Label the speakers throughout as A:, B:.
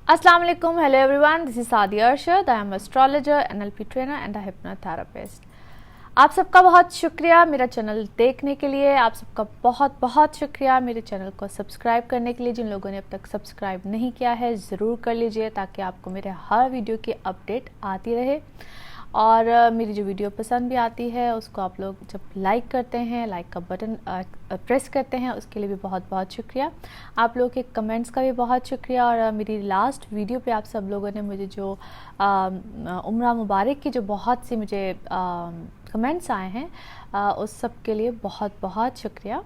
A: Assalamu alaikum, hello everyone, this is Sadia Arshad. I am astrologer, NLP trainer and a hypnotherapist. आप सबका बहुत शुक्रिया मेरा channel देखने के लिए। आप सबका बहुत बहुत शुक्रिया मेरे चैनल को सब्सक्राइब करने के लिए। जिन लोगों ने अब तक सब्सक्राइब नहीं किया है ज़रूर कर लीजिए ताकि आपको मेरे हर वीडियो की अपडेट आती रहे। और मेरी जो वीडियो पसंद भी आती है उसको आप लोग जब लाइक करते हैं, लाइक का बटन प्रेस करते हैं, उसके लिए भी बहुत बहुत शुक्रिया। आप लोगों के कमेंट्स का भी बहुत शुक्रिया। और मेरी लास्ट वीडियो पे आप सब लोगों ने मुझे जो उम्रा मुबारक की जो बहुत सी मुझे कमेंट्स आए हैं उस सब के लिए बहुत बहुत शुक्रिया।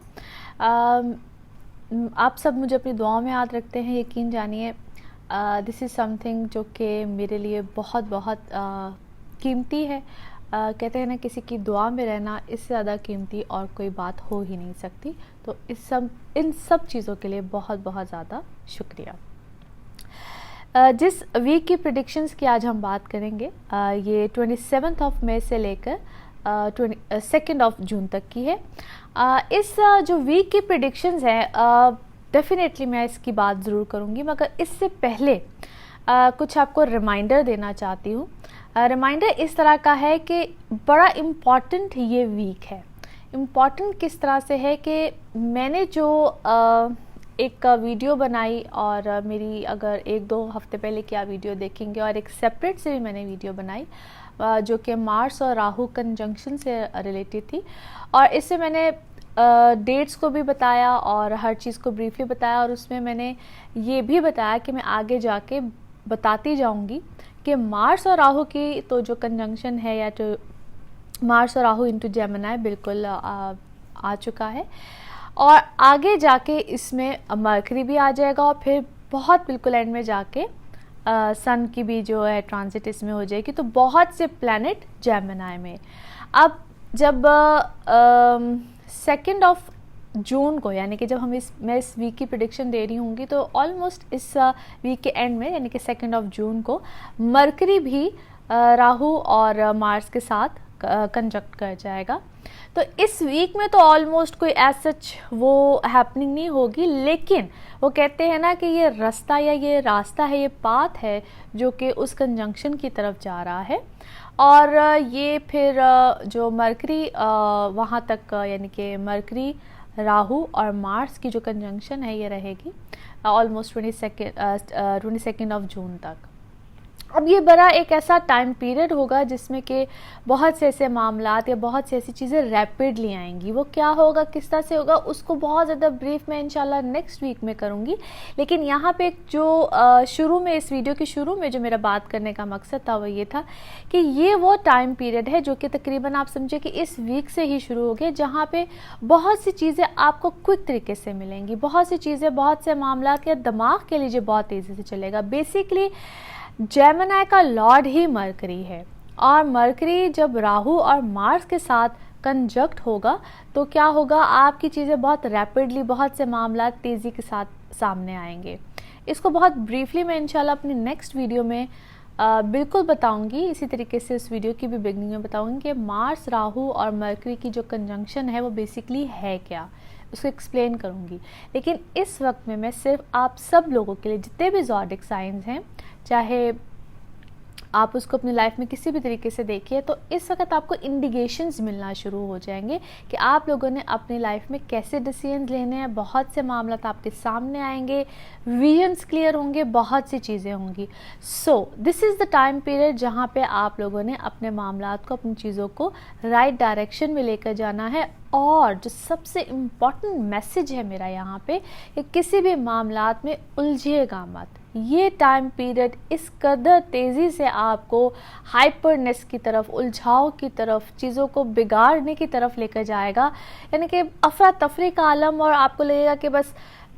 A: आप सब मुझे अपनी दुआओं में याद रखते हैं, यकीन जानिए। दिस इज़ समथिंग जो कि मेरे लिए बहुत बहुत कीमती है। कहते हैं ना, किसी की दुआ में रहना इससे ज़्यादा कीमती और कोई बात हो ही नहीं सकती। तो इन सब चीज़ों के लिए बहुत बहुत ज़्यादा शुक्रिया। जिस वीक की प्रेडिक्शंस की आज हम बात करेंगे ये 27 मई से लेकर 2 जून तक की है। इस जो वीक की प्रेडिक्शंस हैं डेफिनेटली मैं इसकी बात ज़रूर करूँगी, मगर इससे पहले कुछ आपको रिमाइंडर देना चाहती हूँ। रिमाइंडर इस तरह का है कि बड़ा इम्पॉर्टेंट ये वीक है। इम्पॉर्टेंट किस तरह से है कि मैंने जो एक वीडियो बनाई और मेरी अगर 1-2 हफ्ते पहले की आप वीडियो देखेंगे, और एक सेपरेट से भी मैंने वीडियो बनाई जो कि मार्स और राहु कंजंक्शन से रिलेटेड थी। और इससे मैंने डेट्स को भी बताया और हर चीज़ को ब्रीफली बताया, और उसमें मैंने ये भी बताया कि मैं आगे जाके बताती जाऊंगी कि मार्स और राहु की तो जो कंजंक्शन है, या तो मार्स और राहु इनटू जेमिनी बिल्कुल आ चुका है, और आगे जाके इसमें मरकरी भी आ जाएगा, और फिर बहुत बिल्कुल एंड में जाके सन की भी जो है ट्रांजिट इसमें हो जाएगी। तो बहुत से प्लैनेट जेमिनी में। अब जब 2 जून को, यानी कि जब मैं इस वीक की प्रेडिक्शन दे रही होंगी, तो ऑलमोस्ट इस वीक के एंड में यानी कि 2 जून को मरकरी भी राहु और मार्स के साथ कंजक्ट कर जाएगा। तो इस वीक में तो ऑलमोस्ट कोई एज सच वो हैपनिंग नहीं होगी, लेकिन वो कहते हैं ना कि ये रास्ता है, ये पाथ है जो कि उस कंजंक्शन की तरफ जा रहा है। और ये फिर जो मरकरी वहाँ तक, यानी कि मरकरी राहु और मार्स की जो कंजंक्शन है ये रहेगी ऑलमोस्ट 22 जून तक। अब ये बड़ा एक ऐसा टाइम पीरियड होगा जिसमें कि बहुत से ऐसे मामलात या बहुत से ऐसी चीज़ें रैपिडली आएंगी। वो क्या होगा, किस तरह से होगा, उसको बहुत ज़्यादा ब्रीफ में इंशाल्लाह नेक्स्ट वीक में करूँगी। लेकिन यहाँ पे जो शुरू में, इस वीडियो के शुरू में जो मेरा बात करने का मकसद था वो ये था कि ये वो टाइम पीरियड है जो कि तकरीबन आप समझे कि इस वीक से ही शुरू हो गया, जहाँ पे बहुत सी चीज़ें आपको क्विक तरीके से मिलेंगी। बहुत सी चीज़ें, बहुत से मामलात या दिमाग के लिए बहुत तेज़ी से चलेगा। बेसिकली जेमिनी का लॉर्ड ही मरकरी है, और मरकरी जब राहु और मार्स के साथ कंजक्ट होगा तो क्या होगा, आपकी चीज़ें बहुत रैपिडली, बहुत से मामला तेज़ी के साथ सामने आएंगे। इसको बहुत ब्रीफली मैं इंशाल्लाह अपनी नेक्स्ट वीडियो में बिल्कुल बताऊंगी। इसी तरीके से इस वीडियो की भी बिगनिंग में बताऊंगी कि मार्स, राहु और मरकरी की जो कंजंक्शन है वो बेसिकली है क्या, उसको एक्सप्लेन करूंगी। लेकिन इस वक्त में मैं सिर्फ आप सब लोगों के लिए, जितने भी ज़ोडिक साइंस हैं, चाहे आप उसको अपनी लाइफ में किसी भी तरीके से देखिए, तो इस वक्त आपको इंडिकेशंस मिलना शुरू हो जाएंगे कि आप लोगों ने अपनी लाइफ में कैसे डिसीजंस लेने हैं। बहुत से मामला आपके सामने आएंगे, विजन्स क्लियर होंगे, बहुत सी चीज़ें होंगी। सो this is the time period जहाँ पे आप लोगों ने अपने मामलात को, अपनी चीज़ों को राइट डायरेक्शन में लेकर जाना है। और जो सबसे इम्पॉर्टेंट मैसेज है मेरा यहाँ पे कि किसी भी मामलात में उलझिएगा मत। ये टाइम पीरियड इस कदर तेज़ी से आपको हाइपरनेस की तरफ, उलझाव की तरफ, चीज़ों को बिगाड़ने की तरफ लेकर जाएगा, यानी कि अफरा तफरी का आलम। और आपको लगेगा कि बस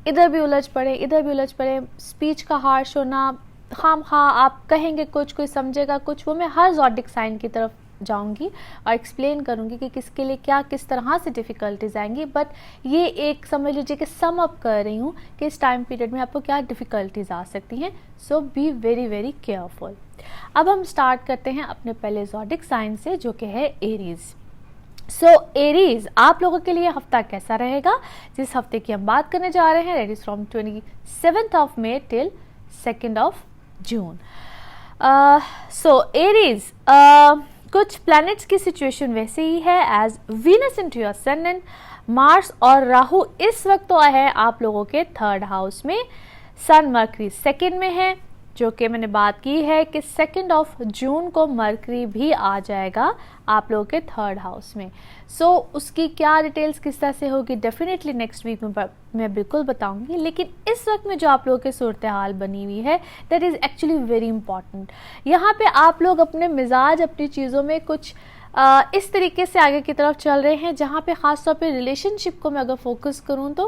A: इधर भी उलझ पड़े, इधर भी उलझ पड़े। स्पीच का हार्श होना, खाम खा आप कहेंगे कुछ, कोई समझेगा कुछ। वो मैं हर ज़ोडिक साइन की तरफ जाऊंगी और एक्सप्लेन करूंगी कि किसके लिए क्या, किस तरह से डिफ़िकल्टीज आएंगी। बट ये एक समझ लीजिए कि सम अप कर रही हूँ कि इस टाइम पीरियड में आपको क्या डिफ़िकल्टीज आ सकती हैं। So be very very careful. अब हम स्टार्ट करते हैं अपने पहले ज़ोडिक साइन से, जो कि है एरीज। सो एरीज, आप लोगों के लिए हफ्ता कैसा रहेगा, जिस हफ्ते की हम बात करने जा रहे हैं, that is from 27 May till 2 June. So Aries, कुछ प्लैनेट्स की सिचुएशन वैसे ही है as Venus into your ascendant, Mars और राहु इस वक्त तो है आप लोगों के 3rd हाउस में, सन मरकरी 2nd में है, जो कि मैंने बात की है कि 2 जून को मरकरी भी आ जाएगा आप लोगों के 3rd हाउस में। सो उसकी क्या डिटेल्स किस तरह से होगी डेफिनेटली नेक्स्ट वीक में मैं बिल्कुल बताऊंगी, लेकिन इस वक्त में जो आप लोगों की सूरत हाल बनी हुई है that is actually very important. यहाँ पे आप लोग अपने मिजाज, अपनी चीज़ों में कुछ इस तरीके से आगे की तरफ चल रहे हैं, जहाँ पे ख़ास तौर पे रिलेशनशिप को मैं अगर फोकस करूँ तो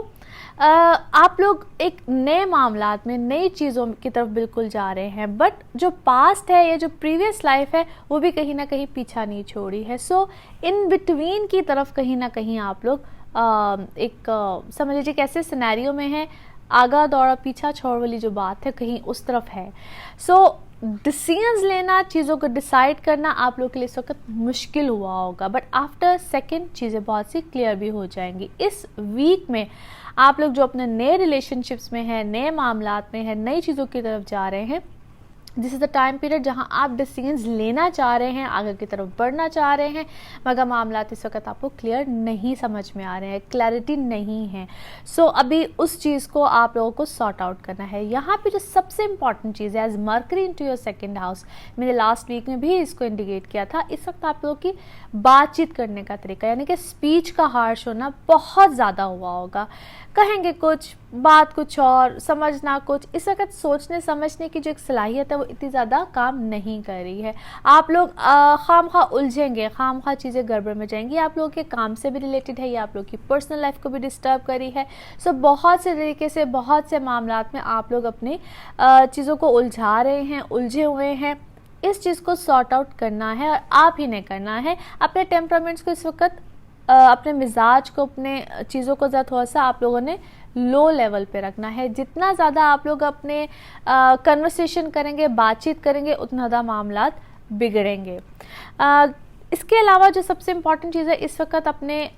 A: आप लोग एक नए मामलात में, नई चीज़ों की तरफ बिल्कुल जा रहे हैं, बट जो पास्ट है या जो प्रीवियस लाइफ है वो भी कहीं ना कहीं पीछा नहीं छोड़ी है। सो इन बिटवीन की तरफ कहीं ना कहीं आप लोग समझ लीजिए कैसे सिनेरियो में है, आगा दौड़ा पीछा छोड़ वाली जो बात है कहीं उस तरफ है। सो डिसीजंस लेना, चीज़ों को डिसाइड करना आप लोग के लिए इस वक्त मुश्किल हुआ होगा, बट आफ्टर 2nd चीज़ें बहुत सी क्लियर भी हो जाएंगी। इस वीक में आप लोग जो अपने नए रिलेशनशिप्स में हैं, नए मामलात में हैं, नई चीज़ों की तरफ जा रहे हैं, this is the time period जहाँ आप डिसीजंस लेना चाह रहे हैं, आगे की तरफ बढ़ना चाह रहे हैं, मगर मामलात इस वक्त आपको क्लियर नहीं समझ में आ रहे हैं, क्लैरिटी नहीं है। सो अभी उस चीज़ को आप लोगों को सॉर्ट आउट करना है। यहाँ पे जो सबसे इंपॉर्टेंट चीज़ है as Mercury into your 2nd house, मैंने लास्ट वीक में भी इसको इंडिकेट किया था, इस वक्त आप लोगों की बातचीत करने का तरीका यानी कि स्पीच का हार्श होना बहुत ज़्यादा हुआ होगा। कहेंगे कुछ, बात कुछ और, समझना कुछ। इस वक्त सोचने समझने की जो एक सलाहियत है वो इतनी ज़्यादा काम नहीं कर रही है। आप लोग खामखा उलझेंगे, खामखा चीज़ें गड़बड़ में जाएंगी। आप लोगों के काम से भी रिलेटेड है, या आप लोग की पर्सनल लाइफ को भी डिस्टर्ब करी है। सो बहुत से तरीके से, बहुत से मामलात में आप लोग अपनी चीज़ों को उलझा रहे हैं, उलझे हुए हैं। इस चीज़ को सॉर्ट आउट करना है और आप ही ने करना है। अपने टेम्परामेंट्स को इस वक्त, अपने मिजाज को, अपने चीज़ों को ज़रा थोड़ा सा आप लोगों ने लो लेवल पे रखना है। जितना ज़्यादा आप लोग अपने कन्वर्सेशन करेंगे, बातचीत करेंगे, उतना ज़्यादा मामलात बिगड़ेंगे। इसके अलावा जो सबसे इम्पॉर्टेंट चीज़ है इस वक्त, अपने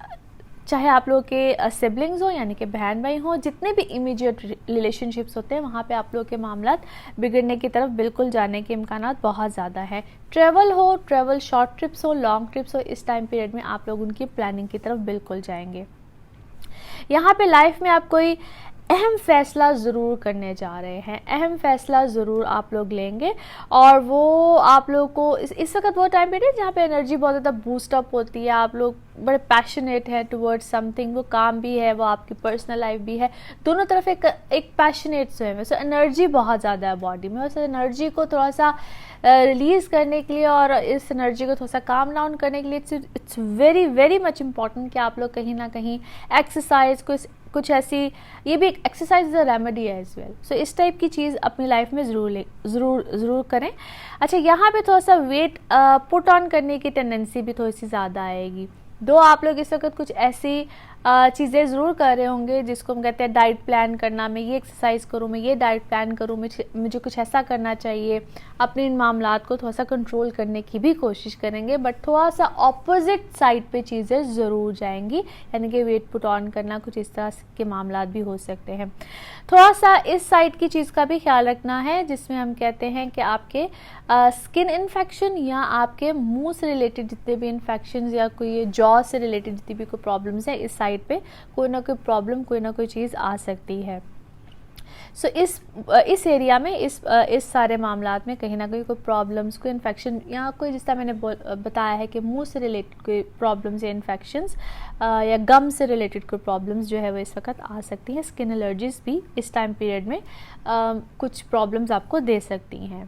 A: चाहे आप लोगों के सिबलिंग्स हो यानी कि बहन भाई हो, जितने भी इमीडिएट रिलेशनशिप्स होते हैं वहाँ पे आप लोगों के मामलात बिगड़ने की तरफ बिल्कुल जाने के इम्कानात बहुत ज़्यादा है। ट्रैवल शॉर्ट ट्रिप्स हो, लॉन्ग ट्रिप्स हो, इस टाइम पीरियड में आप लोग उनकी प्लानिंग की तरफ बिल्कुल जाएंगे। यहाँ पे लाइफ में आप कोई अहम फैसला ज़रूर करने जा रहे हैं, अहम फैसला ज़रूर आप लोग लेंगे, और वो आप लोग को इस वक्त वो टाइम पीरियड जहाँ पे एनर्जी बहुत ज़्यादा बूस्टअप होती है, आप लोग बड़े पैशनेट है टुवर्ड्स समथिंग, वो काम भी है, वो आपकी पर्सनल लाइफ भी है, दोनों तरफ एक पैशनेट से है। सो एनर्जी बहुत ज़्यादा है बॉडी में, उस एनर्जी को थोड़ा सा रिलीज़ करने के लिए और इस एनर्जी को थोड़ा सा काम डाउन करने के लिए it's very very much important कि आप लोग कहीं ना कहीं एक्सरसाइज को, कुछ ऐसी, ये भी एक एक्सरसाइज इज अ रेमेडी है एज वेल। सो इस टाइप की चीज़ अपनी लाइफ में ज़रूर करें। अच्छा, यहाँ पे थोड़ा सा वेट पुट ऑन करने की टेंडेंसी भी थोड़ी सी ज़्यादा आएगी। दो आप लोग इस वक्त कुछ ऐसी चीज़ें ज़रूर कर रहे होंगे जिसको हम कहते हैं डाइट प्लान करना, मैं ये एक्सरसाइज करूँ, मैं ये डाइट प्लान करूँ, मुझे कुछ ऐसा करना चाहिए, अपने इन मामलात को थोड़ा सा कंट्रोल करने की भी कोशिश करेंगे, बट थोड़ा सा ऑपोजिट साइड पे चीज़ें ज़रूर जाएंगी, यानी कि वेट पुट ऑन करना, कुछ इस तरह के मामलात भी हो सकते हैं। थोड़ा सा इस साइड की चीज़ का भी ख्याल रखना है जिसमें हम कहते हैं कि आपके स्किन इन्फेक्शन या आपके मुंह से रिलेटेड जितने भी इन्फेक्शंस या कोई जॉ से रिलेटेड जितनी भी कोई प्रॉब्लम्स है, इस साइड पे कोई ना कोई प्रॉब्लम, कोई ना कोई चीज़ आ सकती है। सो इस एरिया में, इस सारे मामलात में कहीं ना कहीं कोई प्रॉब्लम्स, कोई इन्फेक्शन या कोई, जिस तरह मैंने बताया है कि मुंह से रिलेटेड कोई प्रॉब्लम्स या इन्फेक्शंस या गम से रिलेटेड कोई प्रॉब्लम्स जो है वो इस वक्त आ सकती हैं। स्किन एलर्जीज भी इस टाइम पीरियड में कुछ प्रॉब्लम्स आपको दे सकती हैं।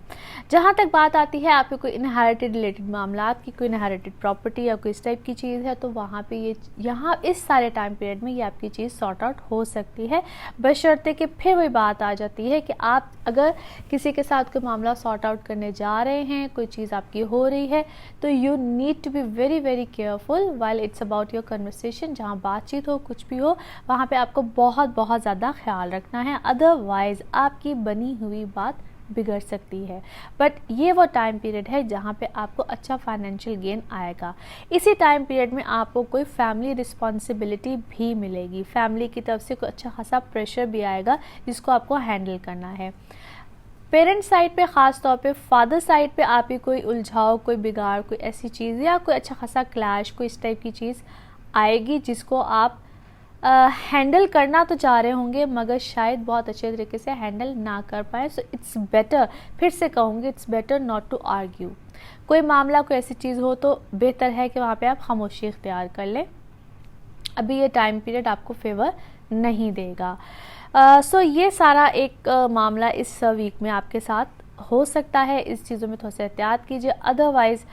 A: जहाँ तक बात आती है आपके कोई इनहेरिटेड रिलेटेड मामलात की, कोई इनहेरिटेड प्रॉपर्टी या कोई इस टाइप की चीज़ है, तो वहाँ पे यहाँ इस सारे टाइम पीरियड में ये आपकी चीज़ सॉर्ट आउट हो सकती है, बशर्ते कि फिर वही बात आ जाती है कि आप अगर किसी के साथ कोई मामला सॉर्ट आउट करने जा रहे हैं, कोई चीज़ आपकी हो रही है, तो you need to be very very careful while it's about your conversation. जहाँ बातचीत हो, कुछ भी हो, वहाँ पे आपको बहुत बहुत ज़्यादा ख्याल रखना है, अदरवाइज़ आपकी बनी हुई बात बिगड़ सकती है। बट ये वो टाइम पीरियड है जहाँ पे आपको अच्छा फाइनेंशियल गेन आएगा। इसी टाइम पीरियड में आपको कोई फैमिली रिस्पॉन्सिबिलिटी भी मिलेगी, फैमिली की तरफ से कोई अच्छा खासा प्रेशर भी आएगा जिसको आपको हैंडल करना है। पेरेंट्स साइड पे, ख़ास तौर पे फादर साइड पे आप ही कोई उलझाव, कोई बिगाड़, कोई ऐसी चीज़ या कोई अच्छा खासा क्लैश, कोई इस टाइप की चीज़ आएगी जिसको आप हैंडल करना तो चाह रहे होंगे मगर शायद बहुत अच्छे तरीके से हैंडल ना कर पाए। सो इट्स बेटर, फिर से कहूँगी, it's better not to argue. कोई मामला, कोई ऐसी चीज़ हो तो बेहतर है कि वहाँ पे आप खामोशी इख्तियार कर लें। अभी ये टाइम पीरियड आपको फेवर नहीं देगा। सो ये सारा एक मामला इस वीक में आपके साथ हो सकता है। इस चीज़ों में थोड़ा सा एहतियात कीजिए, अदरवाइज़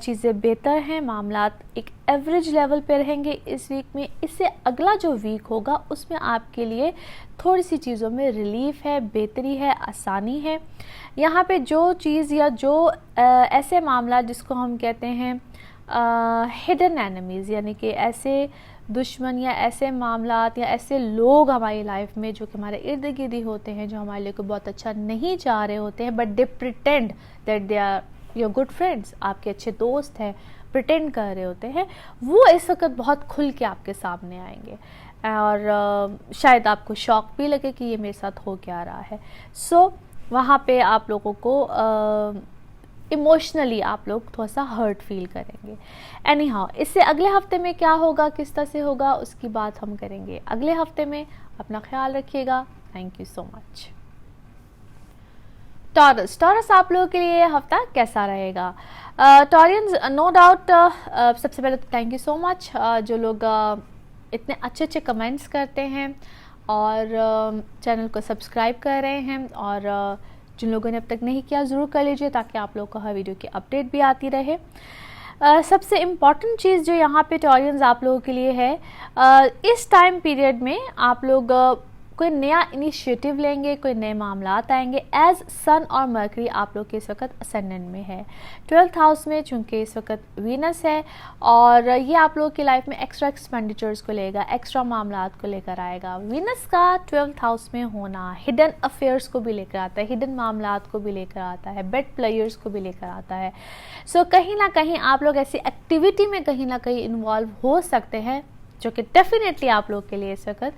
A: चीज़ें बेहतर हैं। मामला एक एवरेज लेवल पे रहेंगे इस वीक में। इससे अगला जो वीक होगा उसमें आपके लिए थोड़ी सी चीज़ों में रिलीफ है, बेहतरी है, आसानी है। यहाँ पे जो चीज़ या जो ऐसे मामला जिसको हम कहते हैं हिडन एनिमीज़, यानी कि ऐसे दुश्मन या ऐसे मामलात या ऐसे लोग हमारी लाइफ में जो कि हमारे इर्द गिर्द ही होते हैं, जो हमारे लिए कोई बहुत अच्छा नहीं चाह रहे होते हैं, but they pretend that they are your good friends, आपके अच्छे दोस्त हैं, प्रिटेंड कर रहे होते हैं, वो इस वक्त बहुत खुल के आपके सामने आएंगे और शायद आपको शॉक भी लगे कि ये मेरे साथ हो क्या रहा है। सो वहाँ पे आप लोगों को इमोशनली आप लोग थोड़ा सा हर्ट फील करेंगे। एनी हाउ, इससे अगले हफ्ते में क्या होगा, किस तरह से होगा, उसकी बात हम करेंगे अगले हफ्ते में। अपना ख्याल रखिएगा। Thank you so much. Taurus आप लोगों के लिए हफ्ता कैसा रहेगा? टॉरियंस, नो डाउट, सबसे पहले तो थैंक यू सो मच जो लोग इतने अच्छे अच्छे कमेंट्स करते हैं और चैनल को सब्सक्राइब कर रहे हैं, और जिन लोगों ने अब तक नहीं किया ज़रूर कर लीजिए ताकि आप लोगों को हर वीडियो की अपडेट भी आती रहे। सबसे इम्पॉर्टेंट चीज़ जो यहाँ पे टॉरियंस आप लोगों के लिए है, इस टाइम पीरियड में आप लोग कोई नया इनिशिएटिव लेंगे, कोई नए मामलात आएंगे। एज सन और मरकरी आप लोग के इस वक्त असेंडेंट में है, 12th हाउस में, चूँकि इस वक्त वीनस है, और ये आप लोगों की लाइफ में एक्स्ट्रा एक्सपेंडिचर्स को लेगा, एक्स्ट्रा मामलात को लेकर आएगा। वीनस का 12th हाउस में होना हिडन अफेयर्स को भी लेकर आता है, हिडन मामलात को भी लेकर आता है, बेट प्लेयर्स को भी लेकर आता है। सो कहीं ना कहीं आप लोग ऐसी एक्टिविटी में कहीं ना कहीं इन्वॉल्व हो सकते हैं जो कि डेफिनेटली आप लोग के लिए इस वक्त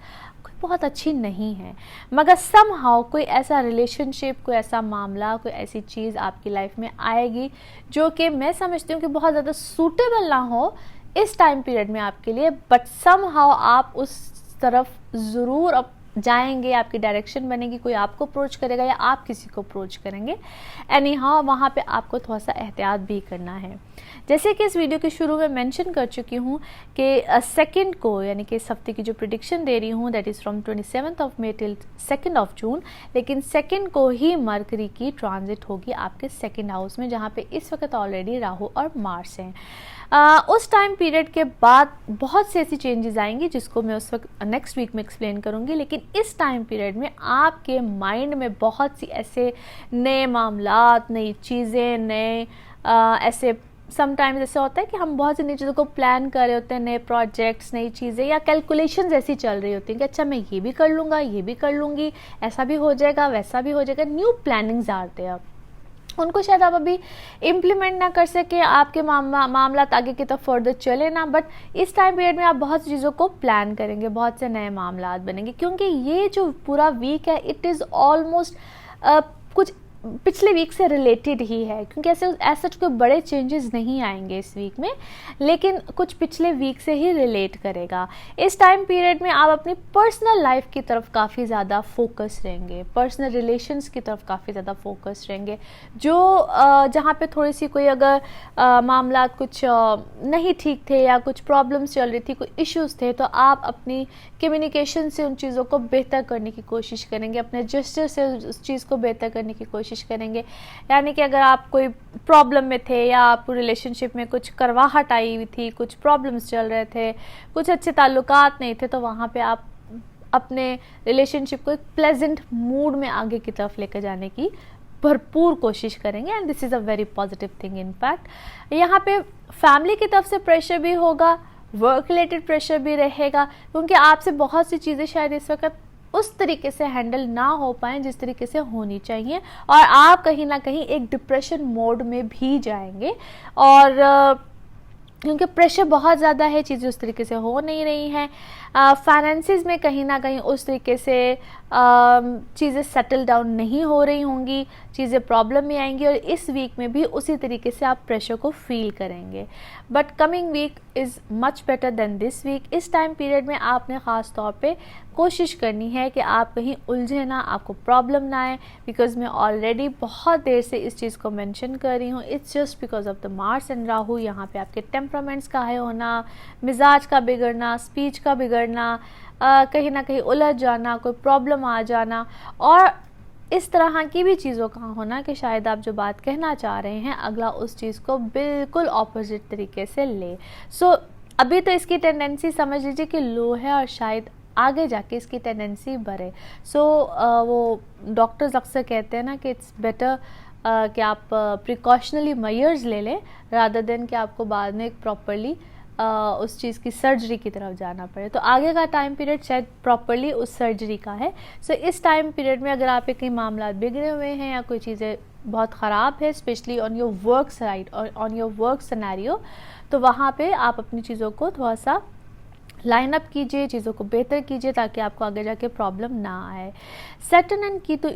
A: बहुत अच्छी नहीं है, मगर समहाउ कोई ऐसा रिलेशनशिप, कोई ऐसा मामला, कोई ऐसी चीज़ आपकी लाइफ में आएगी जो कि मैं समझती हूँ कि बहुत ज़्यादा सूटेबल ना हो इस टाइम पीरियड में आपके लिए, बट समहाउ आप उस तरफ ज़रूर अब जाएंगे, आपकी डायरेक्शन बनेगी, कोई आपको अप्रोच करेगा या आप किसी को अप्रोच करेंगे। एनी हाउ वहाँ पे आपको थोड़ा सा एहतियात भी करना है। जैसे कि इस वीडियो के शुरू में मेंशन कर चुकी हूँ कि सेकंड को, यानी कि इस हफ्ते की जो प्रिडिक्शन दे रही हूँ that is from 27th of May till 2nd of June, लेकिन सेकंड को ही मरकरी की ट्रांजिट होगी आपके सेकंड हाउस में, जहाँ पे इस वक्त ऑलरेडी राहु और मार्स हैं। उस टाइम पीरियड के बाद बहुत सी ऐसी चेंजेस आएंगी जिसको मैं उस वक्त नेक्स्ट वीक में एक्सप्लेन करूंगी, लेकिन इस टाइम पीरियड में आपके माइंड में बहुत सी ऐसे नए मामलात, नई चीज़ें, नए ऐसे समटाइम्स ऐसे होता है कि हम बहुत सी नई चीज़ों को प्लान कर रहे होते हैं, नए प्रोजेक्ट्स, नई चीज़ें या कैलकुलेशंस ऐसी चल रही होती हैं कि अच्छा मैं ये भी कर लूँगा, ये भी कर लूँगी, ऐसा भी हो जाएगा, वैसा भी हो जाएगा। न्यू प्लानिंग्स आते हैं, उनको शायद आप अभी इम्प्लीमेंट ना कर सके, आपके मामला आगे की तरफ फर्दर चले ना, बट इस टाइम पीरियड में आप बहुत सी चीज़ों को प्लान करेंगे, बहुत से नए मामलात बनेंगे, क्योंकि ये जो पूरा वीक है इट इज़ ऑलमोस्ट कुछ पिछले वीक से रिलेटेड ही है, क्योंकि ऐसे कोई बड़े चेंजेस नहीं आएंगे इस वीक में, लेकिन कुछ पिछले वीक से ही रिलेट करेगा। इस टाइम पीरियड में आप अपनी पर्सनल लाइफ की तरफ काफ़ी ज़्यादा फोकस रहेंगे, पर्सनल रिलेशंस की तरफ काफ़ी ज़्यादा फोकस रहेंगे, जो जहाँ पे थोड़ी सी कोई अगर मामला कुछ नहीं ठीक थे या कुछ प्रॉब्लम्स चल रही थी, कोई इश्यूज़ थे, तो आप अपनी कम्युनिकेशन से उन चीज़ों को बेहतर करने की कोशिश करेंगे, अपने जेस्चर से उस चीज़ को बेहतर करने की कोशिश करेंगे। यानी कि अगर आप कोई प्रॉब्लम में थे या आप रिलेशनशिप में कुछ करवाहट आई हुई थी, कुछ प्रॉब्लम्स चल रहे थे, कुछ अच्छे ताल्लुकात नहीं थे, तो वहाँ पे आप अपने रिलेशनशिप को एक प्लेजेंट मूड में आगे की तरफ लेकर जाने की भरपूर कोशिश करेंगे, and this is a very positive thing. In fact यहाँ पे फैमिली की तरफ से प्रेशर भी होगा, वर्क रिलेटेड प्रेशर भी रहेगा, क्योंकि आपसे बहुत सी चीज़ें शायद इस वक्त उस तरीके से हैंडल ना हो पाएँ जिस तरीके से होनी चाहिए, और आप कहीं ना कहीं एक डिप्रेशन मोड में भी जाएंगे, और क्योंकि प्रेशर बहुत ज़्यादा है, चीज़ें उस तरीके से हो नहीं रही हैं। फाइनेंसिस में कहीं ना कहीं उस तरीके से चीज़ें सेटल डाउन नहीं हो रही होंगी, चीज़ें प्रॉब्लम में आएंगी और इस वीक में भी उसी तरीके से आप प्रेशर को फील करेंगे। But coming week is much better than this week. इस टाइम पीरियड में आपने ख़ास तौर पे कोशिश करनी है कि आप कहीं उलझे ना, आपको प्रॉब्लम ना आए, बिकॉज मैं ऑलरेडी बहुत देर से इस चीज़ को मेंशन कर रही हूँ। It's just because of the Mars and Rahu. यहाँ पे आपके टेम्परामेंट्स का हाई होना, मिजाज का बिगड़ना, स्पीच का बिगड़ना, कहीं ना कहीं उलझ जाना, कोई प्रॉब्लम आ जाना और इस तरह की भी चीज़ों का होना कि शायद आप जो बात कहना चाह रहे हैं अगला उस चीज़ को बिल्कुल ऑपोजिट तरीके से ले। सो अभी तो इसकी टेंडेंसी समझ लीजिए कि लो है और शायद आगे जाके इसकी टेंडेंसी बढ़े। सो वो डॉक्टर्स अक्सर कहते हैं ना कि इट्स बेटर कि आप प्रिकॉशनरी मेजर्स ले लें रादर देन कि आपको बाद में एक प्रॉपरली उस चीज़ की सर्जरी की तरफ जाना पड़े। तो आगे का टाइम पीरियड शायद प्रॉपरली उस सर्जरी का है। सो इस टाइम पीरियड में अगर आप कई मामला बिगड़े हुए हैं या कोई चीज़ें बहुत ख़राब है, specially on your work side और ऑन योर वर्क सिनेरियो, तो वहाँ पे आप अपनी चीज़ों को थोड़ा सा लाइन अप कीजिए, चीज़ों को बेहतर कीजिए ताकि आपको आगे जाके प्रॉब्लम ना आए। सैटर्न एंड की तो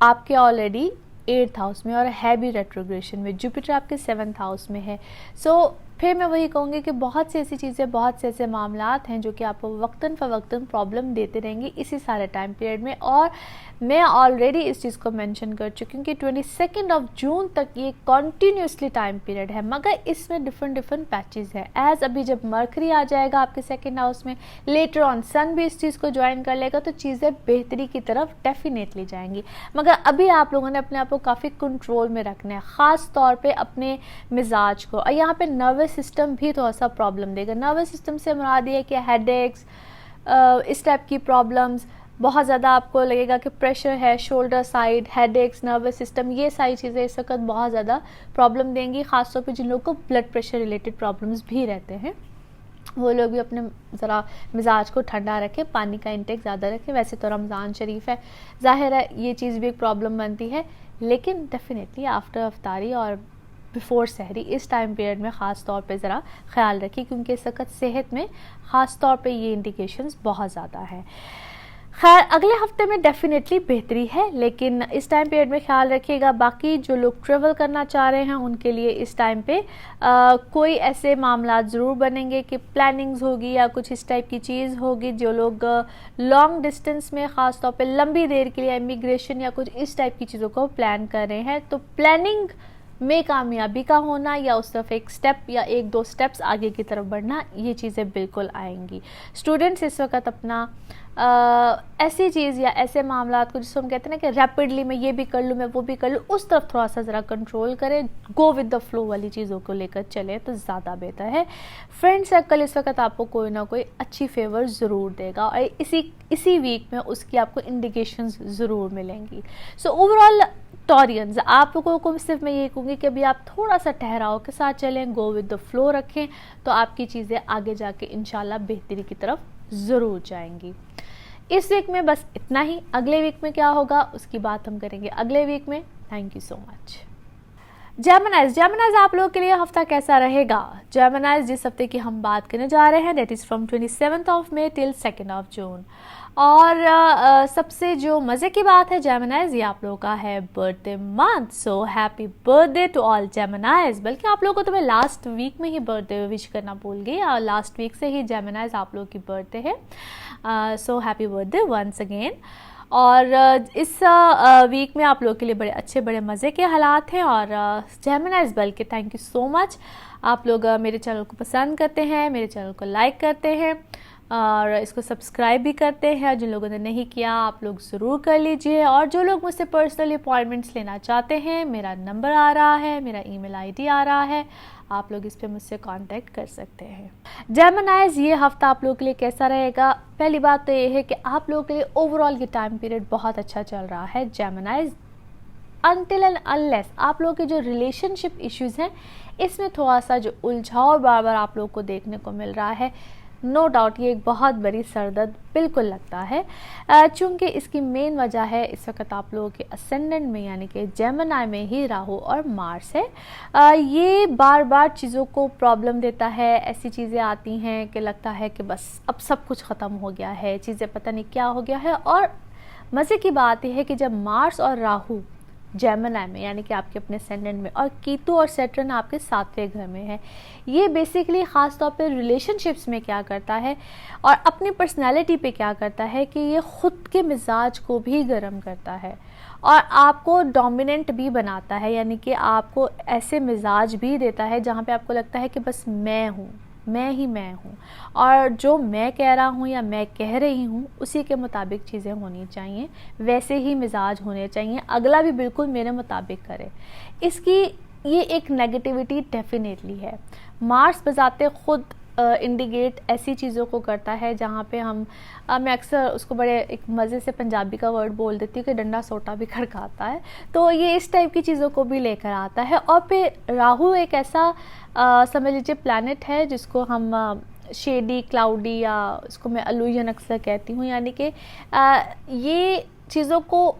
A: आपके ऑलरेडी 8th हाउस में और है भी रेट्रोग्रेशन में, जुपिटर आपके 7th हाउस में है। सो फिर मैं वही कहूँगी कि बहुत सी ऐसी चीज़ें, बहुत से ऐसे मामलात हैं जो कि आपको वक्तन फ़वक्तन प्रॉब्लम देते रहेंगे इसी सारे टाइम पीरियड में। और मैं ऑलरेडी इस चीज़ को मेंशन कर चुकी हूँ कि 22 जून तक ये कॉन्टीन्यूसली टाइम पीरियड है, मगर इसमें डिफरेंट पैचेस है। एज अभी जब मरकरी आ जाएगा आपके 2nd हाउस में, लेटर ऑन सन भी इस चीज़ को ज्वाइन कर लेगा, तो चीज़ें बेहतरी की तरफ डेफिनेटली जाएंगी। मगर अभी आप लोगों ने अपने आप को काफ़ी कंट्रोल में रखना है, ख़ास तौर पर अपने मिजाज को। और यहाँ पर नर्वस सिस्टम भी थोड़ा सा प्रॉब्लम देगा। नर्वस सिस्टम से मुराद ये है कि हेडेक्स, इस टाइप की प्रॉब्लम्स, बहुत ज़्यादा आपको लगेगा कि प्रेशर है, shoulder side, headaches, nervous system, ये सारी चीज़ें इस वक्त बहुत ज़्यादा प्रॉब्लम देंगी। ख़ासतौर पे जिन लोगों को ब्लड प्रेशर रिलेटेड प्रॉब्लम्स भी रहते हैं, वो लोग भी अपने ज़रा मिजाज को ठंडा रखें, पानी का इंटेक ज़्यादा रखें। वैसे तो रमज़ान शरीफ है, ज़ाहिर है ये चीज़ भी एक प्रॉब्लम बनती है, लेकिन डेफिनेटली आफ्टर अफ्तारी और बिफोर सहरी इस टाइम पीरियड में ख़ास तौर पे ज़रा ख्याल रखिए, क्योंकि इस वक्त सेहत में ख़ास तौर पे ये इंडिकेशंस बहुत ज़्यादा है। खैर अगले हफ्ते में डेफिनेटली बेहतरी है, लेकिन इस टाइम पीरियड में ख्याल रखिएगा। बाकी जो लोग ट्रेवल करना चाह रहे हैं उनके लिए इस टाइम पे कोई ऐसे मामला ज़रूर बनेंगे कि प्लानिंग्स होगी या कुछ इस टाइप की चीज़ होगी। जो लोग लॉन्ग डिस्टेंस में ख़ास तौर पे लंबी देर के लिए इमिग्रेशन या कुछ इस टाइप की चीज़ों को प्लान कर रहे हैं, तो प्लानिंग में कामयाबी का होना या उस तरफ एक स्टेप या 1-2 स्टेप्स आगे की तरफ बढ़ना, ये चीज़ें बिल्कुल आएंगी। स्टूडेंट्स इस वक्त अपना ऐसी चीज़ या ऐसे मामलात को जिसको हम कहते हैं ना कि रैपिडली मैं ये भी कर लूँ, मैं वो भी कर लूँ, उस तरफ थोड़ा सा ज़रा कंट्रोल करें। गो विद द फ्लो वाली चीज़ों को लेकर चले तो ज़्यादा बेहतर है। फ्रेंड सर्कल इस वक्त आपको कोई ना कोई अच्छी फेवर ज़रूर देगा और इसी वीक में उसकी आपको इंडिकेशंस ज़रूर मिलेंगी। सो ओवरऑल टॉरियंस, आप लोगों को सिर्फ मैं ये कहूँगी कि अभी आप थोड़ा सा ठहराव के साथ चलें, गो विद द फ्लो रखें, तो आपकी चीज़ें आगे जाके इंशाल्लाह बेहतरी की तरफ ज़रूर जाएंगी। इस वीक में बस इतना ही। अगले वीक में क्या होगा उसकी बात हम करेंगे अगले वीक में। Thank you so much. जेमिनाइज आप लोगों के लिए हफ्ता कैसा रहेगा? जेमिनाइज जिस हफ्ते की हम बात करने जा रहे हैं that is from 27 May till 2 June. और सबसे जो मज़े की बात है जेमिनाइज, ये आप लोगों का है birthday month. So happy birthday to all Geminis. बल्कि आप लोगों को तो मैं लास्ट वीक में ही बर्थडे विश करना भूल गई, और लास्ट वीक से ही जेमिनाइज आप लोगों की बर्थडे है। So happy birthday once again. और इस वीक में आप लोगों के लिए बड़े अच्छे बड़े मज़े के हालात हैं। और जेमिनाइज बल्कि थैंक यू सो मच, आप लोग मेरे चैनल को पसंद करते हैं, मेरे चैनल को लाइक करते हैं और इसको सब्सक्राइब भी करते हैं। जिन लोगों ने नहीं किया आप लोग ज़रूर कर लीजिए। और जो लोग मुझसे पर्सनली अपॉइंटमेंट्स लेना चाहते हैं, मेरा नंबर आ रहा है, मेरा ईमेल आईडी आ रहा है, आप लोग इस पे मुझसे कांटेक्ट कर सकते हैं। जेमिनाइज ये हफ्ता आप लोगों के लिए कैसा रहेगा? पहली बात तो ये है कि आप लोगों के लिए ओवरऑल ये टाइम पीरियड बहुत अच्छा चल रहा है जेमिनाइज, अनटिल एंड अनलेस आप लोगों के जो रिलेशनशिप इश्यूज़ हैं इसमें थोड़ा सा जो उलझाव बार बार आप लोगों को देखने को मिल रहा है, नो डाउट ये एक बहुत बड़ी सरदर्द बिल्कुल लगता है, चूँकि इसकी मेन वजह है इस वक्त आप लोगों के असेंडेंट में यानी कि जेमिनी में ही राहु और मार्स है। ये बार बार चीज़ों को प्रॉब्लम देता है, ऐसी चीज़ें आती हैं कि लगता है कि बस अब सब कुछ ख़त्म हो गया है, चीज़ें पता नहीं क्या हो गया है। और मज़े की बात यह है कि जब मार्स और राहु जेमिनी में यानी कि आपके अपने असेंडेंट में और कीतु और सैटर्न आपके 7वें घर में है, ये बेसिकली ख़ास तौर पे रिलेशनशिप्स में क्या करता है और अपनी पर्सनैलिटी पे क्या करता है कि ये ख़ुद के मिजाज को भी गर्म करता है और आपको डोमिनेंट भी बनाता है, यानी कि आपको ऐसे मिजाज भी देता है जहाँ पे आपको लगता है कि बस मैं हूँ, मैं ही मैं हूँ और जो मैं कह रहा हूँ या मैं कह रही हूँ उसी के मुताबिक चीज़ें होनी चाहिए, वैसे ही मिजाज होने चाहिए, अगला भी बिल्कुल मेरे मुताबिक करे। इसकी ये एक नेगेटिविटी डेफिनेटली है। मार्स बजाते खुद इंडिकेट ऐसी चीज़ों को करता है जहाँ पे मैं अक्सर उसको बड़े एक मज़े से पंजाबी का वर्ड बोल देती हूँ कि डंडा सोटा भी खड़काता है, तो ये इस टाइप की चीज़ों को भी लेकर आता है। और फिर राहु एक ऐसा समझ लीजिए प्लैनेट है जिसको हम शेडी क्लाउडी या उसको मैं अलूजन अक्सर कहती हूँ, यानी कि ये चीज़ों को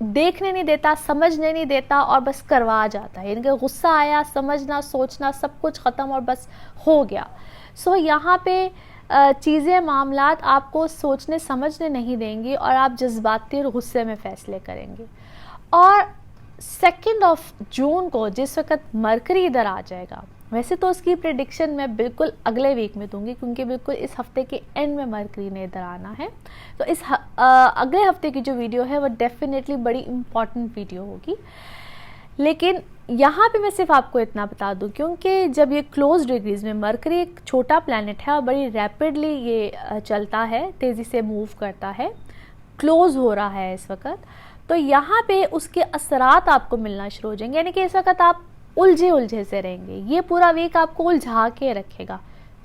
A: देखने नहीं देता, समझने नहीं देता और बस करवा जाता है, यानी कि गुस्सा आया, समझना सोचना सब कुछ ख़त्म और बस हो गया। सो यहाँ पे चीज़ें मामलात आपको सोचने समझने नहीं देंगी और आप जज्बाती और गुस्से में फ़ैसले करेंगे। और 2 जून को जिस वक्त मरकरी इधर आ जाएगा, वैसे तो उसकी प्रेडिक्शन मैं बिल्कुल अगले वीक में दूंगी क्योंकि बिल्कुल इस हफ्ते के एंड में मरकरी ने इधर आना है, तो इस अगले हफ्ते की जो वीडियो है वो डेफिनेटली बड़ी इम्पॉर्टेंट वीडियो होगी। लेकिन यहाँ पे मैं सिर्फ आपको इतना बता दूं क्योंकि जब ये क्लोज डिग्रीज में मरकरी एक छोटा प्लैनेट है और बड़ी रैपिडली ये चलता है, तेज़ी से मूव करता है, क्लोज हो रहा है इस वक्त, तो यहाँ पे उसके असरात आपको मिलना शुरू हो जाएंगे, यानी कि इस वक्त आप उलझे से रहेंगे। ये पूरा वीक आपको उलझा के रखेगा,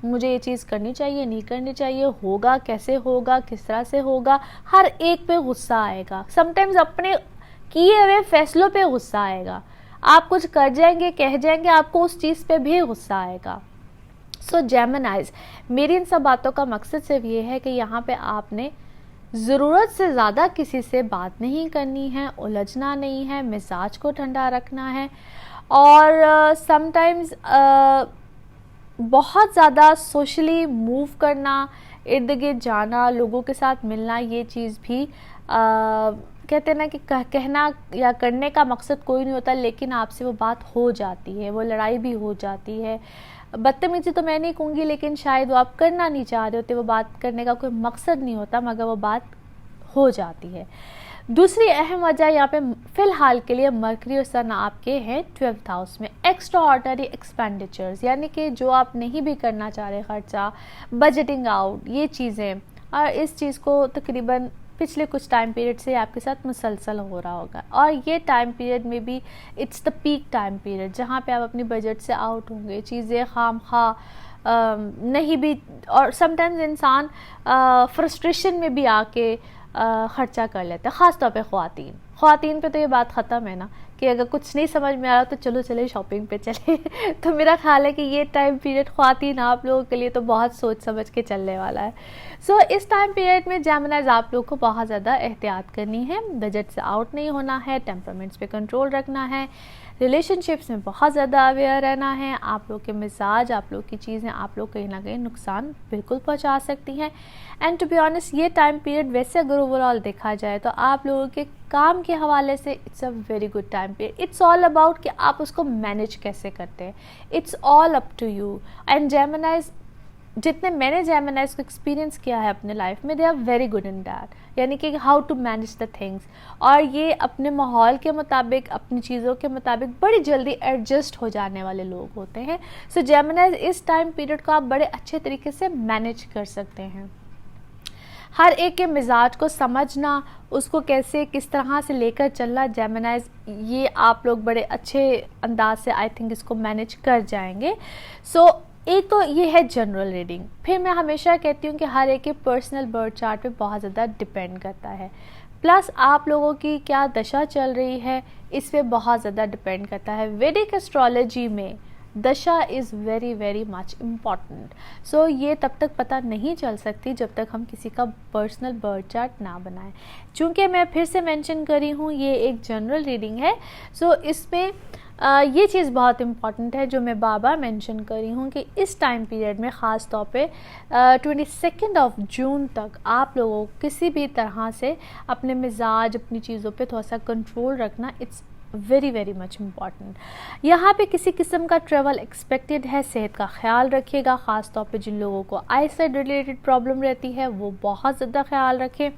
A: मुझे ये चीज़ करनी चाहिए, नहीं करनी चाहिए, होगा कैसे होगा, किस तरह से होगा, हर एक पे गुस्सा आएगा, समटाइम्स अपने किए हुए फैसलों पे गुस्सा आएगा, आप कुछ कर जाएंगे कह जाएंगे आपको उस चीज़ पे भी गुस्सा आएगा। सो जेमिनीज, मेरी इन सब बातों का मकसद सिर्फ ये है कि यहाँ पे आपने ज़रूरत से ज़्यादा किसी से बात नहीं करनी है, उलझना नहीं है, मिजाज को ठंडा रखना है और समटाइम्स बहुत ज़्यादा सोशली मूव करना, इर्द गिर्द जाना, लोगों के साथ मिलना, ये चीज़ भी कहते हैं ना कि कहना या करने का मकसद कोई नहीं होता, लेकिन आपसे वो बात हो जाती है, वो लड़ाई भी हो जाती है। बदतमीजी तो मैं नहीं कहूँगी, लेकिन शायद वो आप करना नहीं चाह रहे होते, वो बात करने का कोई मकसद नहीं होता, मगर वो बात हो जाती है। दूसरी अहम वजह यहाँ पे फ़िलहाल के लिए मरकरी और सन आपके हैं 12th हाउस में, एक्स्ट्रा ऑर्डिनरी एक्सपेंडिचर्स, यानी कि जो आप नहीं भी करना चाह रहे खर्चा, बजटिंग आउट, ये चीज़ें, और इस चीज़ को तकरीबन पिछले कुछ टाइम पीरियड से आपके साथ मुसलसल हो रहा होगा और ये टाइम पीरियड में भी it's the peak time period जहाँ पे आप अपनी बजट से आउट होंगे, चीज़ें खाम खा नहीं भी, और समटाइम्स इंसान फ्रस्ट्रेशन में भी आके ख़र्चा कर लेता है, ख़ास तौर पे ख़वातीन पे तो ये बात ख़त्म है ना कि अगर कुछ नहीं समझ में आ रहा तो चलो चले शॉपिंग पे चले तो मेरा ख्याल है कि ये टाइम पीरियड ख़वातीन आप लोगों के लिए तो बहुत सोच समझ के चलने वाला है। सो इस टाइम पीरियड में जेमिनीज आप लोग को बहुत ज़्यादा एहतियात करनी है, बजट से आउट नहीं होना है, टेम्परामेंट्स पे कंट्रोल रखना है, रिलेशनशिप्स में बहुत ज़्यादा अवेयर रहना है। आप लोग के मिजाज, आप लोग की चीज़ें आप लोग कहीं ना कहीं नुकसान बिल्कुल पहुंचा सकती हैं। एंड टू बी ऑनेस्ट ये टाइम पीरियड वैसे अगर ओवरऑल देखा जाए तो आप लोगों के काम के हवाले से it's a very good time period. It's all about कि आप उसको मैनेज कैसे करते हैं, it's all up to you. And Geminis, जितने मैंने जेमिनीज को एक्सपीरियंस किया है अपने लाइफ में, they are very good in that, यानी कि how to manage the things, और ये अपने माहौल के मुताबिक, अपनी चीज़ों के मुताबिक बड़ी जल्दी एडजस्ट हो जाने वाले लोग होते हैं। सो जेमिनीज इस टाइम पीरियड को आप बड़े अच्छे तरीके से मैनेज कर सकते हैं। हर एक के मिजाज को समझना, उसको कैसे किस तरह से लेकर चलना, जेमिनीज ये आप लोग बड़े अच्छे अंदाज से आई थिंक इसको मैनेज कर जाएंगे। सो एक तो ये है जनरल रीडिंग। फिर मैं हमेशा कहती हूँ कि हर एक के पर्सनल बर्थ चार्ट पे बहुत ज़्यादा डिपेंड करता है, प्लस आप लोगों की क्या दशा चल रही है इस पे बहुत ज़्यादा डिपेंड करता है। वैदिक एस्ट्रोलॉजी में dasha is very very much important. So ये तब तक पता नहीं चल सकती जब तक हम किसी का पर्सनल बर्थ चार्ट ना बनाएं। चूँकि मैं फिर से मेंशन करी हूँ ये एक जनरल रीडिंग है, सो इसमें ये चीज़ बहुत इम्पॉर्टेंट है जो मैं बार बार मेंशन कर रही हूँ कि इस टाइम पीरियड में ख़ास तौर पे 22 जून तक आप लोगों को किसी भी तरह से अपने मिजाज, अपनी चीज़ों पे थोड़ा सा कंट्रोल रखना it's very very much important. यहाँ पे किसी किस्म का ट्रैवल एक्सपेक्टेड है, सेहत का ख्याल रखिएगा। ख़ास तौर पे जिन लोगों को आई साइड रिलेटेड प्रॉब्लम रहती है वो बहुत ज़्यादा ख्याल रखें।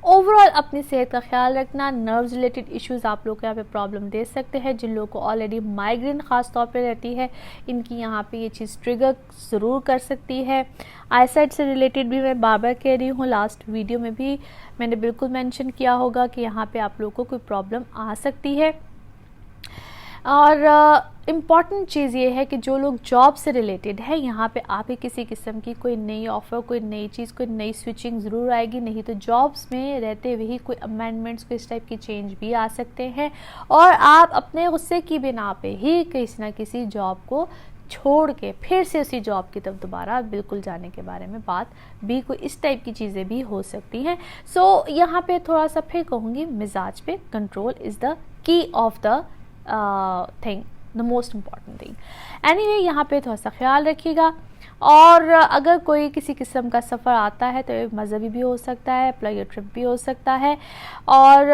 A: ओवरऑल अपनी सेहत का ख्याल रखना। नर्व्स रिलेटेड इश्यूज आप लोग को यहाँ पे प्रॉब्लम दे सकते हैं। जिन लोगों को ऑलरेडी माइग्रेन ख़ास तौर पे रहती है, इनकी यहाँ पे ये चीज़ ट्रिगर ज़रूर कर सकती है। आई साइड से रिलेटेड भी मैं बार बार कह रही हूँ, लास्ट वीडियो में भी मैंने बिल्कुल मेंशन किया होगा कि यहाँ पे आप लोगों को कोई प्रॉब्लम आ सकती है। और इम्पॉर्टेंट चीज़ ये है कि जो लोग जॉब से रिलेटेड है, यहाँ पे आप ही किसी किस्म की कोई नई ऑफ़र, कोई नई चीज़, कोई नई स्विचिंग ज़रूर आएगी। नहीं तो जॉब्स में रहते हुए ही कोई अमेंडमेंट्स, कोई इस टाइप की चेंज भी आ सकते हैं और आप अपने गुस्से की बिना पे ही किसी ना किसी जॉब को छोड़ के फिर से उसी जॉब की तरफ दोबारा बिल्कुल जाने के बारे में बात भी, कोई इस टाइप की चीज़ें भी हो सकती हैं। सो यहाँ पे थोड़ा सा फिर कहूँगी, मिजाज पे control is the key of the thing, the most important thing. Anyway यहाँ पे थोड़ा सा ख्याल रखिएगा। और अगर कोई किसी किस्म का सफ़र आता है तो ये मज़हबी भी हो सकता है, प्लेजर ट्रिप भी हो सकता है। और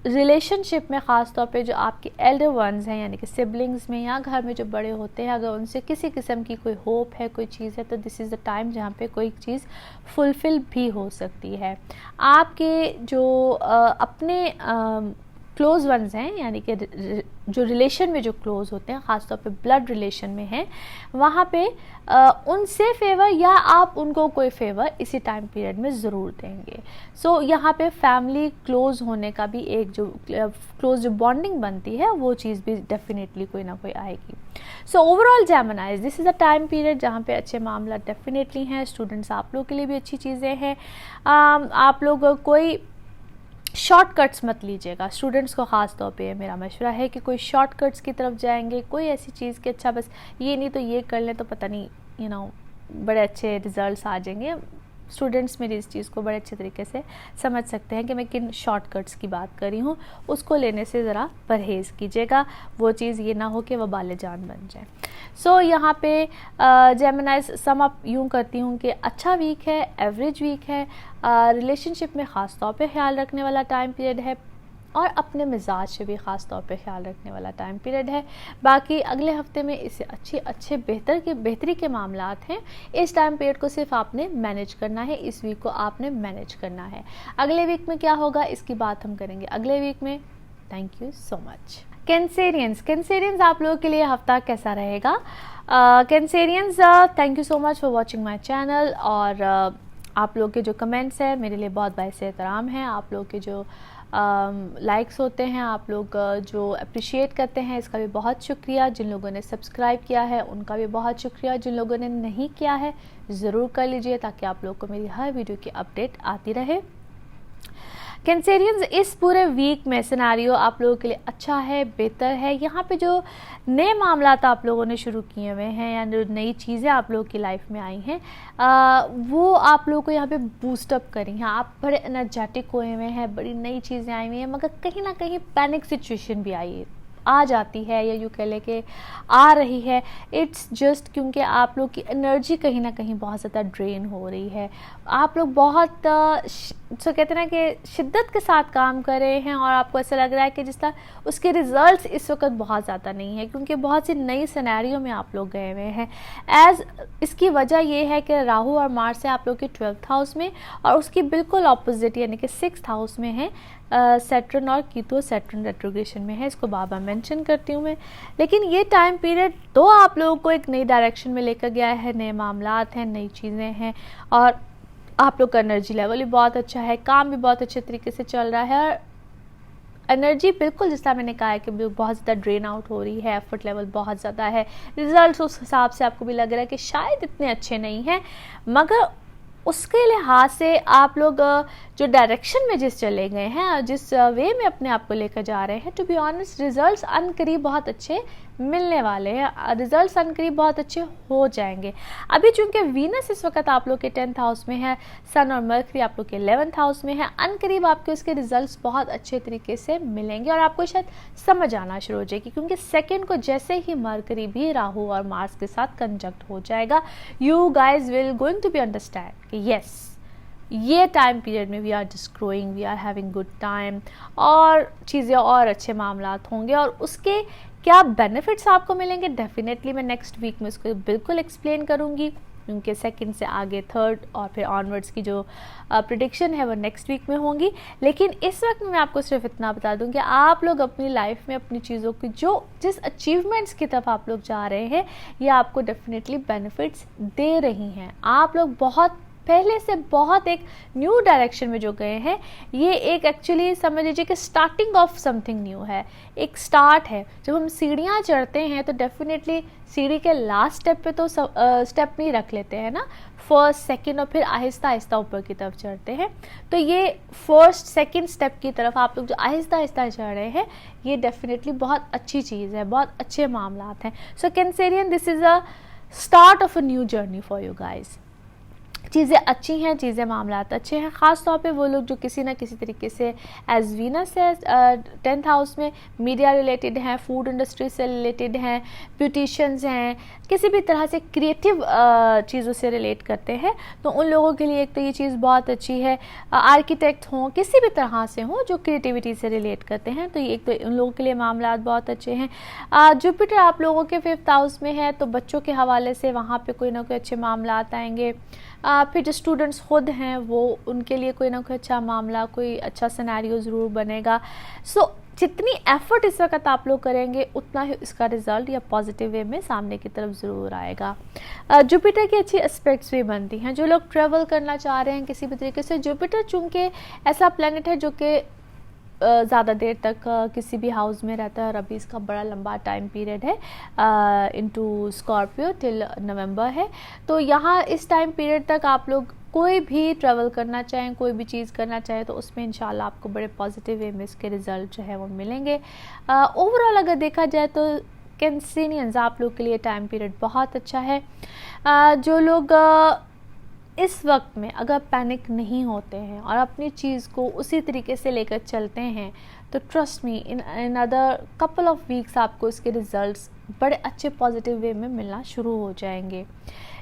A: रिलेशनशिप में ख़ास तौर पे जो आपके एल्डर वंस हैं, यानी कि सिबलिंग्स में या घर में जो बड़े होते हैं, अगर उनसे किसी किस्म की कोई होप है, कोई चीज़ है, तो दिस इज़ द टाइम जहाँ पे कोई चीज़ फुलफ़िल भी हो सकती है। आपके जो अपने क्लोज़ वंस हैं, यानी कि जो रिलेशन में जो क्लोज़ होते हैं, ख़ास तौर पे ब्लड रिलेशन में हैं, वहाँ पे उनसे फेवर या आप उनको कोई फेवर इसी टाइम पीरियड में ज़रूर देंगे। सो यहाँ पे फैमिली क्लोज़ होने का भी एक जो क्लोज़ जो बॉन्डिंग बनती है वो चीज़ भी डेफिनेटली कोई ना कोई आएगी। So overall जेमिनाइज, this is a time period जहाँ पे अच्छे मामला डेफिनेटली हैं। स्टूडेंट्स आप लोग के लिए भी अच्छी चीज़ें हैं। आप लोग कोई शॉर्टकट्स मत लीजिएगा। स्टूडेंट्स को ख़ास तौर पे मेरा मशवरा है कि कोई शॉर्टकट्स की तरफ जाएंगे, कोई ऐसी चीज़ कि अच्छा बस ये नहीं तो ये कर लें तो पता नहीं बड़े अच्छे रिज़ल्ट्स आ जाएंगे। स्टूडेंट्स मेरी इस चीज़ को बड़े अच्छे तरीके से समझ सकते हैं कि मैं किन शॉर्टकट्स की बात कर रही हूँ। उसको लेने से ज़रा परहेज़ कीजिएगा, वो चीज़ ये ना हो कि वबाल जान बन जाए। सो यहाँ पे जेमिनाइज सम अप यूँ करती हूँ कि अच्छा वीक है, एवरेज वीक है, रिलेशनशिप में ख़ास तौर पे ख्याल रखने वाला टाइम पीरियड है और अपने मिजाज से भी ख़ास तौर पे ख्याल रखने वाला टाइम पीरियड है। बाकी अगले हफ्ते में इससे अच्छे बेहतरी के मामलात हैं। इस टाइम पीरियड को सिर्फ आपने मैनेज करना है, इस वीक को आपने मैनेज करना है। अगले वीक में क्या होगा इसकी बात हम करेंगे अगले वीक में। Thank you so much. Cancerians आप लोगों के लिए हफ्ता कैसा रहेगा? Cancerians, thank you so much for watching my channel. और आप लोग के जो कमेंट्स हैं मेरे लिए बहुत बाइस एहतराम हैं। आप लोग के जो लाइक्स होते हैं, आप लोग जो अप्रिशिएट करते हैं, इसका भी बहुत शुक्रिया। जिन लोगों ने सब्सक्राइब किया है उनका भी बहुत शुक्रिया। जिन लोगों ने नहीं किया है ज़रूर कर लीजिए ताकि आप लोग को मेरी हर वीडियो की अपडेट आती रहे। कैंसेरियंस, इस पूरे वीक में सिनारियो आप लोगों के लिए अच्छा है, बेहतर है। यहाँ पे जो नए मामलात आप लोगों ने शुरू किए हुए हैं या जो नई चीज़ें आप लोगों की लाइफ में आई हैं, वो आप लोगों को यहाँ पे बूस्टअप करी हैं। आप बड़े एनर्जेटिक हुए हुए हैं, बड़ी नई चीज़ें आई हुई हैं, मगर कहीं ना कहीं पैनिक सिचुएशन भी आई है, आ जाती है, या यूँ कह ले के आ रही है। इट्स जस्ट क्योंकि आप लोग की एनर्जी कहीं ना कहीं बहुत ज़्यादा ड्रेन हो रही है। आप लोग बहुत तो कहते हैं ना कि शिद्दत के साथ काम कर रहे हैं और आपको ऐसा लग रहा है कि जिस तरह उसके रिजल्ट्स इस वक्त बहुत ज़्यादा नहीं है, क्योंकि बहुत सी नई सिनेरियो में आप लोग गए हुए हैं। इसकी वजह ये है कि राहु और मार्स है आप लोग के 12th हाउस में, और उसकी बिल्कुल ऑपोजिट यानी कि 6th हाउस में है सैटर्न, और कीतु सैटर्न रेट्रोग्रेशन में है। इसको बाबा मेंशन करती हूँ मैं। लेकिन ये टाइम पीरियड तो आप लोगों को एक नई डायरेक्शन में लेकर गया है, नए मामलात हैं, नई चीज़ें हैं, और आप लोग का एनर्जी लेवल भी बहुत अच्छा है, काम भी बहुत अच्छे तरीके से चल रहा है। और एनर्जी बिल्कुल जिस तरह मैंने कहा है कि बहुत ज़्यादा ड्रेन आउट हो रही है, एफर्ट लेवल बहुत ज़्यादा है, रिजल्ट्स उस हिसाब से आपको भी लग रहा है कि शायद इतने अच्छे नहीं हैं, मगर उसके लिहाज से आप लोग जो डायरेक्शन में जिस चले गए हैं, जिस वे में अपने आप को लेकर जा रहे हैं, टू बी ऑनेस्ट रिजल्ट्स अनकरीब बहुत अच्छे मिलने वाले हैं, रिजल्ट्स अनकरीब बहुत अच्छे हो जाएंगे। अभी चूंकि वीनस इस वक्त आप लोग के 10th हाउस में है, सन और मर्करी आप लोग के 11th हाउस में है, अनकरीब आपके उसके रिजल्ट्स बहुत अच्छे तरीके से मिलेंगे और आपको शायद समझ आना शुरू हो जाएगी, क्योंकि सेकेंड को जैसे ही मर्करी भी राहु और मार्स के साथ कंजक्ट हो जाएगा, you guys will going to be understand कि यस ये टाइम पीरियड में we are just growing, we are having good time और चीज़ें और अच्छे मामलात होंगे। और उसके क्या बेनिफिट्स आपको मिलेंगे, डेफिनेटली मैं नेक्स्ट वीक में उसको बिल्कुल एक्सप्लेन करूँगी, क्योंकि सेकंड से आगे थर्ड और फिर ऑनवर्ड्स की जो प्रेडिक्शन है वो नेक्स्ट वीक में होंगी। लेकिन इस वक्त मैं आपको सिर्फ इतना बता दूं कि आप लोग अपनी लाइफ में अपनी चीज़ों की जिस अचीवमेंट्स की तरफ आप लोग जा रहे हैं, ये आपको डेफिनेटली बेनिफिट्स दे रही हैं। आप लोग बहुत पहले से बहुत एक न्यू डायरेक्शन में जो गए हैं, ये एक एक्चुअली समझ लीजिए कि स्टार्टिंग ऑफ समथिंग न्यू है, एक स्टार्ट है। जब हम सीढ़ियाँ चढ़ते हैं तो डेफिनेटली सीढ़ी के लास्ट स्टेप पे तो स्टेप नहीं रख लेते हैं ना, फर्स्ट सेकंड और फिर आहिस्ता आहिस्ता ऊपर की तरफ चढ़ते हैं। तो ये फर्स्ट सेकंड स्टेप की तरफ आप लोग जो आहिस्ता आहिस्ता चढ़ रहे हैं, ये डेफिनेटली बहुत अच्छी चीज़ है, बहुत अच्छे मामलात हैं। So Cancerian, this is a start of a new journey for you guys. चीज़ें अच्छी हैं, चीज़ें मामलात अच्छे हैं, ख़ास तौर पे वो लोग जो किसी ना किसी तरीके से एज वीनस है 10th हाउस में मीडिया रिलेटेड हैं, फूड इंडस्ट्री से रिलेटेड हैं, ब्यूटिशियंस हैं, किसी भी तरह से क्रिएटिव चीज़ों से रिलेट करते हैं, तो उन लोगों के लिए एक तो ये चीज़ बहुत अच्छी है। आर्किटेक्ट हों, किसी भी तरह से हों जो क्रिएटिविटी से रिलेट करते हैं, तो ये एक तो उन लोगों के लिए मामलात बहुत अच्छे हैं। जुपिटर आप लोगों के 5th हाउस में है, तो बच्चों के हवाले से वहाँ पर कोई ना कोई अच्छे मामलात आएंगे। फिर जो स्टूडेंट्स खुद हैं वो उनके लिए कोई ना कोई अच्छा मामला, कोई अच्छा सिनेरियो ज़रूर बनेगा। सो जितनी एफर्ट इस वक्त आप लोग करेंगे उतना ही इसका रिजल्ट या पॉजिटिव वे में सामने की तरफ ज़रूर आएगा। जुपिटर की अच्छी एस्पेक्ट्स भी बनती हैं। जो लोग ट्रैवल करना चाह रहे हैं किसी भी तरीके से, जुपिटर चूँकि ऐसा प्लैनेट है जो कि ज़्यादा देर तक किसी भी हाउस में रहता है, और अभी इसका बड़ा लंबा टाइम पीरियड है इनटू स्कॉर्पियो टिल नवंबर है। तो यहाँ इस टाइम पीरियड तक आप लोग कोई भी ट्रैवल करना चाहें, कोई भी चीज़ करना चाहें, तो उसमें इंशाल्लाह आपको बड़े पॉजिटिव वे में इसके रिज़ल्ट जो है वो मिलेंगे। ओवरऑल अगर देखा जाए तो कैंसेरियंस आप लोग के लिए टाइम पीरियड बहुत अच्छा है। जो लोग इस वक्त में अगर पैनिक नहीं होते हैं और अपनी चीज़ को उसी तरीके से लेकर चलते हैं, तो trust me in other couple of weeks आपको इसके रिजल्ट्स बड़े अच्छे पॉजिटिव वे में मिलना शुरू हो जाएंगे।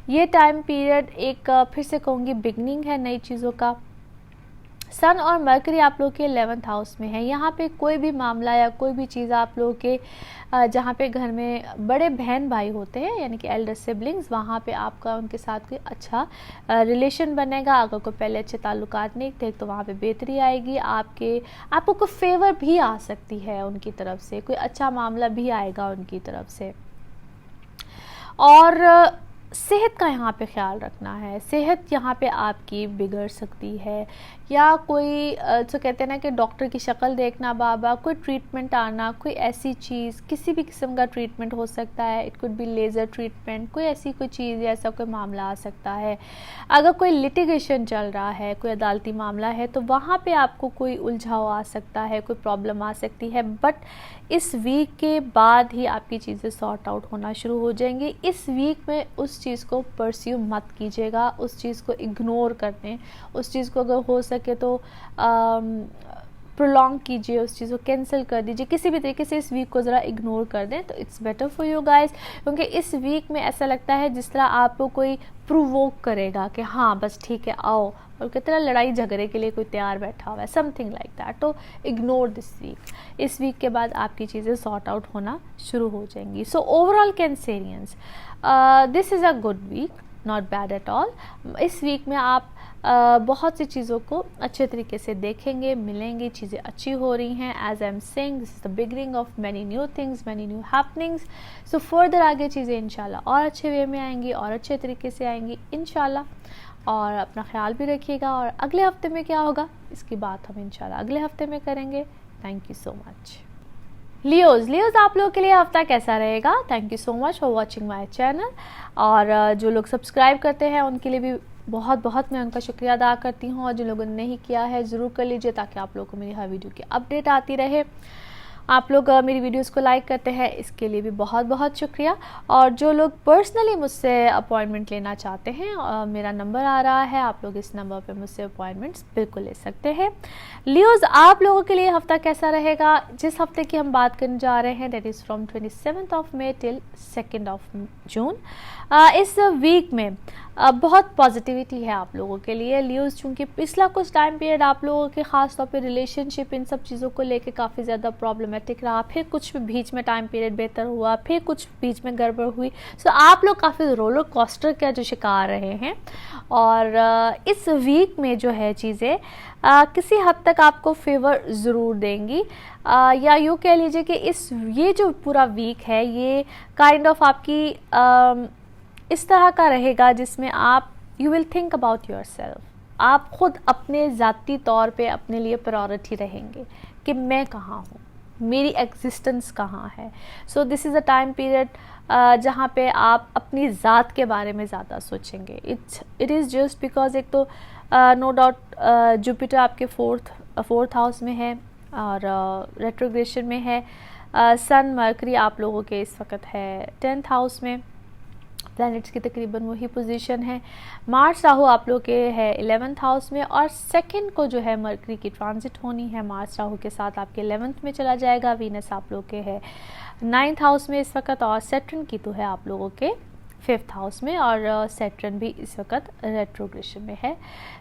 A: ये टाइम पीरियड एक फिर से कहूँगी बिगनिंग है नई चीज़ों का। सन और मरकरी आप लोग के 11th हाउस में है। यहाँ पे कोई भी मामला या कोई भी चीज़ आप लोग के जहाँ पे घर में बड़े बहन भाई होते हैं, यानी कि एल्डर सिबलिंग्स, वहाँ पे आपका उनके साथ कोई अच्छा रिलेशन बनेगा। अगर कोई पहले अच्छे ताल्लुकात नहीं थे तो वहाँ पे बेहतरी आएगी। आपको कोई फेवर भी आ सकती है उनकी तरफ से, कोई अच्छा मामला भी आएगा उनकी तरफ से। और सेहत का यहाँ पे ख्याल रखना है। सेहत यहाँ पे आपकी बिगड़ सकती है, या कोई जो कहते हैं ना कि डॉक्टर की शक्ल देखना बाबा, कोई ट्रीटमेंट आना, कोई ऐसी चीज़, किसी भी किस्म का ट्रीटमेंट हो सकता है। It could be laser treatment, कोई ऐसी कोई चीज़ या ऐसा कोई मामला आ सकता है। अगर कोई लिटिगेशन चल रहा है, कोई अदालती मामला है, तो वहाँ पे आपको कोई उलझाव आ सकता है, कोई प्रॉब्लम आ सकती है। बट इस वीक के बाद ही आपकी चीज़ें सॉर्ट आउट होना शुरू हो जाएंगी। इस वीक में उस चीज़ को परस्यू मत कीजिएगा, उस चीज़ को इग्नोर कर दें, उस चीज़ को अगर हो सके तो प्रोलॉन्ग कीजिए, उस चीज़ को कैंसिल कर दीजिए, किसी भी तरीके से इस वीक को ज़रा इग्नोर कर दें तो it's better for you guys. क्योंकि इस वीक में ऐसा लगता है जिस तरह आपको कोई प्रोवोक करेगा कि हाँ बस ठीक है आओ, और कितना लड़ाई झगड़े के लिए कोई तैयार बैठा हुआ है, समथिंग लाइक दैट। तो इग्नोर दिस वीक। इस वीक के बाद आपकी चीज़ें सॉर्ट आउट होना शुरू हो जाएंगी। So overall Cancerians, this is a good week, not bad at all. इस वीक में आप बहुत सी चीज़ों को अच्छे तरीके से देखेंगे, मिलेंगी, चीज़ें अच्छी हो रही हैं। As I am saying, this is the beginning of many new things, many new happenings. So further आगे चीज़ें इंशाल्लाह और अच्छे वे में आएंगी और अच्छे तरीके से आएंगी इंशाल्लाह। और अपना ख्याल भी रखिएगा। और अगले हफ्ते में क्या होगा इसकी बात हम इंशाल्लाह अगले हफ्ते में करेंगे। Thank you so much. Leos आप लोगों के लिए हफ्ता कैसा रहेगा? Thank you so much for watching my channel. और जो लोग सब्सक्राइब करते हैं उनके लिए भी बहुत बहुत मैं उनका शुक्रिया अदा करती हूँ, और जिन लोगों ने नहीं किया है ज़रूर कर लीजिए, ताकि आप लोगों को मेरी हर वीडियो की अपडेट आती रहे। आप लोग मेरी वीडियोस को लाइक करते हैं, इसके लिए भी बहुत बहुत शुक्रिया। और जो लोग पर्सनली मुझसे अपॉइंटमेंट लेना चाहते हैं, मेरा नंबर आ रहा है, आप लोग इस नंबर पे मुझसे अपॉइंटमेंट्स बिल्कुल ले सकते हैं। लियोज, आप लोगों के लिए हफ्ता कैसा रहेगा? जिस हफ्ते की हम बात करने जा रहे हैं, that is from 27 of May till 2 June. इस वीक में बहुत पॉजिटिविटी है आप लोगों के लिए लियोज, चूँकि पिछला कुछ टाइम पीरियड आप लोगों के ख़ास तौर पे रिलेशनशिप, इन सब चीज़ों को लेके काफ़ी ज़्यादा प्रॉब्लमेटिक रहा, फिर कुछ बीच में टाइम पीरियड बेहतर हुआ, फिर कुछ बीच में गड़बड़ हुई। सो आप लोग काफ़ी रोलर कोस्टर का जो शिकार रहे हैं, और इस वीक में जो है चीज़ें किसी हद तक आपको फेवर ज़रूर देंगी, या यूँ कह लीजिए कि ये जो पूरा वीक है ये काइंड ऑफ आपकी इस तरह का रहेगा जिसमें आप you will think about your self. आप खुद अपने ज़ाती तौर पे अपने लिए प्रायोरिटी रहेंगे कि मैं कहाँ हूँ, मेरी एग्जिस्टेंस कहाँ है। सो this is a time period जहाँ पे आप अपनी ज़ात के बारे में ज़्यादा सोचेंगे। इट इज़ जस्ट बिकॉज एक तो नो डाउट जुपिटर आपके फोर्थ हाउस में है और रेट्रोग्रेशन में है। सन मरकरी आप लोगों के इस वक्त है 10th हाउस में, प्लैनेट्स की तकरीबन वही पोजीशन है। मार्स राहु आप लोग के है 11th हाउस में, और सेकंड को जो है मरकरी की ट्रांजिट होनी है, मार्स राहु के साथ आपके 11th में चला जाएगा। वीनस आप लोग के है 9th हाउस में इस वक्त, और सैटर्न की तो है आप लोगों के 5th हाउस में, और सैटर्न भी इस वक्त रेट्रोग्रेशन में है।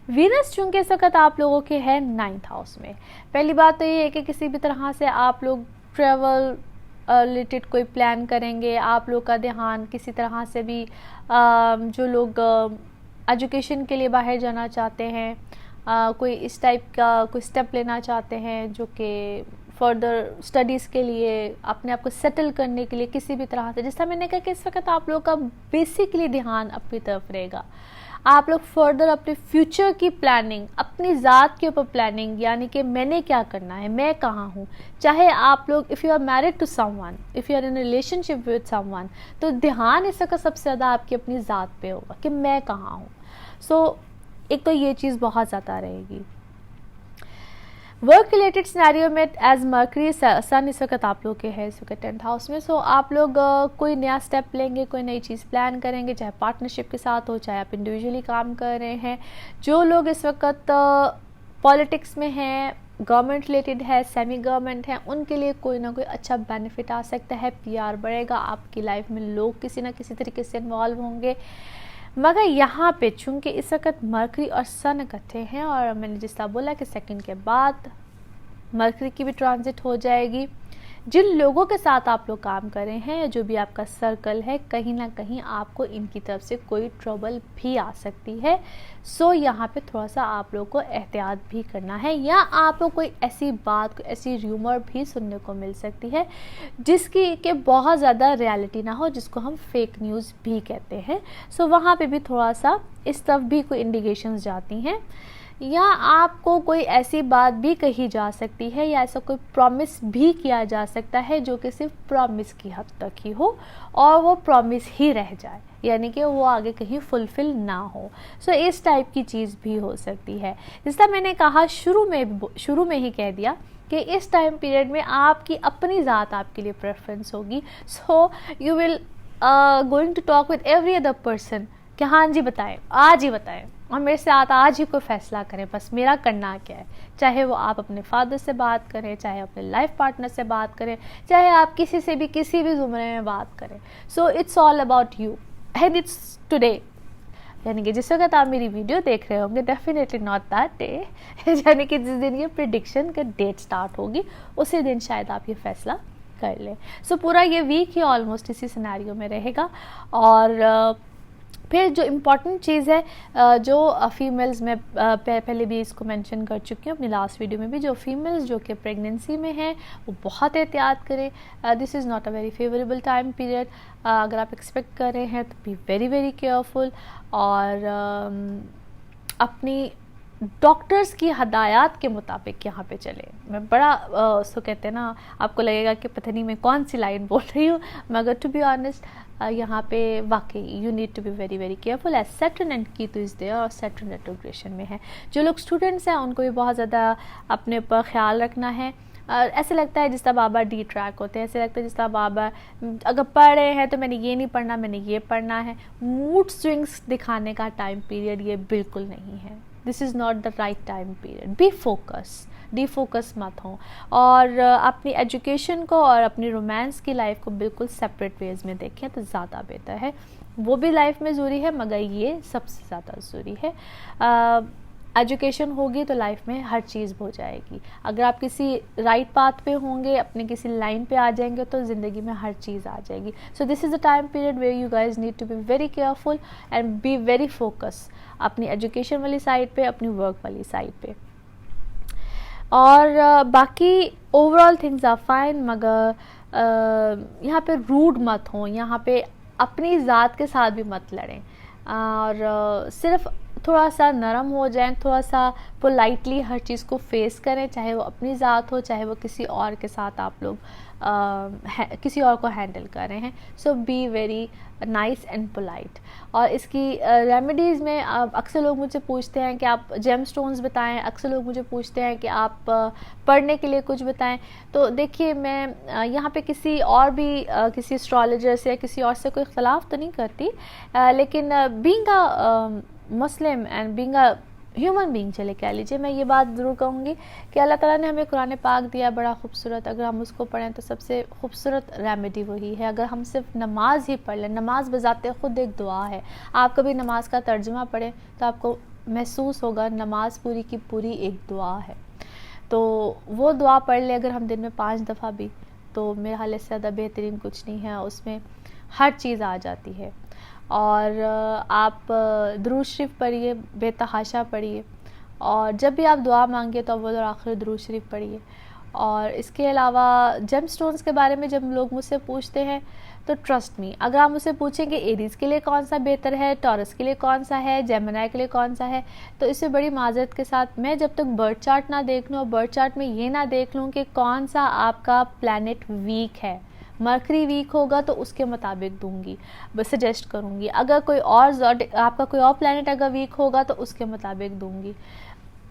A: वीनस चूँकि इस वक्त आप लोगों के है 9th हाउस में। पहली बात तो ये है कि किसी भी तरह से आप लोग ट्रेवल रिलेटेड कोई प्लान करेंगे, आप लोग का ध्यान किसी तरह से भी जो लोग एजुकेशन के लिए बाहर जाना चाहते हैं, कोई इस टाइप का कोई स्टेप लेना चाहते हैं जो कि फर्दर स्टडीज़ के लिए अपने आप को सेटल करने के लिए किसी भी तरह से, जैसा मैंने कहा कि इस वक्त आप लोग का बेसिकली ध्यान अपनी तरफ रहेगा। आप लोग फर्दर अपने फ्यूचर की प्लानिंग, अपनी ज़ात के ऊपर प्लानिंग, यानी कि मैंने क्या करना है, मैं कहाँ हूँ। चाहे आप लोग if you are married to someone, if you are in relationship with someone, तो ध्यान इस वक्त सबसे ज़्यादा आपकी अपनी ज़ात पे होगा कि मैं कहाँ हूँ। सो एक तो ये चीज़ बहुत ज़्यादा रहेगी। वर्क रिलेटेड सिनेरियो में एज मर्करी सन इस वक्त आप लोग के है इस वक्त 10th हाउस में। सो आप लोग कोई नया स्टेप लेंगे, कोई नई चीज़ प्लान करेंगे, चाहे पार्टनरशिप के साथ हो, चाहे आप इंडिविजुअली काम कर रहे हैं। जो लोग इस वक्त पॉलिटिक्स में हैं, गवर्नमेंट रिलेटेड है, सेमी गवर्नमेंट है, उनके लिए कोई ना कोई अच्छा बेनिफिट आ सकता है। PR बढ़ेगा, आपकी लाइफ में लोग किसी ना किसी तरीके से इन्वॉल्व होंगे। मगर यहाँ पे चूँकि इस वक्त मरकरी और सन इकट्ठे हैं, और मैंने जिस तरह बोला कि सेकंड के बाद मरकरी की भी ट्रांजिट हो जाएगी, जिन लोगों के साथ आप लोग काम कर रहे हैं, जो भी आपका सर्कल है, कहीं ना कहीं आपको इनकी तरफ से कोई ट्रबल भी आ सकती है। सो यहाँ पे थोड़ा सा आप लोग को एहतियात भी करना है, या आपको कोई ऐसी बात, कोई ऐसी र्यूमर भी सुनने को मिल सकती है जिसकी के बहुत ज़्यादा रियलिटी ना हो, जिसको हम फेक न्यूज़ भी कहते हैं। सो वहाँ पे भी थोड़ा सा इस तरफ भी कोई इंडिकेशंस जाती हैं, या आपको कोई ऐसी बात भी कही जा सकती है, या ऐसा कोई प्रॉमिस भी किया जा सकता है जो कि सिर्फ प्रॉमिस की हद तक ही हो और वो प्रॉमिस ही रह जाए, यानी कि वो आगे कहीं फुलफिल ना हो। सो इस टाइप की चीज़ भी हो सकती है। जिस मैंने कहा शुरू में ही कह दिया कि इस टाइम पीरियड में आपकी अपनी ज़ात आपके लिए प्रेफरेंस होगी। So you will going to talk with every other person कि हाँ जी बताएं, आज ही बताएं, और मेरे साथ आज ही कोई फैसला करें, बस मेरा करना क्या है। चाहे वो आप अपने फादर से बात करें, चाहे अपने लाइफ पार्टनर से बात करें, चाहे आप किसी से भी किसी भी ज़ुमरे में बात करें। So it's all about you and it's today, यानी कि जिस वक्त आप मेरी वीडियो देख रहे होंगे, डेफिनेटली नॉट दैट डे, यानी कि जिस दिन ये प्रिडिक्शन का डेट स्टार्ट होगी उसी दिन शायद आप ये फैसला कर लें। सो पूरा ये वीक ही ऑलमोस्ट इसी सिनेरियो में रहेगा। और फिर जो इम्पॉर्टेंट चीज़ है जो फीमेल्स में पहले भी इसको मेंशन कर चुकी हूँ अपनी लास्ट वीडियो में भी, जो फीमेल्स जो कि प्रेगनेंसी में हैं वो बहुत एहतियात करें। This is not a very favourable time period. अगर आप एक्सपेक्ट कर रहे हैं तो बी वेरी वेरी केयरफुल, और अपनी डॉक्टर्स की हदायत के मुताबिक यहाँ पे चले। मैं बड़ा उसको कहते हैं ना, आपको लगेगा कि पता नहीं मैं कौन सी लाइन बोल रही हूँ, मगर टू बी ऑनेस्ट यहाँ पे वाकई you need to be very very careful as Saturn and Ketu is there और सैटर्न रेट्रोग्रेशन में है। जो लोग स्टूडेंट्स हैं उनको भी बहुत ज़्यादा अपने ऊपर ख्याल रखना है। ऐसे लगता है जिस तरह बार बार डी ट्रैक होते हैं, ऐसे लगता है जिस तरह बार बार अगर पढ़ रहे हैं तो मैंने ये नहीं पढ़ना, मैंने ये पढ़ना है। मूड स्विंग्स दिखाने का टाइम पीरियड ये बिल्कुल नहीं है। This is not the right time period. B focus, defocus मत हो और अपनी एजुकेशन को और अपनी रोमांस की लाइफ को बिल्कुल सेपरेट वेज में देखें तो ज़्यादा बेहतर है। वो भी लाइफ में ज़रूरी है मगर ये सबसे ज़्यादा ज़रूरी है। एजुकेशन होगी तो लाइफ में हर चीज़ हो जाएगी। अगर आप किसी राइट पाथ पे होंगे, अपने किसी लाइन पे आ जाएंगे तो ज़िंदगी में हर चीज़ आ जाएगी। So this is the time period where you guys need to be very careful and be very focus अपनी एजुकेशन वाली साइड पे, अपनी वर्क वाली साइड पे। और बाकी ओवरऑल थिंग्स आर फाइन, मगर यहाँ पे रूड मत हो, यहाँ पे अपनी ज़ात के साथ भी मत लड़ें और सिर्फ थोड़ा सा नरम हो जाएं, थोड़ा सा पोलाइटली हर चीज़ को फेस करें, चाहे वो अपनी ज़ात हो चाहे वो किसी और के साथ आप लोग किसी और को हैंडल कर रहे हैं। So be very nice and polite. और इसकी रेमेडीज़ में अक्सर लोग मुझसे पूछते हैं कि आप जेम स्टोन्स बताएं, अक्सर लोग मुझे पूछते हैं कि आप पढ़ने के लिए कुछ बताएं। तो देखिए मैं यहाँ पे किसी और भी किसी एस्ट्रोलॉजर से या किसी और से कोई इख्तलाफ तो नहीं करती, लेकिन being a Muslim and being a human being चले कह लीजिए, मैं ये बात ज़रूर कहूँगी कि अल्लाह ताला ने हमें कुरान पाक दिया बड़ा खूबसूरत। अगर हम उसको पढ़ें तो सबसे खूबसूरत रेमेडी वही है। अगर हम सिर्फ नमाज ही पढ़ लें, नमाज बजाते खुद एक दुआ है। आप कभी नमाज का तर्जुमा पढ़ें तो आपको महसूस होगा नमाज पूरी की पूरी एक दुआ है। तो वो दुआ पढ़ ले अगर हम दिन में 5 दफ़ा भी, तो मेरे हाल से ज़्यादा बेहतरीन कुछ नहीं है। उसमें हर चीज़ आ जाती है। और आप दुरूद शरीफ पढ़िए, बेतहाशा पढ़िए, और जब भी आप दुआ मांगिए तो अव्वल और आखिर दुरूद शरीफ पढ़िए। और इसके अलावा जेम स्टोन्स के बारे में जब लोग मुझसे पूछते हैं तो ट्रस्ट मी, अगर आप मुझसे पूछें कि एरीज़ के लिए कौन सा बेहतर है, टॉरस के लिए कौन सा है, जेमिनी के लिए कौन सा है, तो इससे बड़ी माजरत के साथ मैं जब तक बर्थ चार्ट ना देख लूँ और बर्थ चार्ट में ये ना देख लूँ कि कौन सा आपका प्लैनेट वीक है, मरकरी वीक होगा तो उसके मुताबिक दूंगी, बस सजेस्ट करूंगी। अगर कोई और आपका कोई और प्लैनेट अगर वीक होगा तो उसके मुताबिक दूंगी।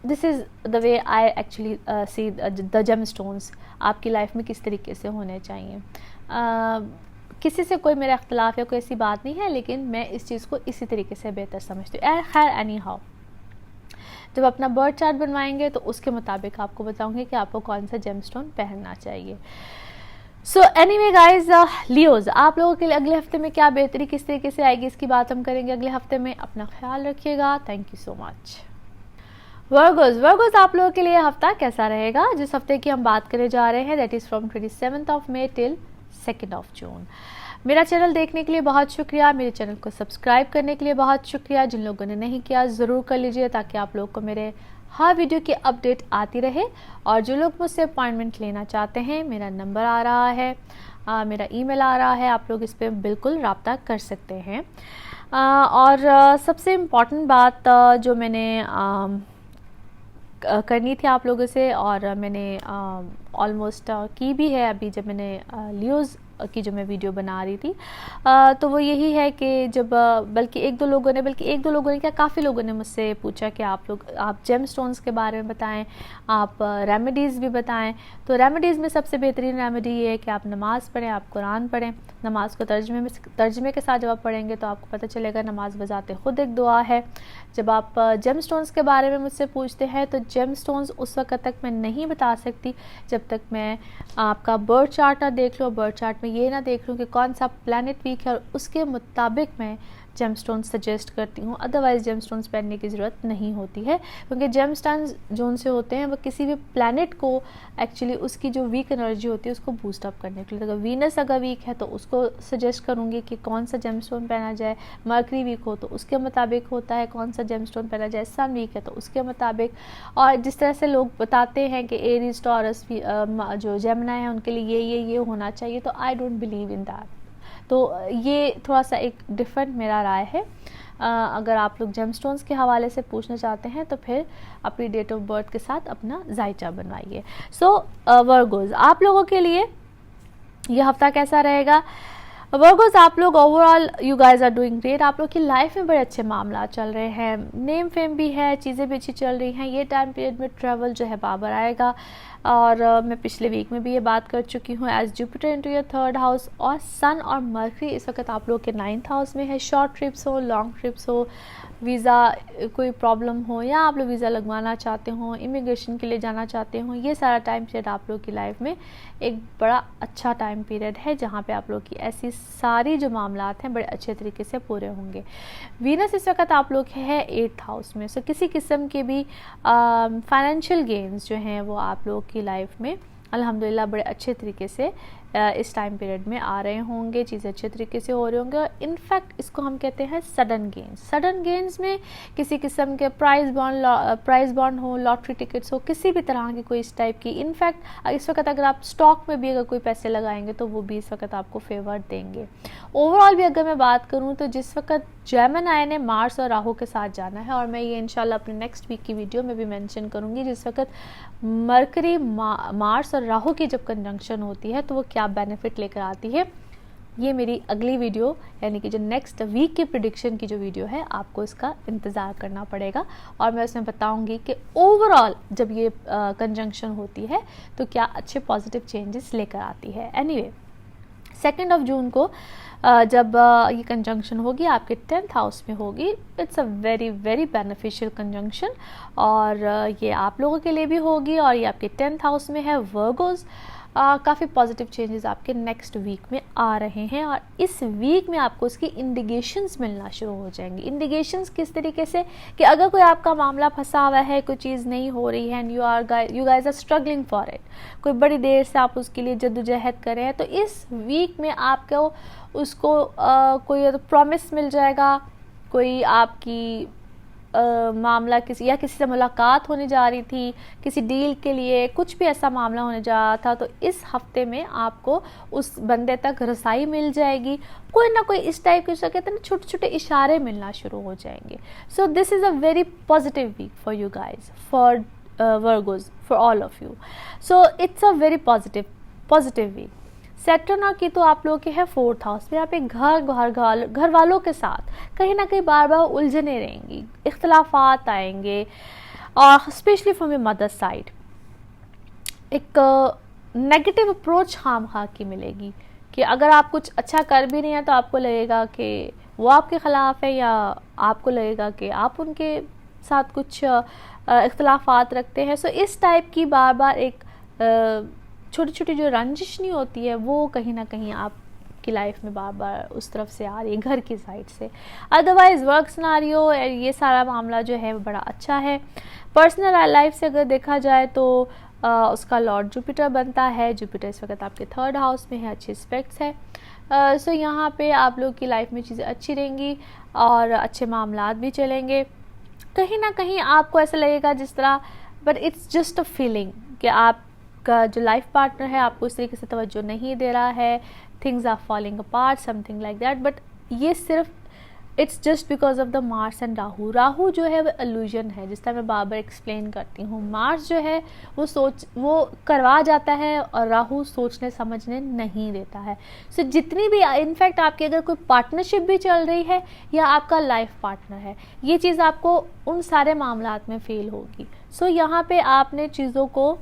A: This is the way I actually see the gem stones आपकी लाइफ में किस तरीके से होने चाहिए। किसी से कोई मेरा अख्तिलाफ़ या कोई ऐसी बात नहीं है, लेकिन मैं इस चीज़ को इसी तरीके से बेहतर समझती हूँ। खैर एनी हाउ, जब अपना बर्थ चार्ट बनवाएंगे तो उसके मुताबिक आपको बताऊंगी कि आपको कौन सा जेम स्टोन पहनना चाहिए। सो एनीवे गाइज, लियोज आप लोगों के लिए अगले हफ्ते में क्या बेहतरी किस तरीके से आएगी इसकी बात हम करेंगे अगले हफ्ते में। अपना ख्याल रखिएगा। Thank you so much. Virgos आप लोगों के लिए हफ्ता कैसा रहेगा? जिस हफ्ते की हम बात करने जा रहे हैं that is from 27 of May till 2 June. मेरा चैनल देखने के लिए बहुत शुक्रिया, मेरे चैनल को सब्सक्राइब करने के लिए बहुत शुक्रिया। जिन लोगों ने नहीं किया ज़रूर कर लीजिए ताकि आप लोग को मेरे हर वीडियो की अपडेट आती रहे। और जो लोग मुझसे अपॉइंटमेंट लेना चाहते हैं, मेरा नंबर आ रहा है, मेरा ईमेल आ रहा है, आप लोग इस पर बिल्कुल रब्ता कर सकते हैं। और सबसे इम्पॉर्टेंट बात जो मैंने करनी थी आप लोगों से और मैंने ऑलमोस्ट की भी है अभी जब मैंने लियोज़ की जो मैं वीडियो बना रही थी, तो वो यही है कि जब बल्कि एक दो लोगों ने क्या काफ़ी लोगों ने मुझसे पूछा कि आप जेम स्टोन्स के बारे में बताएं, आप रेमेडीज़ भी बताएं। तो रेमेडीज़ में सबसे बेहतरीन रेमेडी ये है कि आप नमाज़ पढ़ें, आप कुरान पढ़ें। नमाज को तर्जमे के साथ जब आप पढ़ेंगे तो आपको पता चलेगा नमाज बजाते खुद एक दुआ है। जब आप जेम स्टोन्स के बारे में मुझसे पूछते हैं तो जेम स्टोन्स उस वक्त तक मैं नहीं बता सकती जब तक मैं आपका बर्थ चार्ट ना देख लूँ, बर्थ चार्ट में ये ना देख लूँ कि कौन सा प्लैनेट वीक है और उसके मुताबिक मैं जेम स्टोन्स सजेस्ट करती हूँ। अदरवाइज़ जेम स्टोन्स पहनने की ज़रूरत नहीं होती है, क्योंकि जेम स्टोन्स जो उनसे होते हैं वो किसी भी प्लैनेट को एक्चुअली उसकी जो वीक एनर्जी होती है उसको बूस्ट अप करने के लिए। अगर वीनस अगर वीक है तो उसको सजेस्ट करूँगी कि कौन सा जेम स्टोन पहना जाए। मरकरी वीक हो तो उसके मुताबिक होता है कौन सा जेम स्टोन पहना जाए। सन वीक है तो उसके मुताबिक। और जिस तरह से लोग बताते हैं कि एरीज टॉरस जो जेमिनी है उनके लिए ये होना चाहिए, तो I don't believe in that. तो ये थोड़ा सा एक डिफरेंट मेरा राय है। अगर आप लोग जेमस्टोन्स के हवाले से पूछना चाहते हैं तो फिर अपनी डेट ऑफ बर्थ के साथ अपना जायचा बनवाइए। सो वर्गोज, आप लोगों के लिए ये हफ्ता कैसा रहेगा? वर्गोस, आप लोग overall you guys are doing great. आप लोग की लाइफ में बड़े अच्छे मामला चल रहे हैं, नेम फेम भी है, चीज़ें भी अच्छी चल रही हैं। ये टाइम पीरियड में ट्रैवल जो है बाबर आएगा, और मैं पिछले वीक में भी ये बात कर चुकी हूँ। As Jupiter into your 3rd house और सन और मर्करी इस वक्त आप लोग के 9th हाउस में है। शॉर्ट ट्रिप्स हो, लॉन्ग ट्रिप्स हो, वीज़ा कोई प्रॉब्लम हो, या आप लोग वीज़ा लगवाना चाहते हो, इमिग्रेशन के लिए जाना चाहते हो, ये सारा टाइम पीरियड आप लोग की लाइफ में एक बड़ा अच्छा टाइम पीरियड है, जहाँ पे आप लोग की ऐसी सारी जो मामलात हैं बड़े अच्छे तरीके से पूरे होंगे। वीनस इस वक्त आप लोग है 8th हाउस में। सो किसी किस्म के भी फाइनेंशियल गेन्स जो हैं वो आप लोग की लाइफ में अल्हम्दुलिल्लाह बड़े अच्छे तरीके से इस टाइम पीरियड में आ रहे होंगे, चीज़ें अच्छे तरीके से हो रहे होंगे। और इनफैक्ट इसको हम कहते हैं सडन गेन्स। सडन गेन्स में किसी किस्म के प्राइज बॉन्ड हो, लॉटरी टिकट्स हो, किसी भी तरह की कोई इस टाइप की। इनफैक्ट इस वक्त अगर आप स्टॉक में भी अगर कोई पैसे लगाएंगे तो वो भी इस वक्त आपको फेवर देंगे। ओवरऑल भी अगर मैं बात करूँ तो जिस वक्त जेमिनी ने मार्स और राहु के साथ जाना है, और मैं ये इंशाल्लाह अपने नेक्स्ट वीक की वीडियो में भी मेंशन करूँगी, जिस वक्त मरकरी मार्स और राहु की जब कंजंक्शन होती है तो वो क्या बेनिफिट लेकर आती है, ये मेरी अगली वीडियो यानी कि जो नेक्स्ट वीक की प्रिडिक्शन की जो वीडियो है आपको इसका इंतज़ार करना पड़ेगा, और मैं उसमें बताऊंगी कि ओवरऑल जब ये कंजंक्शन होती है तो क्या अच्छे पॉजिटिव चेंजेस लेकर आती है। एनीवे, 2 जून को जब ये कंजंक्शन होगी आपके 10th हाउस में होगी, it's a very very beneficial conjunction, और ये आप लोगों के लिए भी होगी, और ये आपके 10th हाउस में है। वर्गोज, काफ़ी पॉजिटिव चेंजेस आपके नेक्स्ट वीक में आ रहे हैं, और इस वीक में आपको इसकी इंडिकेशंस मिलना शुरू हो जाएंगी। इंडिकेशंस किस तरीके से कि अगर कोई आपका मामला फंसा हुआ है, कोई चीज़ नहीं हो रही है, and you guys are struggling for it, कोई बड़ी देर से आप उसके लिए जद्दोजहद कर रहे हैं, तो इस वीक में आपको उसको कोई प्रॉमिस मिल जाएगा, कोई आपकी मामला किसी से मुलाकात होने जा रही थी, किसी डील के लिए कुछ भी ऐसा मामला होने जा रहा था, तो इस हफ्ते में आपको उस बंदे तक रसाई मिल जाएगी। कोई ना कोई इस टाइप के कहते हैं छोटे छोटे इशारे मिलना शुरू हो जाएंगे। So this is a very positive week for you guys, for Virgos, for all of you. So it's a very positive week. Saturn और केतु आप लोगों के है 4th हाउस में। आप एक घर वालों के साथ कहीं ना कहीं बार बार उलझने रहेंगी, इख्तलाफात आएंगे, और specially from your mother side एक नेगेटिव अप्रोच खामखा की मिलेगी, कि अगर आप कुछ अच्छा कर भी नहीं है तो आपको लगेगा कि वो आपके ख़िलाफ़ है, या आपको लगेगा कि आप उनके साथ कुछ इख्तलाफात रखते हैं। सो इस टाइप की बार बार एक छोटी छोटी जो रंजिश नहीं होती है वो कहीं ना कहीं आपकी लाइफ में बार बार उस तरफ से आ रही है, घर की साइड से। अदरवाइज वर्क सिनारियो ये सारा मामला जो है वो बड़ा अच्छा है। पर्सनल लाइफ से अगर देखा जाए तो उसका लॉर्ड जुपिटर बनता है। जुपिटर इस वक्त आपके 3rd हाउस में है, अच्छे एस्पेक्ट्स है। सो यहाँ पे आप लोग की लाइफ में चीज़ें अच्छी रहेंगी और अच्छे मामलात भी चलेंगे। कहीं ना कहीं आपको ऐसा लगेगा जिस तरह, but it's just a feeling, कि आपका जो लाइफ पार्टनर है आपको इस तरीके से तवज्जो नहीं दे रहा है, things are falling apart, something like that. But ये सिर्फ it's just because of the Mars and Rahu. Rahu जो है वो इल्यूजन है, जिस तरह मैं बार बार एक्सप्लेन करती हूँ। मार्स जो है वो करवा जाता है और राहु सोचने समझने नहीं देता है। सो जितनी भी इनफैक्ट आपकी अगर कोई पार्टनरशिप भी चल रही है या आपका लाइफ पार्टनर है, ये चीज़ आपको उन सारे मामलात में फेल होगी। सो यहाँ पे आपने चीज़ों को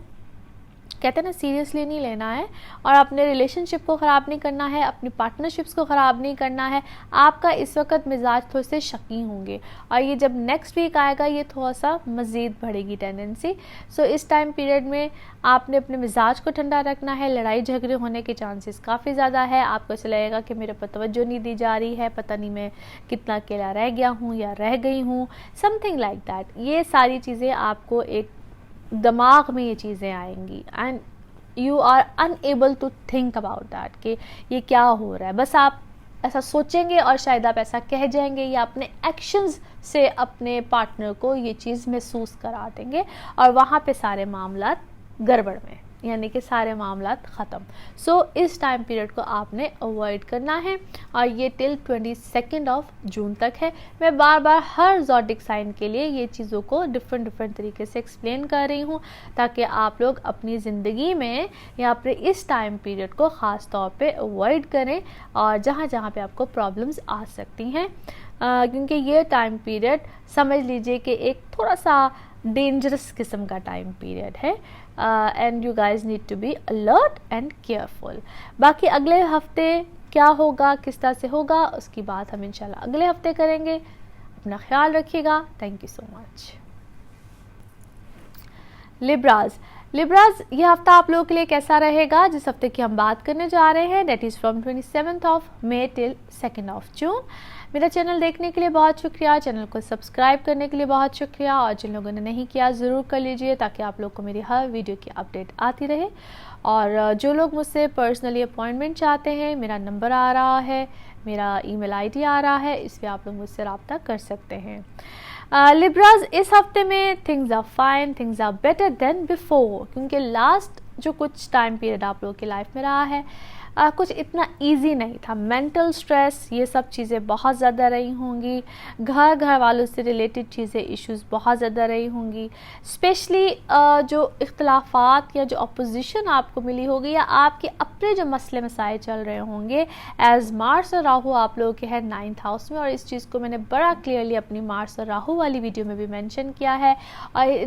A: कहते हैं ना सीरियसली नहीं लेना है, और अपने रिलेशनशिप को ख़राब नहीं करना है, अपनी पार्टनरशिप्स को ख़राब नहीं करना है। आपका इस वक्त मिजाज थोड़े से शकी होंगे, और ये जब नेक्स्ट वीक आएगा ये थोड़ा सा मज़ीद बढ़ेगी टेंडेंसी। सो इस टाइम पीरियड में आपने अपने मिजाज को ठंडा रखना है। लड़ाई झगड़े होने के चांसेस काफ़ी ज़्यादा है। आपको ऐसा लगेगा कि मेरे पर तवज्जो नहीं दी जा रही है, पता नहीं मैं कितना अकेला रह गया हूँ या रह गई हूँ, समथिंग लाइक दैट। ये सारी चीज़ें आपको एक दिमाग में ये चीज़ें आएंगी and you are unable to think about that कि ये क्या हो रहा है। बस आप ऐसा सोचेंगे और शायद आप ऐसा कह जाएंगे या अपने एक्शंस से अपने पार्टनर को ये चीज़ महसूस करा देंगे, और वहाँ पे सारे मामला गड़बड़ में। यानी कि सारे मामलात ख़त्म। सो इस टाइम पीरियड को आपने अवॉइड करना है और ये टिल 22 जून तक है। मैं बार बार हर ज़ोडिक साइन के लिए ये चीज़ों को डिफरेंट तरीके से एक्सप्लेन कर रही हूँ ताकि आप लोग अपनी ज़िंदगी में यहाँ पर इस टाइम पीरियड को ख़ास तौर पे अवॉइड करें और जहाँ जहाँ पे आपको प्रॉब्लम्स आ सकती हैं, क्योंकि ये टाइम पीरियड समझ लीजिए कि एक थोड़ा सा डेंजरस किस्म का टाइम पीरियड है and you guys need to be alert and careful. बाकी अगले हफ्ते क्या होगा, किस तरह से होगा, उसकी बात हम इंशाल्लाह अगले हफ्ते करेंगे। अपना ख्याल रखिएगा। Thank you so much. लिब्राज ये हफ्ता आप लोगों के लिए कैसा रहेगा? जिस हफ्ते की हम बात करने जा रहे हैं that is from 27 May till 2 June. मेरा चैनल देखने के लिए बहुत शुक्रिया, चैनल को सब्सक्राइब करने के लिए बहुत शुक्रिया और जिन लोगों ने नहीं किया ज़रूर कर लीजिए ताकि आप लोग को मेरी हर वीडियो की अपडेट आती रहे। और जो लोग मुझसे पर्सनली अपॉइंटमेंट चाहते हैं, मेरा नंबर आ रहा है, मेरा ईमेल आईडी आ रहा है, इस पर आप लोग मुझसे रब्ता कर सकते हैं। लिब्राज इस हफ्ते में things are fine, things are better than before, क्योंकि लास्ट जो कुछ टाइम पीरियड आप लोगों की लाइफ में रहा है कुछ इतना इजी नहीं था। मेंटल स्ट्रेस ये सब चीज़ें बहुत ज़्यादा रही होंगी, घर वालों से रिलेटेड चीज़ें इश्यूज़ बहुत ज़्यादा रही होंगी, स्पेशली जो इख्तलाफात या जो अपोजिशन आपको मिली होगी या आपके अपने जो मसले मसाइल चल रहे होंगे। एज मार्स और राहु आप लोगों के हैं 9th हाउस में, और इस चीज़ को मैंने बड़ा क्लियरली अपनी मार्स और राहु वाली वीडियो में भी मेंशन किया है और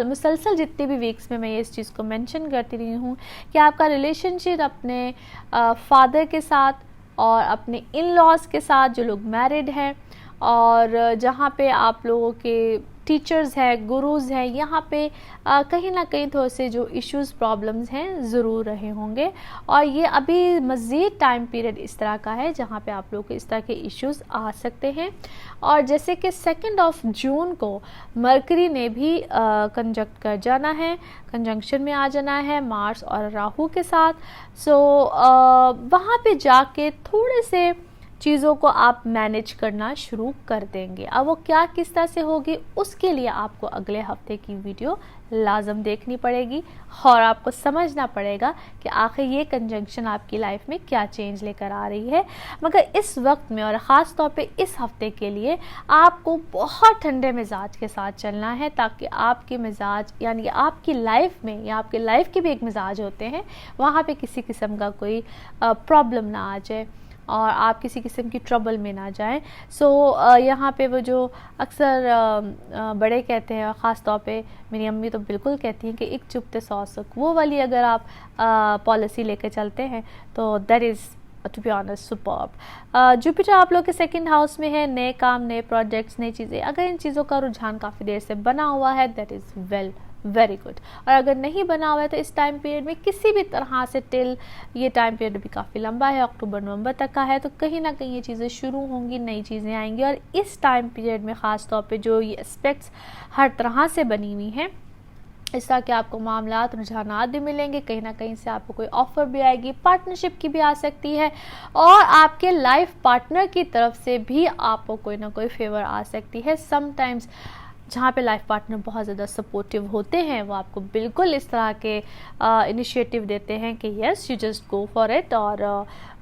A: मुसलसल जितने भी वीक्स में मैं ये इस चीज़ को मेंशन करती रही हूँ कि आपका रिलेशनशिप अपने फादर के साथ और अपने इन लॉज के साथ जो लोग मैरिड हैं और जहाँ पे आप लोगों के टीचर्स हैं, गुरुज हैं, यहाँ पे कहीं ना कहीं थोड़े से जो इश्यूज़ प्रॉब्लम्स हैं ज़रूर रहे होंगे। और ये अभी मज़ीद टाइम पीरियड इस तरह का है जहाँ पे आप लोगों को इस तरह के इश्यूज़ आ सकते हैं। और जैसे कि 2 जून को मरकरी ने भी कंजक्ट कर जाना है, कंजंक्शन में आ जाना है मार्स और राहु के साथ। सो वहाँ पे जाके थोड़े से चीज़ों को आप मैनेज करना शुरू कर देंगे। अब वो क्या किस तरह से होगी उसके लिए आपको अगले हफ्ते की वीडियो लाजम देखनी पड़ेगी और आपको समझना पड़ेगा कि आखिर ये कंजंक्शन आपकी लाइफ में क्या चेंज लेकर आ रही है। मगर इस वक्त में और ख़ास तौर पे इस हफ्ते के लिए आपको बहुत ठंडे मिजाज के साथ चलना है ताकि आपके मिजाज यानी कि आपकी लाइफ में या आपके लाइफ के भी एक मिजाज होते हैं, वहाँ पे किसी किस्म का कोई प्रॉब्लम ना आ जाए और आप किसी किस्म की ट्रबल में ना जाएं। सो यहाँ पे वो जो अक्सर बड़े कहते हैं, ख़ास तौर पे मेरी अम्मी तो बिल्कुल कहती हैं कि एक चुपते 100 सुख, वो वाली अगर आप पॉलिसी लेकर चलते हैं तो that is to be honest superb. Jupiter आप लोग के 2nd हाउस में है, नए काम, नए प्रोजेक्ट्स, नई चीज़ें, अगर इन चीज़ों का रुझान काफ़ी देर से बना हुआ है दैट इज़ वेरी गुड। और अगर नहीं बना हुआ है तो इस टाइम पीरियड में किसी भी तरह से टिल ये टाइम पीरियड भी काफ़ी लंबा है, अक्टूबर-नवंबर तक का है, तो कहीं ना कहीं ये चीज़ें शुरू होंगी, नई चीज़ें आएंगी। और इस टाइम पीरियड में ख़ास तौर पे जो ये एस्पेक्ट्स हर तरह से बनी हुई हैं, इस तरह के आपको मामलात, रुझानात भी मिलेंगे, कहीं ना कहीं से आपको कोई ऑफ़र भी आएगी, पार्टनरशिप की भी आ सकती है और आपके लाइफ पार्टनर की तरफ से भी आपको कोई ना कोई फेवर आ सकती है। समटाइम्स जहाँ पे लाइफ पार्टनर बहुत ज़्यादा सपोर्टिव होते हैं वो आपको बिल्कुल इस तरह के इनिशिएटिव देते हैं कि yes you just go for it और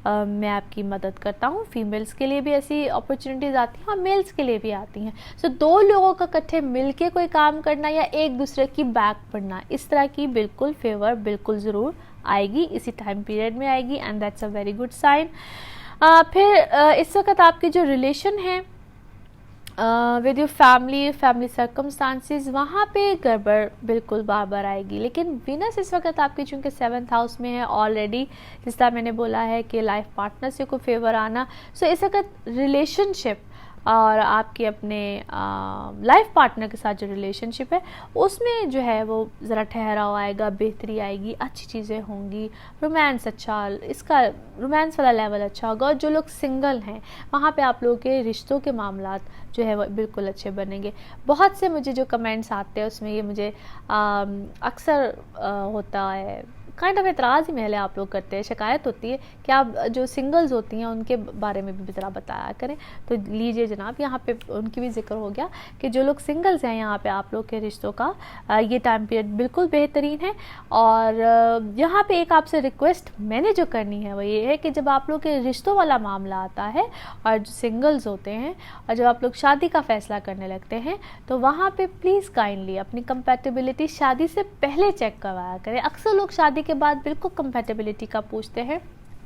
A: मैं आपकी मदद करता हूँ। फीमेल्स के लिए भी ऐसी अपॉर्चुनिटीज़ आती हैं और मेल्स के लिए भी आती हैं। सो 2 लोगों का इकट्ठे मिलके कोई काम करना या एक दूसरे की बैक पढ़ना, इस तरह की बिल्कुल फेवर बिल्कुल ज़रूर आएगी, इसी टाइम पीरियड में आएगी and that's a very good sign. फिर इस वक्त आपकी जो रिलेशन है विद योर फैमिली सर्कमस्टांसिस, वहाँ पे गड़बड़ बिल्कुल बार बार आएगी। लेकिन वीनस इस वक्त आपकी चूँकि 7th हाउस में है ऑलरेडी, जिस तरह मैंने बोला है कि लाइफ पार्टनर से कोई फेवर आना, सो इस वक्त रिलेशनशिप और आपके अपने लाइफ पार्टनर के साथ जो रिलेशनशिप है उसमें जो है वो ज़रा ठहराव आएगा, बेहतरी आएगी, अच्छी चीज़ें होंगी, रोमांस अच्छा, इसका रोमांस वाला लेवल अच्छा होगा। और जो लोग सिंगल हैं वहाँ पे आप लोगों के रिश्तों के मामलात जो है वो बिल्कुल अच्छे बनेंगे। बहुत से मुझे जो कमेंट्स आते हैं उसमें ये मुझे अक्सर होता है काइंड ऑफ एतराज़ ही पहले आप लोग करते हैं, शिकायत होती है कि आप जो सिंगल्स होती हैं उनके बारे में भी ज़रा बताया करें। तो लीजिए जनाब, यहाँ पे उनकी भी जिक्र हो गया कि जो लोग सिंगल्स हैं यहाँ पे आप लोग के रिश्तों का ये टाइम पीरियड बिल्कुल बेहतरीन है। और यहाँ पे एक आपसे रिक्वेस्ट मैंने जो करनी है वो ये है कि जब आप लोग के रिश्तों वाला मामला आता है और जो सिंगल्स होते हैं और जब आप लोग शादी का फ़ैसला करने लगते हैं तो वहाँ पे प्लीज़ काइंडली अपनी कंपैटिबिलिटी शादी से पहले चेक करवाया करें। अक्सर लोग शादी के बाद बिल्कुल कंपैटिबिलिटी का पूछते हैं,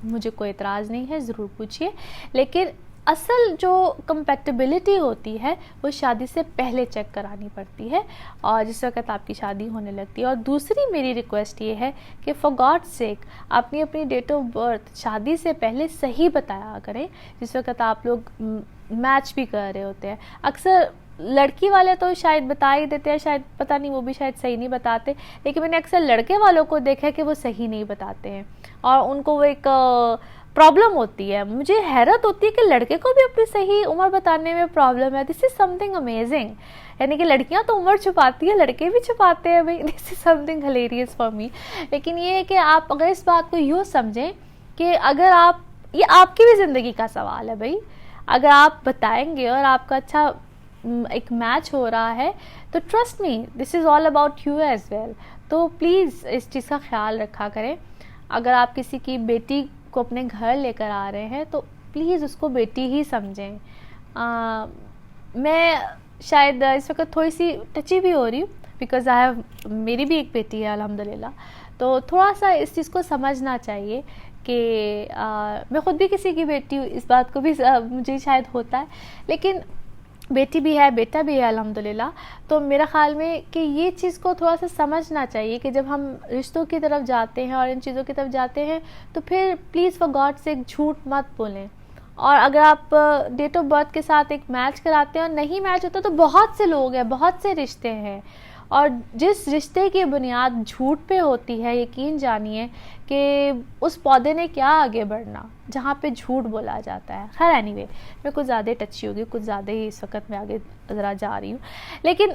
A: मुझे कोई एतराज़ नहीं है, ज़रूर पूछिए, लेकिन असल जो कंपैटिबिलिटी होती है वो शादी से पहले चेक करानी पड़ती है और जिस वक्त आपकी शादी होने लगती है। और दूसरी मेरी रिक्वेस्ट ये है कि फॉर गॉड सेक अपनी डेट ऑफ बर्थ शादी से पहले सही बताया करें, जिस वक्त आप लोग मैच भी कर रहे होते हैं। अक्सर लड़की वाले तो शायद बता ही देते हैं, शायद पता नहीं वो भी शायद सही नहीं बताते, लेकिन मैंने अक्सर लड़के वालों को देखा है कि वो सही नहीं बताते हैं और उनको वो एक प्रॉब्लम होती है। मुझे हैरत होती है कि लड़के को भी अपनी सही उम्र बताने में प्रॉब्लम है। दिस इज़ समथिंग अमेजिंग, यानी कि लड़कियां तो उम्र छुपाती है, लड़के भी छुपाते हैं भाई। This is something hilarious for me. लेकिन ये है कि आप अगर इस बात को यूँ समझें कि अगर आप, ये आपकी भी ज़िंदगी का सवाल है भाई, अगर आप बताएंगे और आपका अच्छा एक मैच हो रहा है तो trust me this is all about you as well. तो प्लीज़ इस चीज़ का ख्याल रखा करें। अगर आप किसी की बेटी को अपने घर लेकर आ रहे हैं तो प्लीज़ उसको बेटी ही समझें। मैं शायद इस वक्त थोड़ी सी टची भी हो रही हूँ बिकॉज़ आई हैव, मेरी भी एक बेटी है अल्हम्दुलिल्लाह, तो थोड़ा सा इस चीज़ को समझना चाहिए कि मैं ख़ुद भी किसी की बेटी हूँ, इस बात को भी मुझे शायद होता है, लेकिन बेटी भी है बेटा भी है अल्हम्दुलिल्लाह। तो मेरा ख़्याल में कि ये चीज़ को थोड़ा सा समझना चाहिए कि जब हम रिश्तों की तरफ जाते हैं और इन चीज़ों की तरफ जाते हैं तो फिर प्लीज़ फॉर गॉड से झूठ मत बोलें। और अगर आप डेट ऑफ बर्थ के साथ एक मैच कराते हैं और नहीं मैच होता तो बहुत से लोग हैं, बहुत से रिश्ते हैं, और जिस रिश्ते की बुनियाद झूठ पे होती है, यकीन जानिए कि उस पौधे ने क्या आगे बढ़ना जहाँ पे झूठ बोला जाता है। खैर एनीवे, मैं कुछ ज़्यादा टची होगी, कुछ ज़्यादा ही इस वक्त मैं आगे ज़रा जा रही हूँ। लेकिन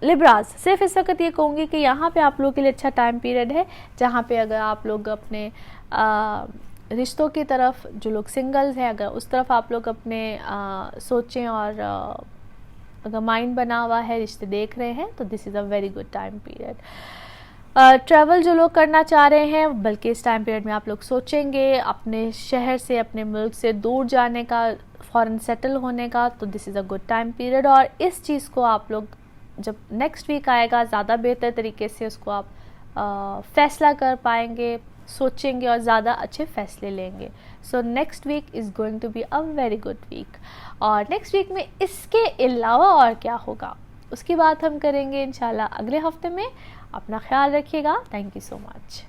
A: लिब्राज सिर्फ इस वक्त ये कहूँगी कि यहाँ पे आप लोगों के लिए अच्छा टाइम पीरियड है जहाँ पे अगर आप लोग अपने रिश्तों की तरफ, जो लोग सिंगल्स हैं, अगर उस तरफ आप लोग अपने सोचें और अगर माइंड बना हुआ है, रिश्ते देख रहे हैं, तो this is a very good time period. Travel जो लोग करना चाह रहे हैं, बल्कि इस टाइम पीरियड में आप लोग सोचेंगे अपने शहर से, अपने मुल्क से दूर जाने का, फ़ौरन सेटल होने का, तो this is a good time period. और इस चीज़ को आप लोग जब नेक्स्ट वीक आएगा ज़्यादा बेहतर तरीके से उसको आप फ़ैसला कर पाएंगे, सोचेंगे और ज़्यादा अच्छे फ़ैसले लेंगे। So next week is going to be a very good week. और नेक्स्ट वीक में इसके अलावा और क्या होगा उसकी बात हम करेंगे इंशाल्लाह अगले हफ्ते में। अपना ख्याल रखिएगा। Thank you so much.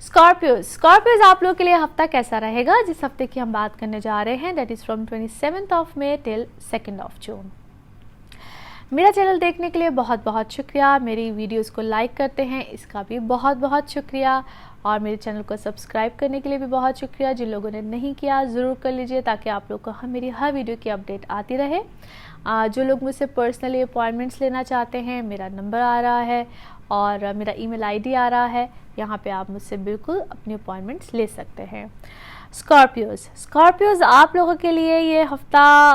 A: Scorpios आप लोग के लिए हफ्ता कैसा रहेगा? जिस हफ्ते की हम बात करने जा रहे हैं, that is from 27th of May till 2nd of June। मेरा चैनल देखने के लिए बहुत बहुत शुक्रिया। मेरी वीडियोस को लाइक करते हैं इसका भी बहुत बहुत शुक्रिया, और मेरे चैनल को सब्सक्राइब करने के लिए भी बहुत शुक्रिया। जिन लोगों ने नहीं किया ज़रूर कर लीजिए ताकि आप लोग को मेरी हर वीडियो की अपडेट आती रहे। जो लोग मुझसे पर्सनली अपॉइंटमेंट्स लेना चाहते हैं, मेरा नंबर आ रहा है और मेरा ईमेल आईडी आ रहा है, यहाँ पे आप मुझसे बिल्कुल अपनी अपॉइंटमेंट्स ले सकते हैं। स्कॉर्पियोज़ आप लोगों के लिए ये हफ्ता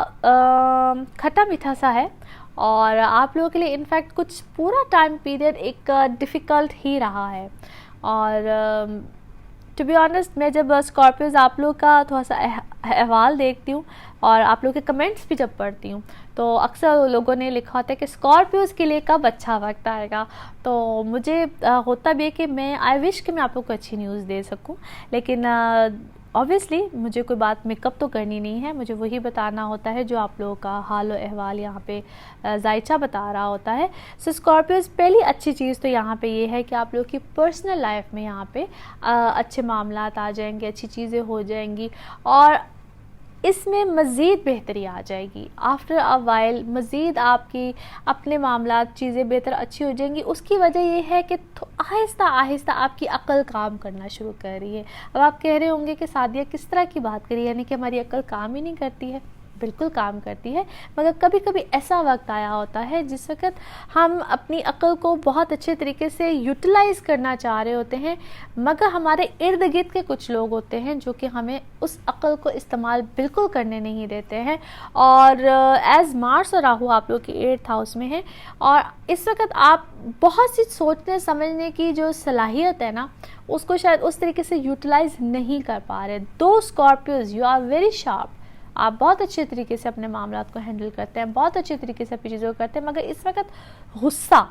A: खट्टा मीठा सा है, और आप लोगों के लिए इनफैक्ट कुछ पूरा टाइम पीरियड एक डिफ़िकल्ट ही रहा है। और टू बी ऑनेस्ट, मैं जब स्कॉर्पियोज़ आप लोग का थोड़ा सा अहवाल देखती हूँ और आप लोग के कमेंट्स भी जब पढ़ती हूँ, तो अक्सर लोगों ने लिखा होता है कि स्कॉर्पियोज़ के लिए कब अच्छा वक्त आएगा। तो मुझे होता भी है कि मैं आई विश कि मैं आप लोग को अच्छी न्यूज़ दे सकूँ, लेकिन ऑब्वियसली मुझे कोई बात मेकअप तो करनी नहीं है, मुझे वही बताना होता है जो आप लोगों का हाल और अहवाल यहाँ पे जायचा बता रहा होता है। सो स्कॉर्पियोज़ पहली अच्छी चीज़ तो यहाँ पे ये है कि आप लोग की पर्सनल लाइफ में यहाँ पे अच्छे मामलात आ जाएंगे, अच्छी चीज़ें हो जाएंगी और इसमें मज़ीद बेहतरी आ जाएगी। आफ्टर अ वाइल मज़ीद आपकी अपने मामलात चीज़ें बेहतर अच्छी हो जाएंगी। उसकी वजह ये है कि आहिस्ता आहिस्ता आपकी अक्ल काम करना शुरू कर रही है। अब आप कह रहे होंगे कि सादिया किस तरह की बात करी, यानी कि हमारी अक्ल काम ही नहीं करती है। बिल्कुल काम करती है, मगर कभी कभी ऐसा वक्त आया होता है जिस वक्त हम अपनी अक्ल को बहुत अच्छे तरीके से यूटिलाइज़ करना चाह रहे होते हैं, मगर हमारे इर्द गिर्द के कुछ लोग होते हैं जो कि हमें उस अक्ल को इस्तेमाल बिल्कुल करने नहीं देते हैं। और एज मार्स और राहु आप लोग की 8th हाउस में है, और इस वक्त आप बहुत सी सोचने समझने की जो सलाहियत है ना, उसको शायद उस तरीके से यूटिलाइज़ नहीं कर पा रहे। दो Scorpios, you are very sharp, आप बहुत अच्छे तरीके से अपने मामलात को हैंडल करते हैं, बहुत अच्छे तरीके से अपनी चीज़ों को करते हैं, मगर इस वक्त गुस्सा,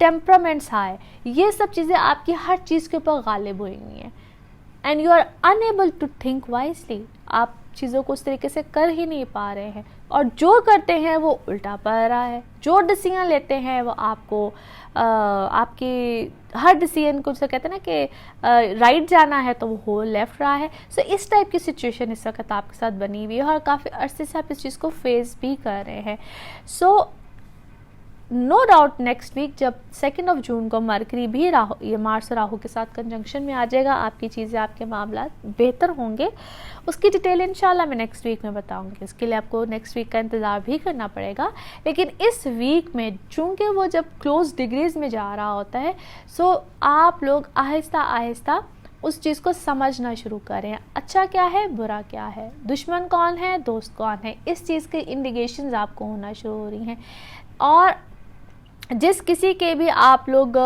A: टेम्परामेंट्स हाई, ये सब चीज़ें आपकी हर चीज़ के ऊपर गालिब हुई हैं and you are unable to think wisely. आप चीज़ों को उस तरीके से कर ही नहीं पा रहे हैं, और जो करते हैं वो उल्टा पड़ रहा है। जो डिसीजन लेते हैं वो आपको आपकी हर डिसीजन को जैसे कहते हैं ना कि राइट जाना है तो वो हो लेफ्ट रहा है। सो इस टाइप की सिचुएशन इस वक्त आपके साथ बनी हुई है, और काफ़ी अरसे से आप इस चीज़ को फेस भी कर रहे हैं। So no doubt next week जब 2 जून को मरकरी भी ये मार्स और राहु के साथ कंजंक्शन में आ जाएगा, आपकी चीज़ें, आपके मामला बेहतर होंगे। उसकी डिटेल इंशाल्लाह मैं नेक्स्ट वीक में बताऊंगी। इसके लिए आपको नेक्स्ट वीक का इंतज़ार भी करना पड़ेगा। लेकिन इस वीक में चूँकि वो जब क्लोज डिग्रीज में जा रहा होता है, सो आप लोग आहिस्ता आहिस्ता उस चीज़ को समझना शुरू करें। अच्छा क्या है, बुरा क्या है, दुश्मन कौन है, दोस्त कौन है, इस चीज़ के इंडिकेशंस आपको होना शुरू हो रही हैं। और जिस किसी के भी आप लोग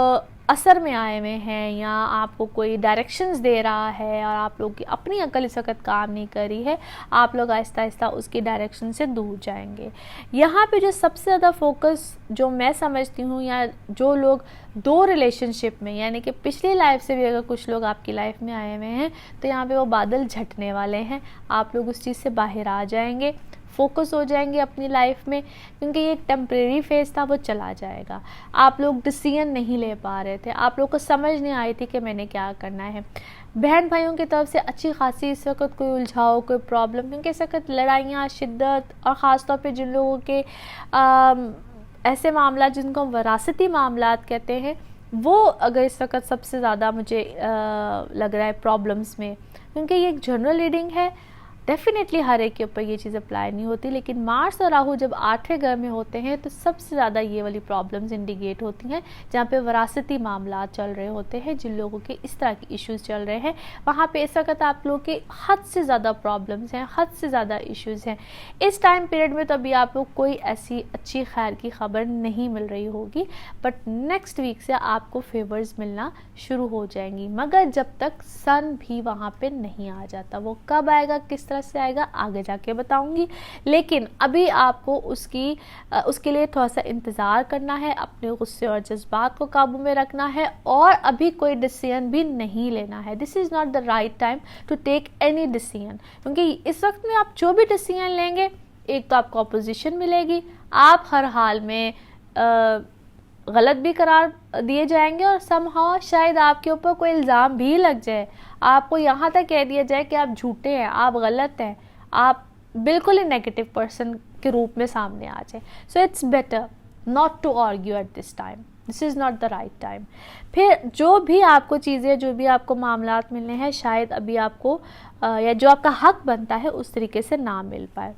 A: असर में आए हुए हैं, या आपको कोई डायरेक्शंस दे रहा है और आप लोग की अपनी अकल इस वक्त काम नहीं कर रही है, आप लोग आहिस्ता आहिस्ता उसकी डायरेक्शन से दूर जाएंगे। यहाँ पे जो सबसे ज़्यादा फोकस जो मैं समझती हूँ, या जो लोग 2 रिलेशनशिप में, यानी कि पिछली लाइफ से भी अगर कुछ लोग आपकी लाइफ में आए हुए हैं, तो यहाँ पे वो बादल झटने वाले हैं। आप लोग उस चीज़ से बाहर आ जाएंगे, फोकस हो जाएंगे अपनी लाइफ में, क्योंकि ये एक टेम्परेरी फेज था, वो चला जाएगा। आप लोग डिसीजन नहीं ले पा रहे थे, आप लोग को समझ नहीं आई थी कि मैंने क्या करना है। बहन भाइयों की तरफ से अच्छी खासी इस वक्त कोई उलझाव, कोई प्रॉब्लम, क्योंकि इस वक्त लड़ाइयाँ, शिद्दत, और ख़ास तौर पे जिन लोगों के ऐसे मामला जिनको हम वरासती मामलात कहते हैं, वो अगर इस वक्त सबसे ज़्यादा मुझे लग रहा है प्रॉब्लम्स में, क्योंकि ये एक जनरल रीडिंग है, डेफिनेटली हर एक के ऊपर ये चीज़ अप्लाई नहीं होती। लेकिन मार्स और राहु जब 8वें घर में होते हैं तो सबसे ज़्यादा ये वाली प्रॉब्लम्स इंडिकेट होती हैं, जहाँ पे वरासती मामला चल रहे होते हैं, जिन लोगों के इस तरह के इश्यूज़ चल रहे हैं, वहाँ पे इस वक्त आप लोग के हद से ज़्यादा प्रॉब्लम्स हैं, हद से ज़्यादा इश्यूज़ हैं। इस टाइम पीरियड में तो अभी आप लोग कोई ऐसी अच्छी खैर की खबर नहीं मिल रही होगी, बट नेक्स्ट वीक से आपको फेवर्स मिलना शुरू हो जाएंगी, मगर जब तक सन भी वहाँ पे नहीं आ जाता। वो कब आएगा, किस तरह से आएगा, आगे जाके बताऊंगी। लेकिन अभी आपको उसके लिए थोड़ा सा इंतज़ार करना है, अपने गुस्से और जज्बात को काबू में रखना है, और अभी कोई डिसीजन भी नहीं लेना है। This is not the right time to take any decision, क्योंकि इस वक्त में आप जो भी डिसीजन लेंगे, एक तो आपको अपोजिशन मिलेगी, आप हर हाल में गलत भी करार दिए जाएंगे, और समहाउ शायद आपके ऊपर कोई इल्ज़ाम भी लग जाए, आपको यहाँ तक कह दिया जाए कि आप झूठे हैं, आप गलत हैं, आप बिल्कुल ही नेगेटिव पर्सन के रूप में सामने आ जाए। So it's better not to argue at this time, this is not the right time. फिर जो भी आपको चीज़ें, जो भी आपको मामलात मिलने हैं, शायद अभी आपको या जो आपका हक बनता है उस तरीके से ना मिल पाए।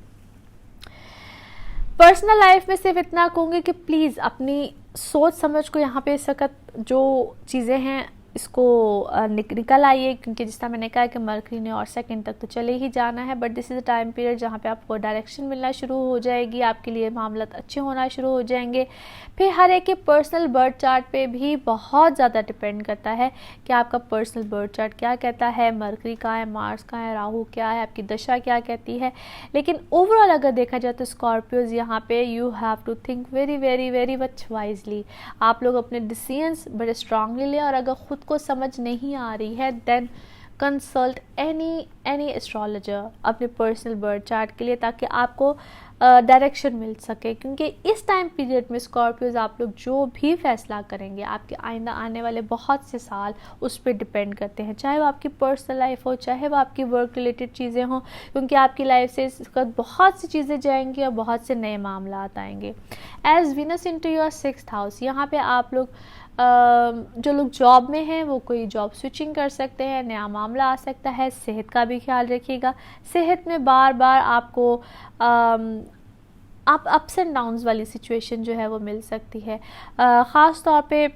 A: पर्सनल लाइफ में सिर्फ इतना कहूँगी कि प्लीज़ अपनी सोच समझ को यहाँ पे इस वक्त जो चीज़ें हैं इसको निकल आइए, क्योंकि जिस तरह मैंने कहा कि मरकरी ने और 2 तक तो चले ही जाना है, but this is a time period जहाँ पे आपको डायरेक्शन मिलना शुरू हो जाएगी, आपके लिए मामला अच्छे होना शुरू हो जाएंगे। फिर हर एक के पर्सनल बर्थ चार्ट पे भी बहुत ज़्यादा डिपेंड करता है कि आपका पर्सनल बर्थ चार्ट क्या कहता है, मरकरी कहाँ है, मार्स कहाँ है, राहु क्या है, आपकी दशा क्या कहती है। लेकिन ओवरऑल अगर देखा जाए तो स्कॉर्पियोज यहाँ पे you have to think very very very much wisely. आप लोग अपने डिसीजंस बड़े स्ट्रांगली लें, और अगर खुद को समझ नहीं आ रही है देन कंसल्ट एनी एस्ट्रोलॉजर अपने पर्सनल बर्थ चार्ट के लिए, ताकि आपको डायरेक्शन मिल सके। क्योंकि इस टाइम पीरियड में स्कॉर्पियोज आप लोग जो भी फैसला करेंगे, आपके आइंदा आने वाले बहुत से साल उस पर डिपेंड करते हैं, चाहे वो आपकी पर्सनल लाइफ हो, चाहे वो आपकी वर्क रिलेटेड चीज़ें हों, क्योंकि आपकी लाइफ से इस वक्त बहुत सी चीज़ें जाएंगी और बहुत से नए मामला आएंगे। As Venus into your 6th house, यहाँ पे आप लोग जो लोग जॉब में हैं वो कोई जॉब स्विचिंग कर सकते हैं, नया मामला आ सकता है। सेहत का भी ख्याल रखिएगा, सेहत में बार बार आपको आप अप्स एंड डाउन्स वाली सिचुएशन जो है वो मिल सकती है। ख़ास तौर पे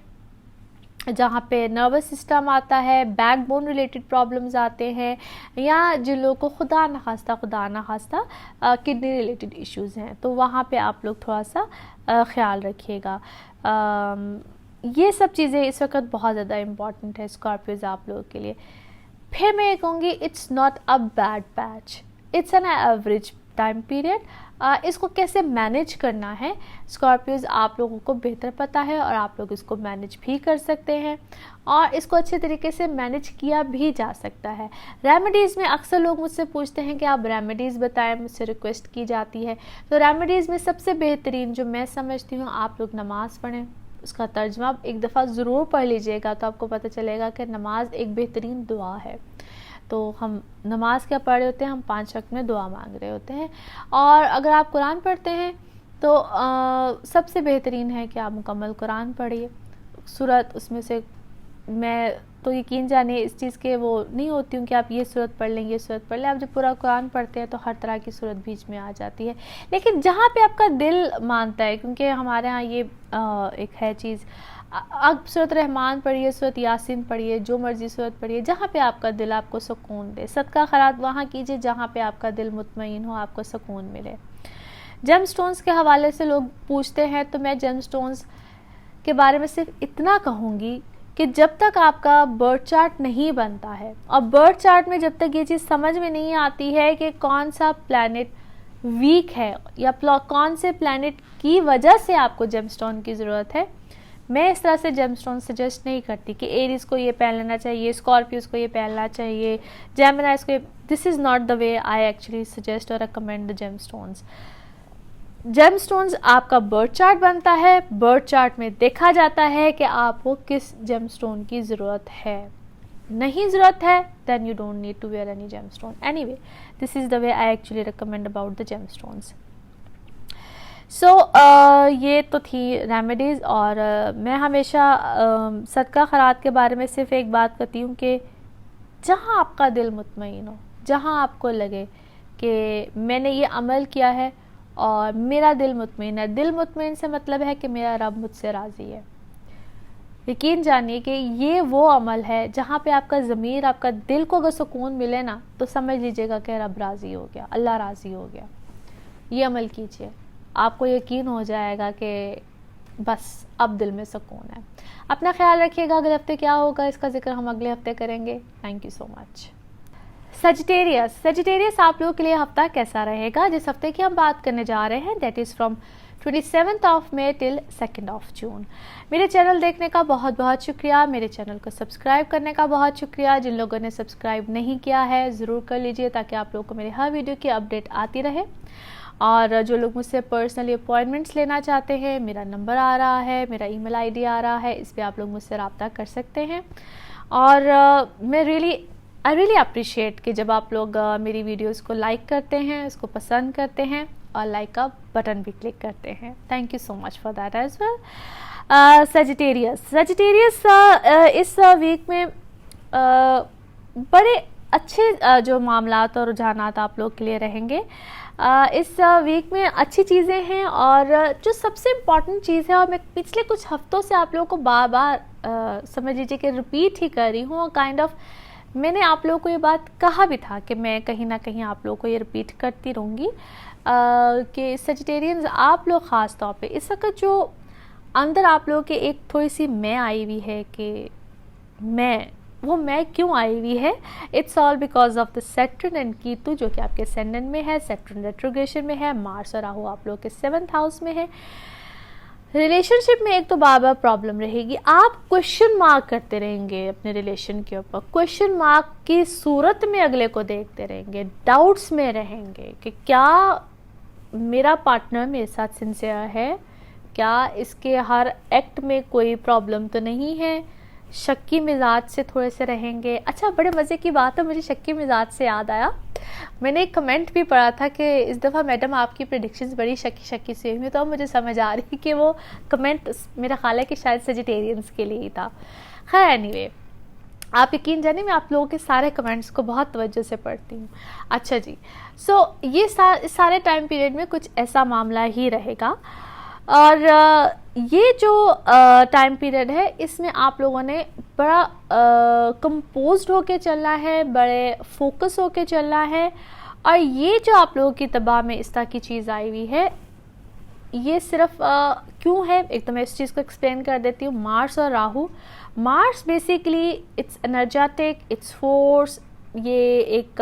A: जहाँ पे नर्वस सिस्टम आता है, बैकबोन रिलेटेड प्रॉब्लम्स आते हैं, या जिन लोगों को खुदा न खास्ता किडनी रिलेटेड इश्यूज़ हैं, तो वहाँ पे आप लोग थोड़ा सा ख्याल रखिएगा। ये सब चीज़ें इस वक्त बहुत ज़्यादा इम्पॉर्टेंट है स्कॉर्पियोज़ आप लोगों के लिए। फिर मैं ये कहूँगी it's not a bad patch, it's an average time period. इसको कैसे मैनेज करना है स्कॉर्पियोज़ आप लोगों को बेहतर पता है, और आप लोग इसको मैनेज भी कर सकते हैं, और इसको अच्छे तरीके से मैनेज किया भी जा सकता है। रेमेडीज़ में अक्सर लोग मुझसे पूछते हैं कि आप रेमेडीज़ बताएं, मुझसे रिक्वेस्ट की जाती है। तो रेमेडीज़ में सबसे बेहतरीन जो मैं समझती हूँ, आप लोग नमाज़ पढ़ें। उसका तर्जमा एक दफ़ा ज़रूर पढ़ लीजिएगा तो आपको पता चलेगा कि नमाज एक बेहतरीन दुआ है। तो हम नमाज क्या पढ़ रहे होते हैं, हम 5 वक्त में दुआ मांग रहे होते हैं। और अगर आप कुरान पढ़ते हैं तो सबसे बेहतरीन है कि आप मुकम्मल कुरान पढ़िए। सूरत उसमें से मैं तो यकीन जानिए इस चीज़ के वो नहीं होती हूँ कि आप ये सूरत पढ़ लें, ये सूरत पढ़ लें। आप जब पूरा कुरान पढ़ते हैं तो हर तरह की सूरत बीच में आ जाती है, लेकिन जहाँ पे आपका दिल मानता है, क्योंकि हमारे यहाँ ये एक है चीज़, आप सूरत रहमान पढ़िए, सूरत यासीन पढ़िए, जो मर्ज़ी सूरत पढ़िए, जहाँ पे आपका दिल आपको सुकून दे। सदका खैरात वहाँ कीजिए जहाँ पे आपका दिल मुतमईन हो, आपको सुकून मिले। जेम स्टोन्स के हवाले से लोग पूछते हैं, तो मैं जेम स्टोन्स के बारे में सिर्फ इतना कहूँगी कि जब तक आपका बर्थ चार्ट नहीं बनता है, और बर्थ चार्ट में जब तक ये चीज़ समझ में नहीं आती है कि कौन सा प्लैनेट वीक है या कौन से प्लैनेट की वजह से आपको जेमस्टोन की ज़रूरत है, मैं इस तरह से जेमस्टोन सजेस्ट नहीं करती कि एरीज को ये पहन लेना चाहिए, स्कॉर्पियोस को ये पहनना चाहिए, जेमिनाइज को। This is not the way I actually suggest और रिकमेंड द जेमस्टोन्स। जेमस्टोन्स आपका बर्थ चार्ट बनता है, बर्थ चार्ट में देखा जाता है कि आपको किस जेमस्टोन की ज़रूरत है। नहीं ज़रूरत है then you don't need to wear any gemstone. Anyway, this is the way I actually recommend about the gemstones. So ये तो थी रेमेडीज़। और मैं हमेशा सदका खैरात के बारे में सिर्फ एक बात कहती हूँ कि जहाँ आपका दिल मुतमईन हो, जहाँ आपको लगे कि मैंने ये अमल किया है और मेरा दिल मुतमईन है। दिल मुतमईन से मतलब है कि मेरा रब मुझसे राज़ी है। यकीन जानिए कि ये वो अमल है जहाँ पे आपका ज़मीर, आपका दिल को अगर सुकून मिले ना, तो समझ लीजिएगा कि रब राज़ी हो गया, अल्लाह राज़ी हो गया। ये अमल कीजिए, आपको यकीन हो जाएगा कि बस अब दिल में सुकून है। अपना ख्याल रखिएगा। अगले हफ्ते क्या होगा इसका जिक्र हम अगले हफ्ते करेंगे। Thank you so much. Sagittarius आप लोगों के लिए हफ्ता कैसा रहेगा? जिस हफ्ते की हम बात करने जा रहे हैं that is from 27th of May till 2nd of June। मेरे चैनल देखने का बहुत बहुत शुक्रिया, मेरे चैनल को सब्सक्राइब करने का बहुत शुक्रिया। जिन लोगों ने सब्सक्राइब नहीं किया है ज़रूर कर लीजिए ताकि आप लोगों को मेरे हर वीडियो की अपडेट आती रहे। और जो लोग मुझसे पर्सनली अपॉइंटमेंट्स लेना चाहते हैं, मेरा नंबर आ रहा है, मेरा ईमेल आईडी आ रहा है, इस पर आप लोग मुझसे रब्ता कर सकते हैं। और मैं आई रियली अप्रिशिएट कि जब आप लोग मेरी वीडियोस को लाइक करते हैं, उसको पसंद करते हैं और लाइक का बटन भी क्लिक करते हैं। Thank you so much for that as well. Sagittarius इस वीक में बड़े अच्छे जो मामलात और रुझानात आप लोग के लिए रहेंगे। इस वीक में अच्छी चीज़ें हैं, और जो सबसे इम्पॉर्टेंट चीज़ है, और मैं पिछले कुछ हफ्तों से आप लोगों को बार बार समझ लीजिए कि रिपीट ही कर रही हूँ, और काइंड ऑफ मैंने आप लोगों को ये बात कहा भी था कि मैं कहीं ना कहीं आप लोगों को ये रिपीट करती रहूँगी कि सजिटेरियंस आप लोग ख़ास तौर पे इस वक्त जो अंदर आप लोगों के एक थोड़ी सी मैं आई हुई है कि मैं क्यों आई हुई है, it's all because of the Saturn and Ketu जो कि आपके असेंडेंट में है, सैटर्न रेट्रोग्रेशन में है, मार्स और राहु आप लोगों के 7th हाउस में है। रिलेशनशिप में एक तो बार बार प्रॉब्लम रहेगी, आप क्वेश्चन मार्क करते रहेंगे अपने रिलेशन के ऊपर, क्वेश्चन मार्क की सूरत में अगले को देखते रहेंगे, डाउट्स में रहेंगे कि क्या मेरा पार्टनर मेरे साथ सिंसियर है, क्या इसके हर एक्ट में कोई प्रॉब्लम तो नहीं है, शक्की मिजाज से थोड़े से रहेंगे। अच्छा, बड़े मज़े की बात है, मुझे शक्की मिजाज से याद आया, मैंने एक कमेंट भी पढ़ा था कि इस दफ़ा मैडम आपकी प्रेडिक्शंस बड़ी शक्की से हुई, तो अब मुझे समझ आ रही कि वो कमेंट मेरा ख्याल है कि शायद सजिटेरियंस के लिए ही था। खैर एनीवे, आप यकीन जानिए मैं आप लोगों के सारे कमेंट्स को बहुत तवज्जो से पढ़ती हूँ। अच्छा जी, सो ये सारे टाइम पीरियड में कुछ ऐसा मामला ही रहेगा, और ये जो टाइम पीरियड है इसमें आप लोगों ने बड़ा कंपोज्ड होके चलना है, बड़े फोकस होके चलना है। और ये जो आप लोगों की तबाह में इस तरह की चीज़ आई हुई है, ये सिर्फ क्यों है, एक तो मैं इस चीज़ को एक्सप्लेन कर देती हूँ। मार्स और Rahu, Mars basically it's energetic, its force, ये एक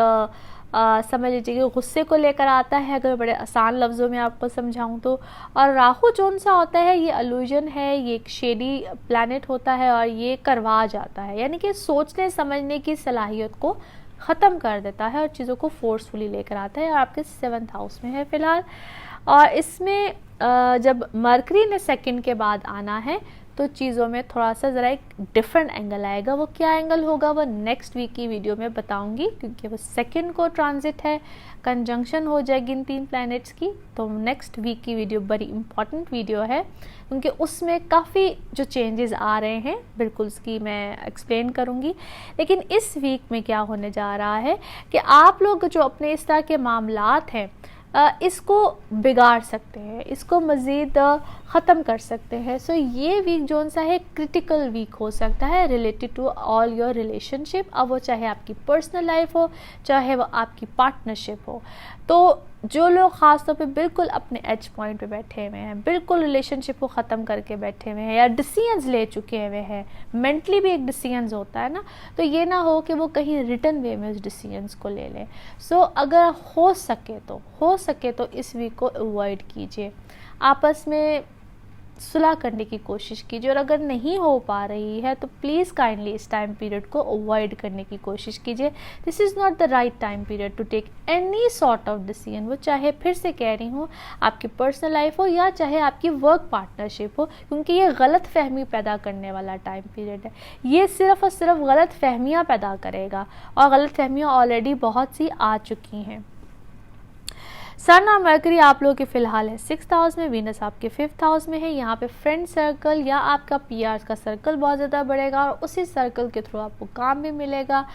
A: समझ लीजिए कि गुस्से को लेकर आता है, अगर बड़े आसान लफ्ज़ों में आपको समझाऊं तो। और राहु जौन सा होता है ये अल्यूजन है, ये एक शेडी प्लैनेट होता है और ये करवा जाता है, यानी कि सोचने समझने की सलाहियत को ख़त्म कर देता है और चीज़ों को फोर्सफुली लेकर आता है। और आपके 7th हाउस में है फ़िलहाल, और इसमें जब मरकरी ने सेकंड के बाद आना है तो चीज़ों में थोड़ा सा ज़रा एक डिफरेंट एंगल आएगा। वो क्या एंगल होगा वो नेक्स्ट वीक की वीडियो में बताऊंगी, क्योंकि वो सेकंड को ट्रांजिट है, कंजंक्शन हो जाएगी इन 3 प्लैनेट्स की। तो नेक्स्ट वीक की वीडियो बड़ी इंपॉर्टेंट वीडियो है, क्योंकि उसमें काफ़ी जो चेंजेस आ रहे हैं बिल्कुल उसकी मैं एक्सप्लेन करूँगी। लेकिन इस वीक में क्या होने जा रहा है कि आप लोग जो अपने इस तरह के मामलात हैं इसको बिगाड़ सकते हैं, इसको मज़ीद ख़त्म कर सकते हैं। सो ये वीक जो सा है क्रिटिकल वीक हो सकता है related to all your relationship, अब वो चाहे आपकी पर्सनल लाइफ हो चाहे वो आपकी पार्टनरशिप हो। तो जो लोग ख़ास तौर पे बिल्कुल अपने एज पॉइंट पे बैठे हुए हैं, बिल्कुल रिलेशनशिप को ख़त्म करके बैठे हुए हैं या डिसीजंस ले चुके हुए हैं, मेंटली भी एक डिसीजंस होता है ना, तो ये ना हो कि वो कहीं रिटर्न वे में उस डिसीजंस को ले लें। सो अगर हो सके तो इस वीक को अवॉइड कीजिए, आपस में सुलह करने की कोशिश कीजिए। और अगर नहीं हो पा रही है तो प्लीज़ काइंडली इस टाइम पीरियड को अवॉइड करने की कोशिश कीजिए। This is not the right time period to take any sort of decision, वो चाहे फिर से कह रही हूँ आपकी पर्सनल लाइफ हो या चाहे आपकी वर्क पार्टनरशिप हो, क्योंकि ये गलत फहमी पैदा करने वाला टाइम पीरियड है। ये सिर्फ और सिर्फ गलत फहमियाँ पैदा करेगा, और गलत फहमियाँ ऑलरेडी बहुत सी आ चुकी हैं। सन और मरकरी आप लोगों के फिलहाल है 6th हाउस में, वीनस आपके 5th हाउस में है। यहाँ पे फ्रेंड सर्कल या आपका पीआर का सर्कल बहुत ज़्यादा बढ़ेगा, और उसी सर्कल के थ्रू आपको काम भी मिलेगा,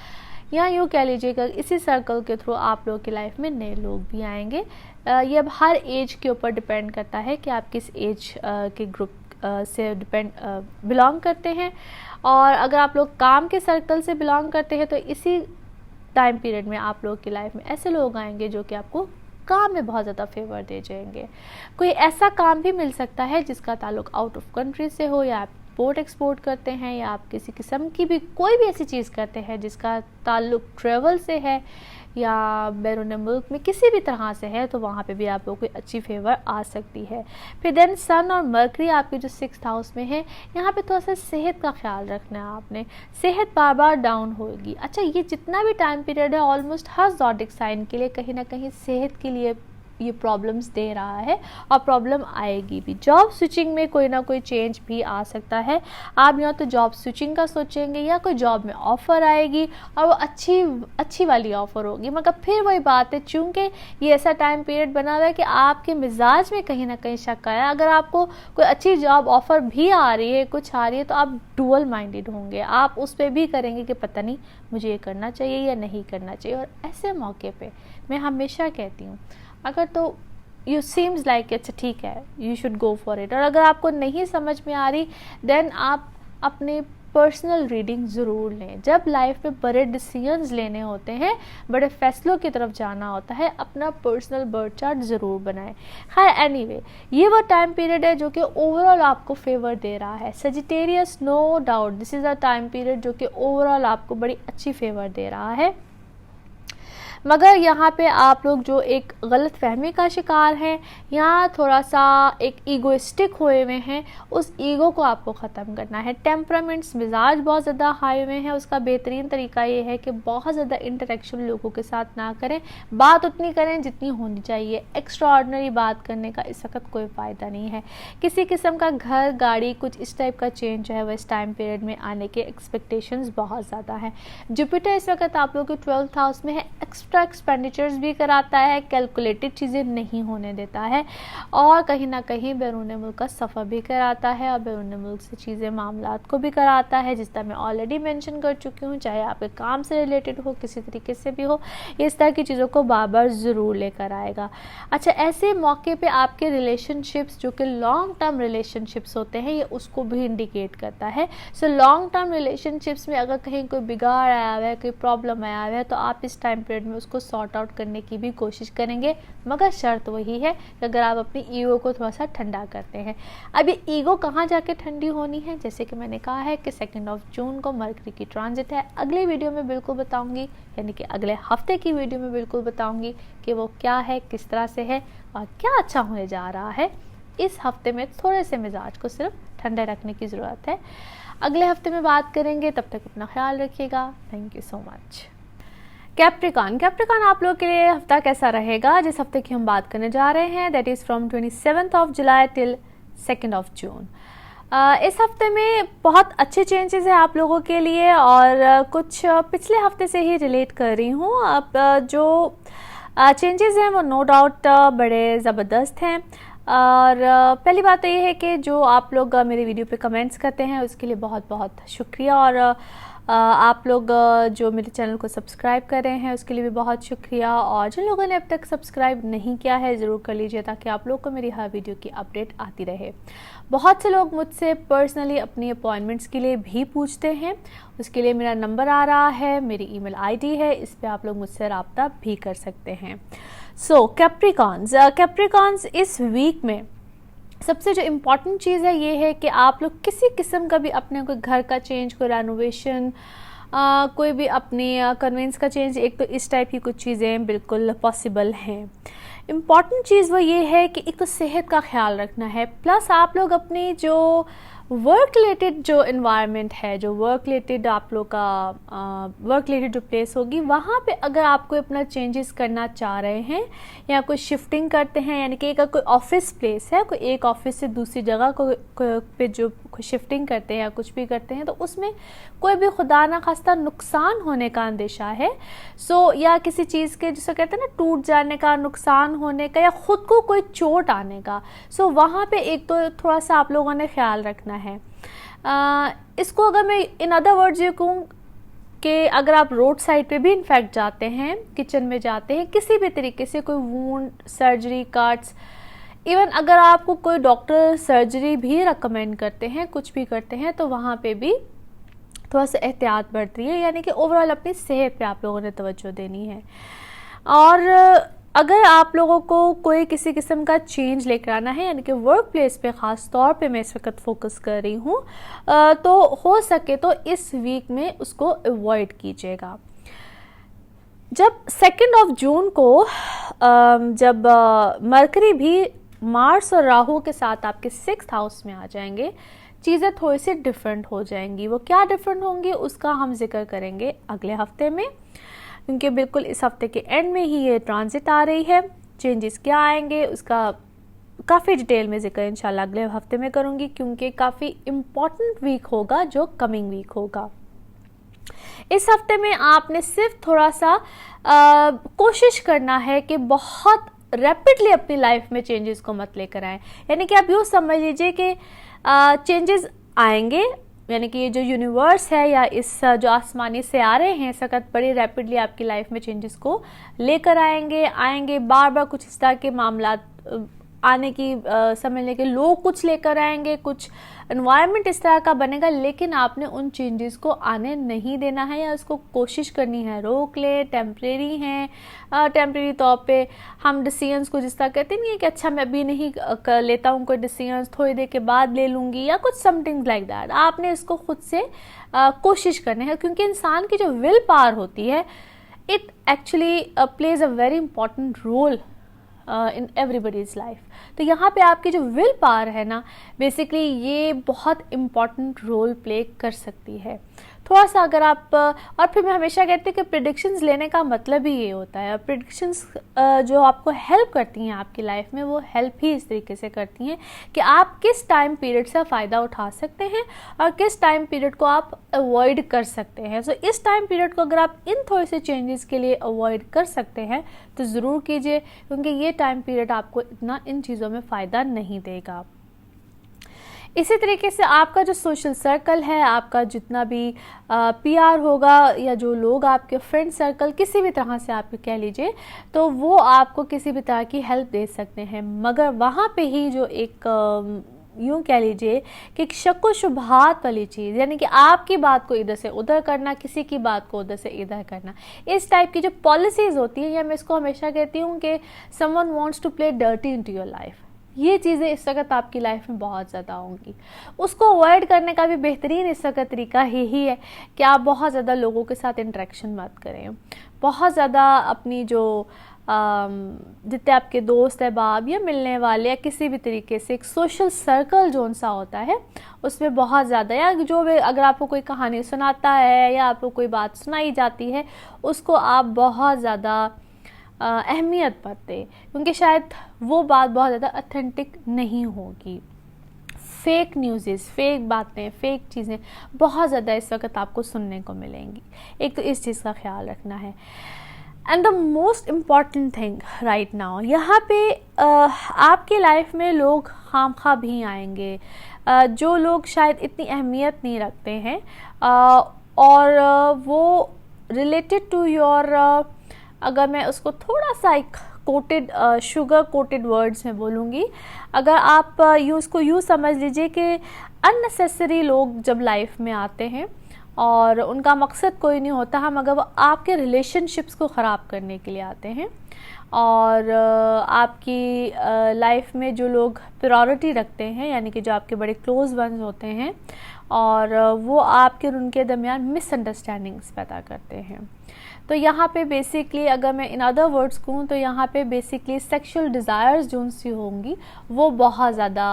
A: या यूँ कह लीजिएगा इसी सर्कल के थ्रू आप लोगों की लाइफ में नए लोग भी आएंगे। ये अब हर एज के ऊपर डिपेंड करता है कि आप किस एज के ग्रुप से बिलोंग करते हैं। और अगर आप लोग काम के सर्कल से बिलोंग करते हैं तो इसी टाइम पीरियड में आप लोग की लाइफ में ऐसे लोग आएंगे जो कि आपको काम में बहुत ज़्यादा फेवर दे जाएंगे। कोई ऐसा काम भी मिल सकता है जिसका ताल्लुक आउट ऑफ कंट्री से हो, या आप इंपोर्ट एक्सपोर्ट करते हैं, या आप किसी किस्म की भी कोई भी ऐसी चीज़ करते हैं जिसका ताल्लुक ट्रेवल से है या बैरून मुल्क में किसी भी तरह से है, तो वहाँ पे भी आप लोगों को अच्छी फेवर आ सकती है। फिर देन सन और मरकरी आपके जो 6th हाउस में है, यहाँ पे थोड़ा सा सेहत का ख्याल रखना है आपने, सेहत बार बार डाउन होगी। अच्छा, ये जितना भी टाइम पीरियड है ऑलमोस्ट हर ज़ोडिक साइन के लिए कहीं ना कहीं सेहत के लिए ये प्रॉब्लम्स दे रहा है, और प्रॉब्लम आएगी भी। जॉब स्विचिंग में कोई ना कोई चेंज भी आ सकता है। आप या तो जॉब स्विचिंग का सोचेंगे या कोई जॉब में ऑफ़र आएगी और वो अच्छी वाली ऑफ़र होगी, मगर फिर वही बात है, चूँकि ये ऐसा टाइम पीरियड बना हुआ है कि आपके मिजाज में कहीं ना कहीं शक आया। अगर आपको कोई अच्छी जॉब ऑफ़र भी आ रही है, कुछ आ रही है, तो आप डुअल माइंडेड होंगे, आप उस पर भी करेंगे कि पता नहीं मुझे ये करना चाहिए या नहीं करना चाहिए। और ऐसे मौके पर मैं हमेशा कहती हूँ, अगर तो यू सीम्स लाइक अच्छा ठीक है you should go for it, और अगर आपको नहीं समझ में आ रही देन आप अपने पर्सनल रीडिंग ज़रूर लें। जब लाइफ में बड़े डिसीजंस लेने होते हैं, बड़े फैसलों की तरफ जाना होता है, अपना पर्सनल बर्थ चार्ट ज़रूर बनाएं। खैर एनीवे, ये वो टाइम पीरियड है जो कि ओवरऑल आपको फेवर दे रहा है। Sagittarius, no doubt this is a time period जो कि ओवरऑल आपको बड़ी अच्छी फेवर दे रहा है, मगर यहाँ पे आप लोग जो एक गलत फहमी का शिकार हैं या थोड़ा सा एक ईगोइस्टिक हुए हुए हैं, उस ईगो को आपको ख़त्म करना है। टेम्परामेंट्स, मिजाज बहुत ज़्यादा हाई हुए हैं, उसका बेहतरीन तरीका ये है कि बहुत ज़्यादा इंटरेक्शन लोगों के साथ ना करें, बात उतनी करें जितनी होनी चाहिए। एक्स्ट्रा ऑर्डिनरी बात करने का इस वक्त कोई फ़ायदा नहीं है। किसी किस्म का घर, गाड़ी, कुछ इस टाइप का चेंज जो है वो इस टाइम पीरियड में आने के एक्सपेक्टेशंस बहुत ज़्यादा हैं। जुपिटर इस वक्त आप लोग के 12th हाउस में है, एक्स्ट्रा एक्सपेंडिचर्स भी कराता है, कैलकुलेटेड चीज़ें नहीं होने देता है और कहीं ना कहीं बैरून मुल्क का सफ़र भी कराता है और बैरून मुल्क से चीज़ें मामलात को भी कराता है, जिस तरह मैं ऑलरेडी मेंशन कर चुकी हूँ, चाहे आपके काम से रिलेटेड हो, किसी तरीके से भी हो, इस तरह की चीज़ों को बार बार ज़रूर लेकर आएगा। अच्छा, ऐसे मौके पे आपके रिलेशनशिप्स जो कि लॉन्ग टर्म रिलेशनशिप्स होते हैं, ये उसको भी इंडिकेट करता है। सो लॉन्ग टर्म रिलेशनशिप्स में अगर कहीं कोई बिगाड़ आया हुआ है, कोई प्रॉब्लम आया हुआ है, तो आप इस टाइम पीरियड में उसको सॉर्ट आउट करने की भी कोशिश करेंगे, मगर शर्त वही है कि अगर आप अपनी ईगो को थोड़ा सा ठंडा करते हैं। अब ये ईगो कहाँ जाके ठंडी होनी है, जैसे कि मैंने कहा है कि 2 जून को मरकरी की ट्रांजिट है। अगले वीडियो में बिल्कुल बताऊंगी, यानी कि अगले हफ्ते की वीडियो में बिल्कुल बताऊंगी कि वो क्या है, किस तरह से है और क्या अच्छा होने जा रहा है। इस हफ्ते में थोड़े से मिजाज को सिर्फ ठंडे रखने की ज़रूरत है। अगले हफ्ते में बात करेंगे, तब तक अपना ख्याल रखिएगा। Thank you so much. Capricorn आप लोगों के लिए हफ्ता कैसा रहेगा? जिस हफ्ते की हम बात करने जा रहे हैं, that is from 27 July till 2 June. इस हफ्ते में बहुत अच्छे चेंजेस हैं आप लोगों के लिए और कुछ पिछले हफ्ते से ही रिलेट कर रही हूँ। अब जो चेंजेस हैं वो नो डाउट बड़े ज़बरदस्त हैं और पहली बात तो ये है कि जो आप लोग मेरे वीडियो पे कमेंट्स करते हैं उसके लिए बहुत बहुत शुक्रिया और आप लोग जो मेरे चैनल को सब्सक्राइब कर रहे हैं उसके लिए भी बहुत शुक्रिया और जिन लोगों ने अब तक सब्सक्राइब नहीं किया है ज़रूर कर लीजिए ताकि आप लोग को मेरी हर वीडियो की अपडेट आती रहे। बहुत से लोग मुझसे पर्सनली अपनी अपॉइंटमेंट्स के लिए भी पूछते हैं, उसके लिए मेरा नंबर आ रहा है, मेरी ईमेल आईडी है, इस पर आप लोग मुझसे रब्ता भी कर सकते हैं। सो कैप्रिकॉन्स इस वीक में सबसे जो इम्पॉर्टेंट चीज़ है ये है कि आप लोग किसी किस्म का भी अपने कोई घर का चेंज, कोई रेनोवेशन, कोई भी अपनी कन्वेंस का चेंज, एक तो इस टाइप की कुछ चीज़ें बिल्कुल पॉसिबल हैं। इम्पॉर्टेंट चीज़ वो ये है कि एक तो सेहत का ख्याल रखना है, प्लस आप लोग अपनी जो वर्क रिलेटेड जो इन्वायरमेंट है, जो वर्क रिलेटेड आप लोग का वर्क रिलेटेड जो प्लेस होगी, वहाँ पे अगर आप कोई अपना चेंजेस करना चाह रहे हैं या कोई शिफ्टिंग करते हैं, यानी कि अगर कोई ऑफिस प्लेस है, कोई एक ऑफिस से दूसरी जगह को पे जो शिफ्टिंग करते हैं या कुछ भी करते हैं, तो उसमें कोई भी खुदा ना खास्ता नुकसान होने का अंदेशा है, या किसी चीज़ के जिसे कहते हैं ना टूट जाने का, नुकसान होने का या ख़ुद को कोई चोट आने का, वहाँ पे एक तो थोड़ा सा आप लोगों ने ख्याल रखना है। इसको अगर मैं इन अदर वर्ड्स ये कहूँ कि अगर आप रोड साइड पे भी इनफैक्ट जाते हैं, किचन में जाते हैं, किसी भी तरीके से कोई वूंड, सर्जरी, कट्स, इवन अगर आपको कोई डॉक्टर सर्जरी भी रिकमेंड करते हैं, कुछ भी करते हैं, तो वहाँ पे भी थोड़ा सा एहतियात बरती है, यानी कि ओवरऑल अपनी सेहत पे आप लोगों ने तवज्जो देनी है। और अगर आप लोगों को कोई किसी किस्म का चेंज लेकर आना है, यानी कि वर्क प्लेस पे ख़ास तौर पे मैं इस वक्त फोकस कर रही हूँ, तो हो सके तो इस वीक में उसको अवॉइड कीजिएगा। जब 2 जून को जब मरकरी भी मार्स और राहु के साथ आपके 6th हाउस में आ जाएंगे, चीज़ें थोड़ी सी डिफरेंट हो जाएंगी। वो क्या डिफरेंट होंगी उसका हम जिक्र करेंगे अगले हफ्ते में, क्योंकि बिल्कुल इस हफ्ते के एंड में ही ये ट्रांजिट आ रही है। चेंजेस क्या आएंगे उसका काफ़ी डिटेल में जिक्र इंशाल्लाह अगले हफ्ते में करूँगी, क्योंकि काफ़ी इम्पॉर्टेंट वीक होगा जो कमिंग वीक होगा। इस हफ्ते में आपने सिर्फ थोड़ा सा कोशिश करना है कि बहुत रैपिडली अपनी लाइफ में चेंजेस को मत लेकर आएँ, यानी कि आप यूँ समझ लीजिए कि चेंजेस आएंगे, यानी कि ये जो यूनिवर्स है या इस जो आसमानी सियारे हैं इस वक्त बड़ी रैपिडली आपकी लाइफ में चेंजेस को लेकर आएंगे बार बार कुछ इस तरह के मामला आने की समझने के लोग कुछ लेकर आएंगे, कुछ एनवायरनमेंट इस तरह का बनेगा, लेकिन आपने उन चेंजेस को आने नहीं देना है या उसको कोशिश करनी है रोक ले। टेम्परेरी हैं, टेम्परेरी तौर पे हम डिसीजंस को जिस तरह कहते नहीं है कि अच्छा मैं अभी नहीं कर लेता हूँ कोई डिसीजंस, थोड़ी देर के बाद ले लूँगी या कुछ समथिंग लाइक दैट। आपने इसको खुद से कोशिश करनी है, क्योंकि इंसान की जो विल पावर होती है it actually plays a very important role in everybody's life. तो यहाँ पे आपकी जो विल पावर है ना, बेसिकली ये बहुत इम्पॉर्टेंट रोल प्ले कर सकती है। थोड़ा सा अगर आप और फिर मैं हमेशा कहती हूँ कि प्रेडिक्शंस लेने का मतलब ही ये होता है। प्रेडिक्शंस जो आपको हेल्प करती हैं आपकी लाइफ में, वो हेल्प ही इस तरीके से करती हैं कि आप किस टाइम पीरियड से फ़ायदा उठा सकते हैं और किस टाइम पीरियड को आप अवॉइड कर सकते हैं। सो इस टाइम पीरियड को अगर आप इन थोड़े से चेंजेस के लिए अवॉइड कर सकते हैं तो ज़रूर कीजिए, क्योंकि ये टाइम पीरियड आपको इतना इन चीज़ों में फ़ायदा नहीं देगा। इसी तरीके से आपका जो सोशल सर्कल है, आपका जितना भी पीआर होगा या जो लोग आपके फ्रेंड सर्कल किसी भी तरह से आप कह लीजिए, तो वो आपको किसी भी तरह की हेल्प दे सकते हैं, मगर वहाँ पे ही जो एक यूँ कह लीजिए कि एक शक्को शुबहात वाली चीज़, यानी कि आपकी बात को इधर से उधर करना, किसी की बात को उधर से इधर करना, इस टाइप की जो पॉलिसीज़ होती है, या मैं इसको हमेशा कहती हूँ कि someone wants to play dirty into your life, ये चीज़ें इस वक्त आपकी लाइफ में बहुत ज़्यादा होंगी। उसको अवॉइड करने का भी बेहतरीन इस वक्त तरीका यही है कि आप बहुत ज़्यादा लोगों के साथ इंटरेक्शन मत करें, बहुत ज़्यादा अपनी जो जितने आपके दोस्त अहबाब या मिलने वाले या किसी भी तरीके से एक सोशल सर्कल जो सा होता है उसमें बहुत ज़्यादा, या जो भी अगर आपको कोई कहानी सुनाता है या आपको कोई बात सुनाई जाती है उसको आप बहुत ज़्यादा अहमियत मत दें, क्योंकि शायद वो बात बहुत ज़्यादा ऑथेंटिक नहीं होगी। फेक न्यूज़, फेक बातें, फेक चीज़ें बहुत ज़्यादा इस वक्त आपको सुनने को मिलेंगी। एक तो इस चीज़ का ख्याल रखना है। And the most important thing right now, यहाँ पे आपकी लाइफ में लोग खामखा भी आएंगे, जो लोग शायद इतनी अहमियत नहीं रखते हैं, और वो रिलेटेड टू योर, अगर मैं उसको थोड़ा सा एक कोटेड शुगर कोटेड वर्ड्स में बोलूँगी, अगर आप उसको यूँ समझ लीजिए कि अननेसेसरी लोग जब लाइफ में आते हैं और उनका मकसद कोई नहीं होता हम, अगर वो आपके रिलेशनशिप्स को ख़राब करने के लिए आते हैं, और आपकी लाइफ में जो लोग प्रायोरिटी रखते हैं, यानी कि जो आपके बड़े क्लोज वंस होते हैं, और वो आपके और उनके दरमियान मिसअंडरस्टैंडिंग्स पैदा करते हैं, तो यहाँ पे बेसिकली अगर मैं इन अदर वर्ड्स कहूँ तो यहाँ पे बेसिकली सेक्सुअल डिज़ायर्स जो सी होंगी वो बहुत ज़्यादा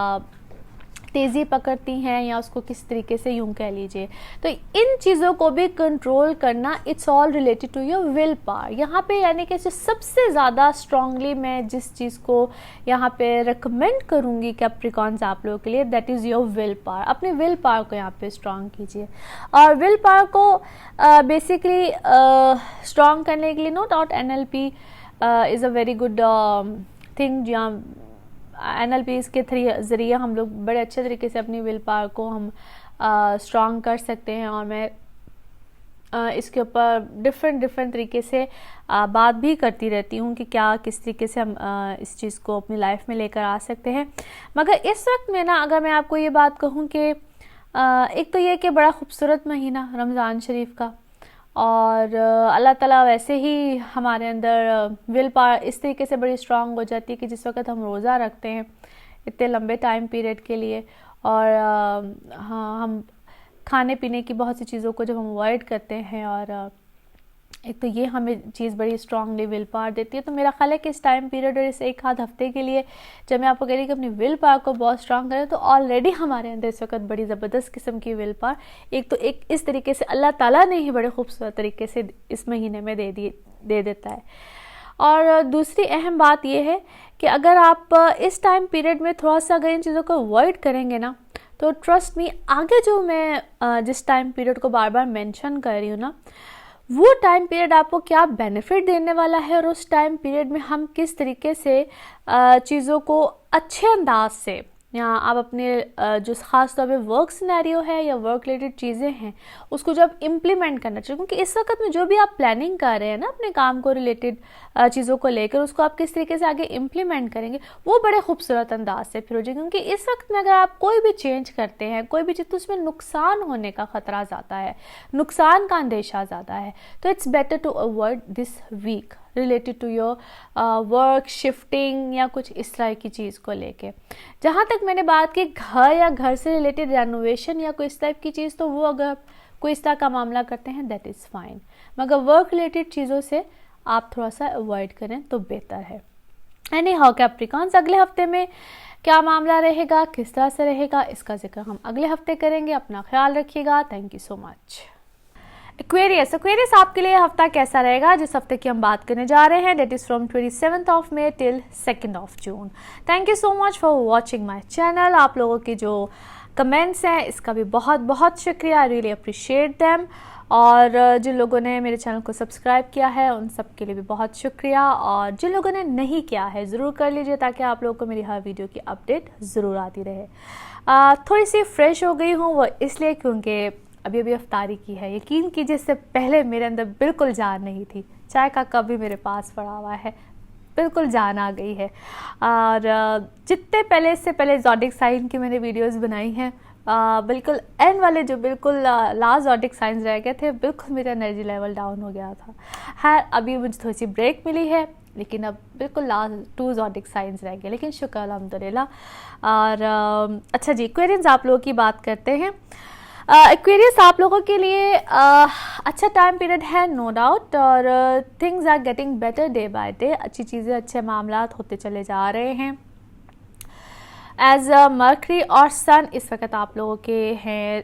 A: तेज़ी पकड़ती हैं, या उसको किस तरीके से यूँ कह लीजिए। तो इन चीज़ों को भी कंट्रोल करना, it's all related to your will power. यहाँ पे यानी कि सबसे ज़्यादा स्ट्रांगली मैं जिस चीज़ को यहाँ पे रिकमेंड करूँगी कैप्रिकॉन्स आप लोगों के लिए, that is your will power. अपने विल पावर को यहाँ पे स्ट्रांग कीजिए, और विल पावर को बेसिकली स्ट्रांग करने के लिए no doubt NLP is a very good thing, जहाँ NLP के ज़रिए हम लोग बड़े अच्छे तरीके से अपनी विल पावर को हम स्ट्रांग कर सकते हैं। और मैं इसके ऊपर डिफरेंट तरीके से बात भी करती रहती हूँ कि क्या किस तरीके से हम इस चीज़ को अपनी लाइफ में लेकर आ सकते हैं। मगर इस वक्त में ना, अगर मैं आपको ये बात कहूँ कि एक तो ये कि बड़ा खूबसूरत महीना रमज़ान शरीफ का, और अल्लाह ताला वैसे ही हमारे अंदर विल पावर इस तरीके से बड़ी स्ट्रांग हो जाती है कि जिस वक्त हम रोज़ा रखते हैं इतने लंबे टाइम पीरियड के लिए, और हाँ, हम खाने पीने की बहुत सी चीज़ों को जब हम अवॉइड करते हैं, और एक तो ये हमें चीज़ बड़ी स्ट्रांगली विल पावर देती है। तो मेरा ख्याल है कि इस टाइम पीरियड और इस एक आध हफ्ते के लिए जब मैं आपको कह रही हूँ कि अपनी विल पावर को बहुत स्ट्रांग करें, तो ऑलरेडी हमारे अंदर इस वक्त बड़ी ज़बरदस्त किस्म की विल पावर, एक तो एक इस तरीके से अल्लाह ताला ने ही बड़े खूबसूरत तरीके से इस महीने में दे देता है। और दूसरी अहम बात यह है कि अगर आप इस टाइम पीरियड में थोड़ा सा अगर इन चीज़ों को अवॉइड करेंगे ना, तो ट्रस्ट मी, आगे जो मैं जिस टाइम पीरियड को बार बार मेंशन कर रही हूँ ना, वो टाइम पीरियड आपको क्या बेनिफिट देने वाला है, और उस टाइम पीरियड में हम किस तरीके से चीज़ों को अच्छे अंदाज से, या आप अपने जो ख़ास तौर पे वर्क सिनेरियो है या वर्क रिलेटेड चीज़ें हैं उसको जब इम्प्लीमेंट करना चाहिए, क्योंकि इस वक्त में जो भी आप प्लानिंग कर रहे हैं ना अपने काम को रिलेटेड चीज़ों को लेकर, उसको आप किस तरीके से आगे इम्प्लीमेंट करेंगे वो बड़े खूबसूरत अंदाज से फिर हो जाएगी। क्योंकि इस वक्त में अगर आप कोई भी चेंज करते हैं, कोई भी चीज़, तो उसमें नुकसान होने का ख़तरा ज़्यादा है, नुकसान का अंदेशा ज़्यादा है। तो it's better to avoid this week related to your work shifting या कुछ इस तरह की चीज़ को लेके। जहाँ तक मैंने बात की घर या घर से रिलेटेड रेनोवेशन या कोई इस टाइप की चीज़, तो वो अगर कोई इस तरह का मामला करते हैं दैट इज़ फाइन, मगर वर्क रिलेटेड चीज़ों से आप थोड़ा सा अवॉइड करें तो बेहतर है। एनी हाउ कैप्रिकॉन्स, अगले हफ्ते में क्या मामला रहेगा, किस तरह से रहेगा, इसका जिक्र हम अगले हफ्ते करेंगे। अपना ख्याल रखिएगा। Thank you so much. Aquarius आपके लिए हफ्ता कैसा रहेगा, जिस हफ्ते की हम बात करने जा रहे हैं, that is from 27th of May till 2nd of June. Thank you so much for watching my channel. आप लोगों की जो कमेंट्स हैं इसका भी बहुत बहुत शुक्रिया, आई रियली अप्रिशिएट दैम। और जिन लोगों ने मेरे चैनल को सब्सक्राइब किया है उन सब के लिए भी बहुत शुक्रिया, और जिन लोगों ने नहीं किया है ज़रूर कर लीजिए ताकि आप लोगों को मेरी हर वीडियो की अपडेट ज़रूर आती रहे। थोड़ी सी फ्रेश हो गई हूँ, वो इसलिए क्योंकि अभी अभी अफ्तारी की है। यकीन कीजिए इससे पहले मेरे अंदर बिल्कुल जान नहीं थी, चाय का कप भी मेरे पास पड़ा हुआ है, बिल्कुल जान आ गई है। और जितने पहले इससे पहले ज़ोडिक साइन की मैंने वीडियोस बनाई हैं, बिल्कुल एंड वाले जो बिल्कुल लास्ट ज़ोडिक साइंस रह गए थे, बिल्कुल मेरा एनर्जी लेवल डाउन हो गया था। है अभी मुझे थोड़ी सी ब्रेक मिली है, लेकिन अब बिल्कुल लास्ट 2 ज़ोडिक साइंस रह गए, लेकिन शुक्र अल्हम्दुलिल्लाह। और अच्छा जी, एक्वेरियंस आप लोगों की बात करते हैं। एक्वेरियस आप लोगों के लिए अच्छा टाइम पीरियड है, नो डाउट, और things are getting better day by day. अच्छी चीज़ें, अच्छे मामलात होते चले जा रहे हैं। एज मर्करी और सन इस वक्त आप लोगों के हैं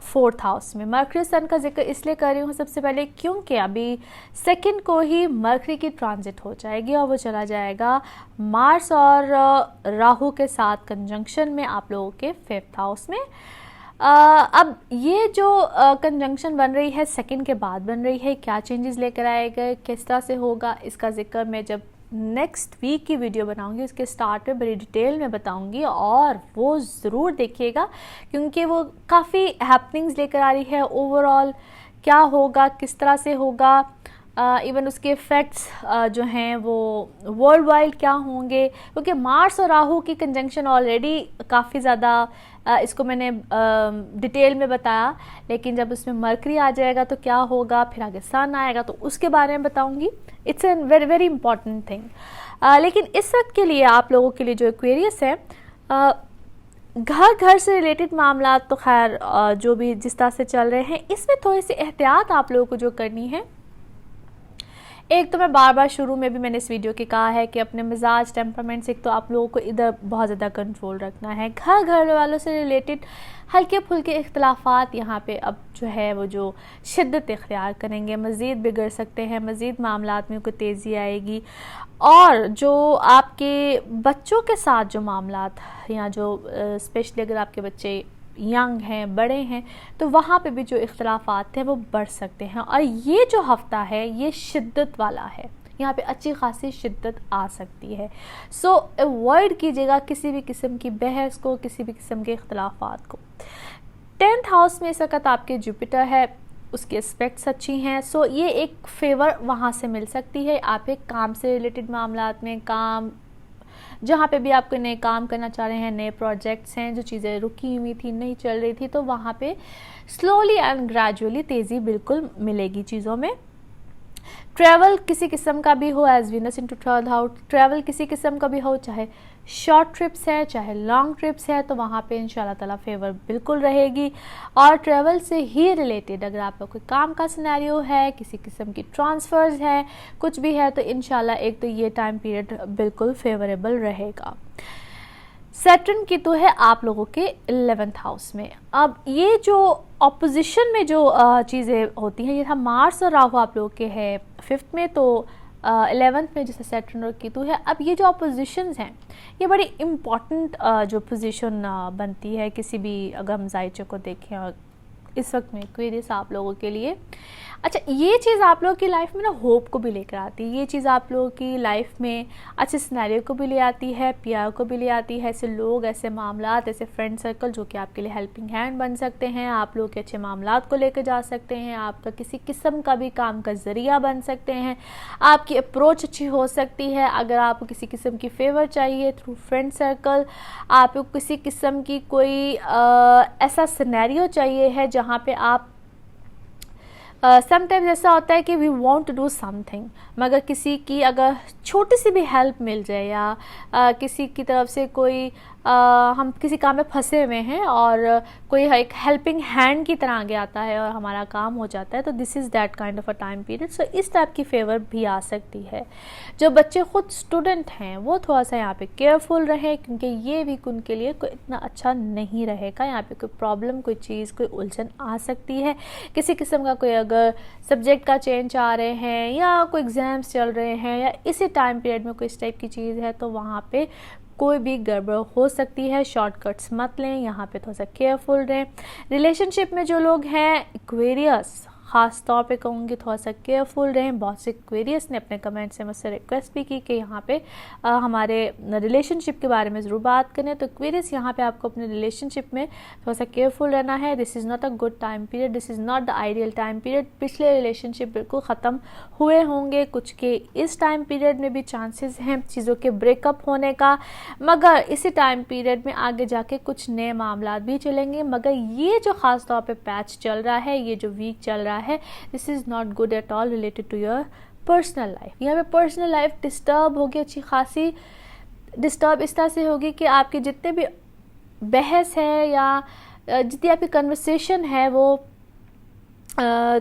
A: 4th हाउस में। मर्करी सन का जिक्र इसलिए कर रही हूँ सबसे पहले क्योंकि अभी 2nd को ही मर्करी की ट्रांजिट हो जाएगी और वो चला जाएगा मार्स और राहु के साथ कंजंक्शन में आप लोगों के 5th हाउस में। अब ये जो कंजंक्शन बन रही है 2nd के बाद बन रही है, क्या चेंजेस लेकर आएगा, किस तरह से होगा, इसका जिक्र मैं जब नेक्स्ट वीक की वीडियो बनाऊंगी उसके स्टार्ट में बड़ी डिटेल में बताऊंगी, और वो ज़रूर देखिएगा क्योंकि वो काफ़ी हैपनिंग्स लेकर आ रही है। ओवरऑल क्या होगा, किस तरह से होगा, इवन उसके इफ़ेक्ट्स जो हैं वो वर्ल्ड वाइड क्या होंगे, क्योंकि मार्स और राहु की कंजंक्शन ऑलरेडी काफ़ी ज़्यादा इसको मैंने डिटेल में बताया, लेकिन जब उसमें मरकरी आ जाएगा तो क्या होगा, फिर आगे सन आएगा तो उसके बारे में बताऊंगी। It's a very very important thing. लेकिन इस वक्त के लिए आप लोगों के लिए जो एक्वेरियस है, घर से रिलेटेड मामला तो खैर जो भी जिस तरह से चल रहे हैं, इसमें थोड़ी सी एहतियात आप लोगों को जो करनी है। एक तो मैं बार बार शुरू में भी मैंने इस वीडियो के कहा है कि अपने मिजाज टेम्परामेंट से एक तो आप लोगों को इधर बहुत ज़्यादा कंट्रोल रखना है। घर वालों से रिलेटेड हल्के फुल्के इख्तलाफात यहाँ पे अब जो है वो जो शिद्दत इख्तियार करेंगे, मज़ीद बिगड़ सकते हैं, मज़ीद मामलात में को तेज़ी आएगी। और जो आपके बच्चों के साथ जो मामलात, या जो स्पेशली अगर आपके बच्चे यंग हैं, बड़े हैं, तो वहाँ पे भी जो इख्तलाफात हैं वो बढ़ सकते हैं। और ये जो हफ्ता है ये शिद्दत वाला है, यहाँ पे अच्छी खासी शिद्दत आ सकती है। सो अवॉइड कीजिएगा किसी भी किस्म की बहस को, किसी भी किस्म के इख्तलाफात को। 10th हाउस में इस वक्त आपके जुपिटर है, उसकी एस्पेक्ट्स अच्छी हैं। सो ये एक फेवर वहाँ से मिल सकती है। आप एक काम से रिलेटेड मामलात में, काम जहाँ पे भी आपको नए काम करना चाह रहे हैं, नए प्रोजेक्ट्स हैं, जो चीज़ें रुकी हुई थी, नहीं चल रही थी, तो वहाँ पे स्लोली एंड ग्रेजुअली तेज़ी बिल्कुल मिलेगी चीज़ों में। ट्रैवल किसी किस्म का भी हो, as Venus into 3rd house, travel किसी किस्म का भी हो, चाहे शॉर्ट ट्रिप्स है चाहे लॉन्ग ट्रिप्स है, तो वहाँ पे इंशाल्लाह ताला फेवर बिल्कुल रहेगी। और ट्रैवल से ही रिलेटेड अगर आपका कोई काम का सिनेरियो है, किसी किस्म की ट्रांसफ़र्स है, कुछ भी है, तो इंशाल्लाह एक तो ये टाइम पीरियड बिल्कुल फेवरेबल रहेगा। सैटर्न की तो है आप लोगों के 11th हाउस में। अब ये जो ऑपोजिशन में जो चीज़ें होती हैं, ये था मार्स और राहु आप लोगों के है 5th में, तो 11th में जैसे सैटर्न और केतु है। अब ये जो अपोजिशंस हैं ये बड़ी इम्पॉर्टेंट जो पोजीशन बनती है किसी भी, अगर हम जायचे को देखें और इस वक्त में एक्वेरियस आप लोगों के लिए। अच्छा, ये चीज़ आप लोगों की लाइफ में ना होप को भी लेकर आती है, ये चीज़ आप लोगों की लाइफ में अच्छे सिनेरियो को भी ले आती है, प्यार को भी ले आती है। ऐसे लोग, ऐसे मामलात, ऐसे फ्रेंड सर्कल जो कि आपके लिए हेल्पिंग हैंड बन सकते हैं, आप लोग के अच्छे मामलात को लेकर जा सकते हैं, आपका किसी किस्म का भी काम का ज़रिया बन सकते हैं, आपकी अप्रोच अच्छी हो सकती है। अगर आपको किसी किस्म की फेवर चाहिए थ्रू फ्रेंड सर्कल, आपको किसी किस्म की कोई ऐसा सिनेरियो चाहिए है जहाँ पे आप समटाइम्स ऐसा होता है कि we want to do something, मगर किसी की अगर छोटी सी भी हेल्प मिल जाए या किसी की तरफ से कोई हम किसी काम में फंसे हुए हैं और कोई एक हेल्पिंग हैंड की तरह आगे आता है और हमारा काम हो जाता है, तो this is that kind of a time period. So इस टाइप की फेवर भी आ सकती है। जो बच्चे खुद स्टूडेंट हैं वो थोड़ा सा यहाँ पे केयरफुल रहें, क्योंकि ये वीक उनके लिए कोई इतना अच्छा नहीं रहेगा। यहाँ पे कोई प्रॉब्लम, कोई चीज़, कोई उलझन आ सकती है। किसी किस्म का कोई अगर सब्जेक्ट का चेंज आ रहे हैं या कोई एग्ज़ाम्स चल रहे हैं या इसी टाइम पीरियड में कोई इस टाइप की चीज़ है, तो वहाँ पे कोई भी गड़बड़ हो सकती है। शॉर्टकट्स मत लें, यहाँ पे थोड़ा सा केयरफुल रहें। रिलेशनशिप में जो लोग हैं एक्वेरियस, ख़ास तौर पे कहूँगी थोड़ा सा केयरफुल रहें। बहुत से एक्वेरियस ने अपने कमेंट से मुझसे रिक्वेस्ट भी की कि यहाँ पे हमारे रिलेशनशिप के बारे में ज़रूर बात करें। तो एक्वेरियस, यहाँ पे आपको अपने रिलेशनशिप में थोड़ा सा केयरफुल रहना है। This is not a good time period, this is not the ideal time period. पिछले रिलेशनशिप बिल्कुल ख़त्म हुए होंगे, कुछ के इस टाइम पीरियड में भी चांसेस हैं चीज़ों के ब्रेकअप होने का, मगर इसी टाइम पीरियड में आगे जाके कुछ नए मामला भी चलेंगे। मगर ये जो ख़ास तौर पे पैच चल रहा है, ये जो वीक चल रहा है, this is not good at all related to your personal life. यहाँ पे पर्सनल लाइफ डिस्टर्ब होगी, अच्छी खासी डिस्टर्ब इस तरह से होगी कि आपके जितने भी बहस है या जितनी आपकी कन्वर्सेशन है वो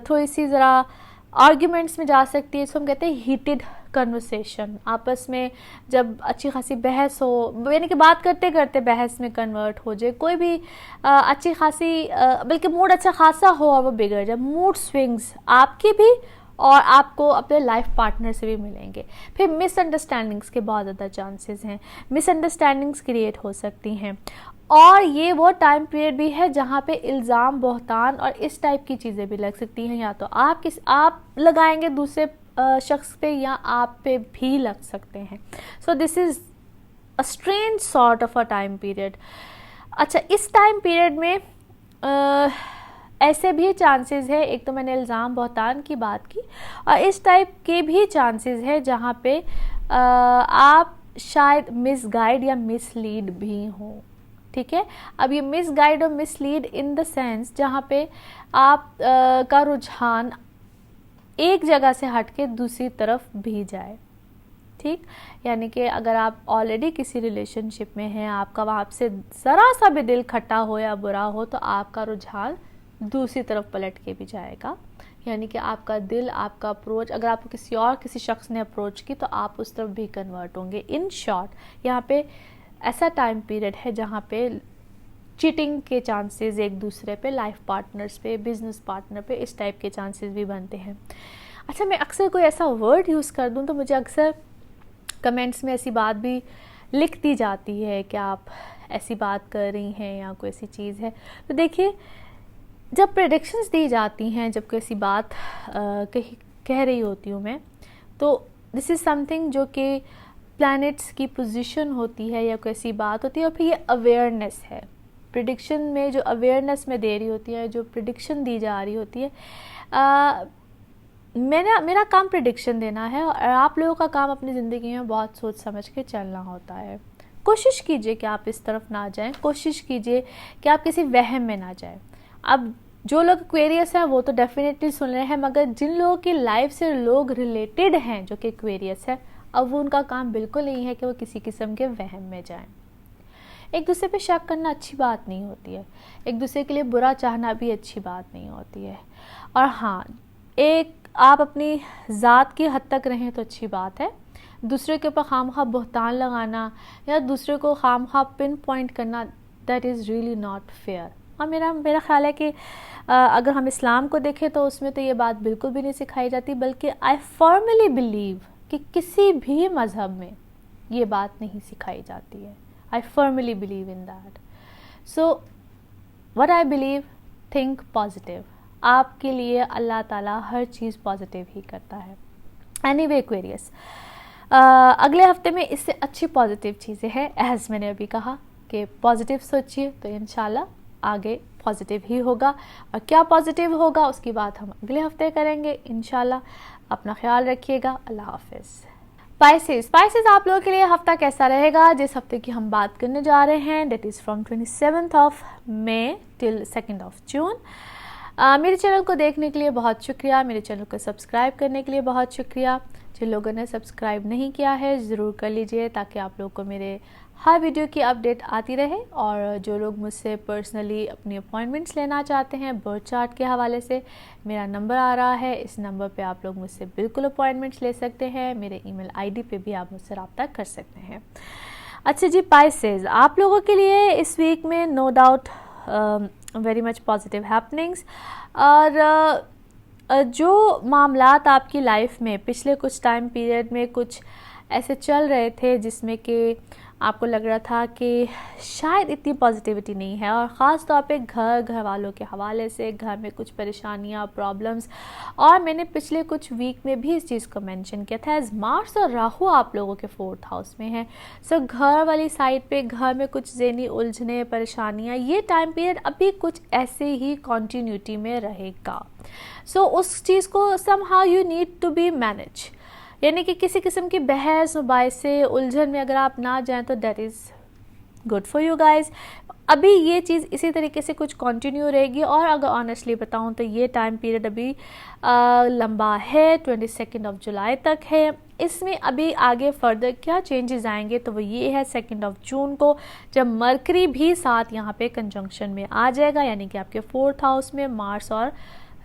A: थोड़ी सी ज़रा आर्ग्यूमेंट्स में जा सकती है। इसको हम कहते हैं हीटेड कन्वर्सेशन। आपस में जब अच्छी खासी बहस हो, यानी कि बात करते करते बहस में कन्वर्ट हो जाए, कोई भी अच्छी खासी बल्कि मूड अच्छा खासा हो और वो बिगड़ जाए, मूड स्विंग्स आपकी भी और आपको अपने लाइफ पार्टनर से भी मिलेंगे। फिर मिसअंडरस्टैंडिंग्स के बहुत ज़्यादा चांसेस हैं, मिसअंडरस्टैंडिंग्स क्रिएट हो सकती हैं। और ये वो टाइम पीरियड भी है जहाँ पे इल्ज़ाम, बहतान और इस टाइप की चीज़ें भी लग सकती हैं। या तो आप लगाएंगे दूसरे शख्स पे या आप पे भी लग सकते हैं। सो this is a strange sort of a time period. अच्छा, इस टाइम पीरियड में ऐसे भी चांसेस है, एक तो मैंने इल्ज़ाम, बहतान की बात की, और इस टाइप के भी चांसेस है जहाँ पे आप शायद मिसगाइड या मिसलीड भी हों। ठीक है, अब ये मिसगाइड और मिसलीड इन द सेंस जहाँ पे आप का रुझान एक जगह से हट के दूसरी तरफ भी जाए। ठीक, यानी कि अगर आप ऑलरेडी किसी रिलेशनशिप में हैं, आपका वहाँ से ज़रा सा भी दिल खट्टा हो या बुरा हो, तो आपका रुझान दूसरी तरफ पलट के भी जाएगा। यानी कि आपका दिल, आपका अप्रोच, अगर आपको किसी शख्स ने अप्रोच की तो आप उस तरफ भी कन्वर्ट होंगे। इन शॉर्ट, यहाँ पे ऐसा टाइम पीरियड है जहाँ पे चीटिंग के चांसेस एक दूसरे पे, लाइफ पार्टनर्स पे, बिजनेस पार्टनर पे, इस टाइप के चांसेस भी बनते हैं। अच्छा, मैं अक्सर कोई ऐसा वर्ड यूज़ कर दूँ तो मुझे अक्सर कमेंट्स में ऐसी बात भी लिख दी जाती है कि आप ऐसी बात कर रही हैं या कोई ऐसी चीज़ है। तो देखिए, जब प्रेडिक्शंस दी जाती हैं, जब कोई ऐसी बात कह रही होती हूँ मैं, तो दिस इज़ समथिंग जो कि प्लैनेट्स की पोजीशन होती है या कोई ऐसी बात होती है, और फिर ये अवेयरनेस है। प्रेडिक्शन में जो अवेयरनेस में दे रही होती है, जो प्रेडिक्शन दी जा रही होती है, मेरा काम प्रेडिक्शन देना है और आप लोगों का काम अपनी ज़िंदगी में बहुत सोच समझ के चलना होता है। कोशिश कीजिए कि आप इस तरफ ना जाएं, कोशिश कीजिए कि आप किसी वहम में ना जाएं। अब जो लोग एक्वेरियस हैं वो तो डेफिनेटली सुन रहे हैं, मगर जिन लोगों की लाइफ से लोग रिलेटेड हैं जो कि एक्वेरियस है, अब वो उनका काम बिल्कुल नहीं है कि वो किसी किस्म के वहम में जाएं। एक दूसरे पे शक करना अच्छी बात नहीं होती है, एक दूसरे के लिए बुरा चाहना भी अच्छी बात नहीं होती है। और हाँ, एक आप अपनी ज़ात की हद तक रहें तो अच्छी बात है। दूसरे के ऊपर खामखा बहतान लगाना या दूसरे को खामखा पिन पॉइंट करना, that is really not fair. और मेरा ख्याल है कि अगर हम इस्लाम को देखें तो उसमें तो ये बात बिल्कुल भी नहीं सिखाई जाती, बल्कि आई फर्मली बिलीव कि किसी भी मज़हब में ये बात नहीं सिखाई जाती है। I firmly believe in that. So what I believe, think positive. आपके लिए अल्लाह ताला हर चीज़ पॉजिटिव ही करता है। एनीवे एक्वेरियस, अगले हफ्ते में इससे अच्छी पॉजिटिव चीज़ें हैं। एज मैंने अभी कहा कि पॉजिटिव सोचिए तो इंशाल्लाह आगे पॉजिटिव ही होगा, और क्या पॉजिटिव होगा उसकी बात हम अगले हफ्ते करेंगे इंशाल्लाह। अपना ख्याल रखिएगा, अल्लाह हाफिज़। स्पाइसेस आप लोगों के लिए हफ्ता कैसा रहेगा? जिस हफ्ते की हम बात करने जा रहे हैं, that is from 27th of May till 2nd of June। मेरे चैनल को देखने के लिए बहुत शुक्रिया, मेरे चैनल को सब्सक्राइब करने के लिए बहुत शुक्रिया। जिन लोगों ने सब्सक्राइब नहीं किया है ज़रूर कर लीजिए, ताकि आप लोगों को मेरे हर वीडियो की अपडेट आती रहे। और जो लोग मुझसे पर्सनली अपनी अपॉइंटमेंट्स लेना चाहते हैं बर्थ चार्ट के हवाले से, मेरा नंबर आ रहा है, इस नंबर पे आप लोग मुझसे बिल्कुल अपॉइंटमेंट्स ले सकते हैं। मेरे ईमेल आईडी पे भी आप मुझसे रब्ता कर सकते हैं। अच्छा जी, पाइसेस, आप लोगों के लिए इस वीक में no doubt very much positive happenings. और जो मामलात आपकी लाइफ में पिछले कुछ टाइम पीरियड में कुछ ऐसे चल रहे थे जिसमें कि आपको लग रहा था कि शायद इतनी पॉजिटिविटी नहीं है, और ख़ास तौर पे घर वालों के हवाले से घर में कुछ परेशानियां, प्रॉब्लम्स, और मैंने पिछले कुछ वीक में भी इस चीज़ को मेंशन किया था, एज मार्स और राहु आप लोगों के 4th हाउस में है। सो घर वाली साइड पे घर में कुछ ज़हनी उलझने, परेशानियाँ, ये टाइम पीरियड अभी कुछ ऐसे ही कॉन्टीन्यूटी में रहेगा। सो उस चीज़ को somehow you need to be manage, यानी कि किसी किस्म की बहस मुबाहिस से उलझन में अगर आप ना जाएं तो that is good for you guys. अभी ये चीज़ इसी तरीके से कुछ कंटिन्यू रहेगी। और अगर ऑनेस्टली बताऊं तो ये टाइम पीरियड अभी लंबा है, 22 जुलाई तक है। इसमें अभी आगे फर्दर क्या चेंजेस आएंगे तो वो ये है 2 जून को, जब मरकरी भी साथ यहाँ पे कंजंक्शन में आ जाएगा, यानी कि आपके 4th हाउस में मार्स और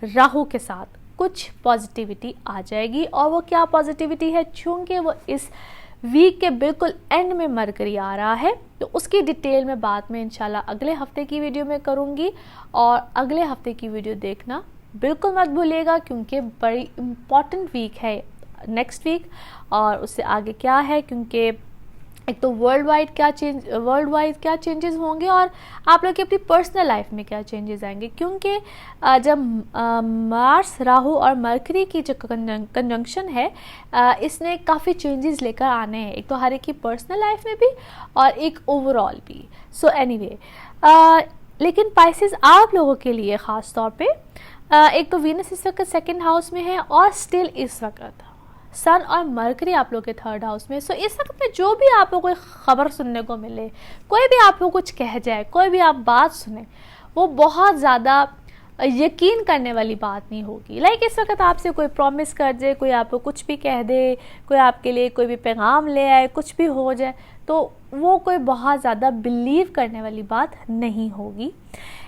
A: राहु के साथ कुछ पॉजिटिविटी आ जाएगी। और वो क्या पॉजिटिविटी है, चूंकि वो इस वीक के बिल्कुल एंड में मरकरी आ रहा है, तो उसकी डिटेल में बात में इंशाल्लाह अगले हफ्ते की वीडियो में करूँगी। और अगले हफ्ते की वीडियो देखना बिल्कुल मत भूलिएगा, क्योंकि बड़ी इम्पॉर्टेंट वीक है नेक्स्ट वीक। और उससे आगे क्या है, क्योंकि एक तो वर्ल्ड वाइड क्या चेंजेस होंगे, और आप लोग की अपनी पर्सनल लाइफ में क्या चेंजेस आएंगे। क्योंकि जब मार्स, राहु और मरकरी की जो कंजंक्शन है, इसने काफ़ी चेंजेस लेकर आने हैं, एक तो हर एक की पर्सनल लाइफ में भी और एक ओवरऑल भी। सो एनीवे, लेकिन पाइसेस आप लोगों के लिए ख़ास तौर पे एक तो वीनस इस वक्त 2nd हाउस में है, और स्टिल इस वक्त सन और मरकरी आप लोग के 3rd हाउस में। सो इस वक्त में जो भी आपको कोई खबर सुनने को मिले, कोई भी आपको कुछ कह जाए, कोई भी आप बात सुने, वो बहुत ज़्यादा यकीन करने वाली बात नहीं होगी। लाइक इस वक्त आपसे कोई प्रॉमिस कर दे, कोई आपको कुछ भी कह दे, कोई आपके लिए कोई भी पैगाम ले आए, कुछ भी हो जाए, तो वो कोई बहुत ज़्यादा बिलीव करने वाली बात नहीं होगी।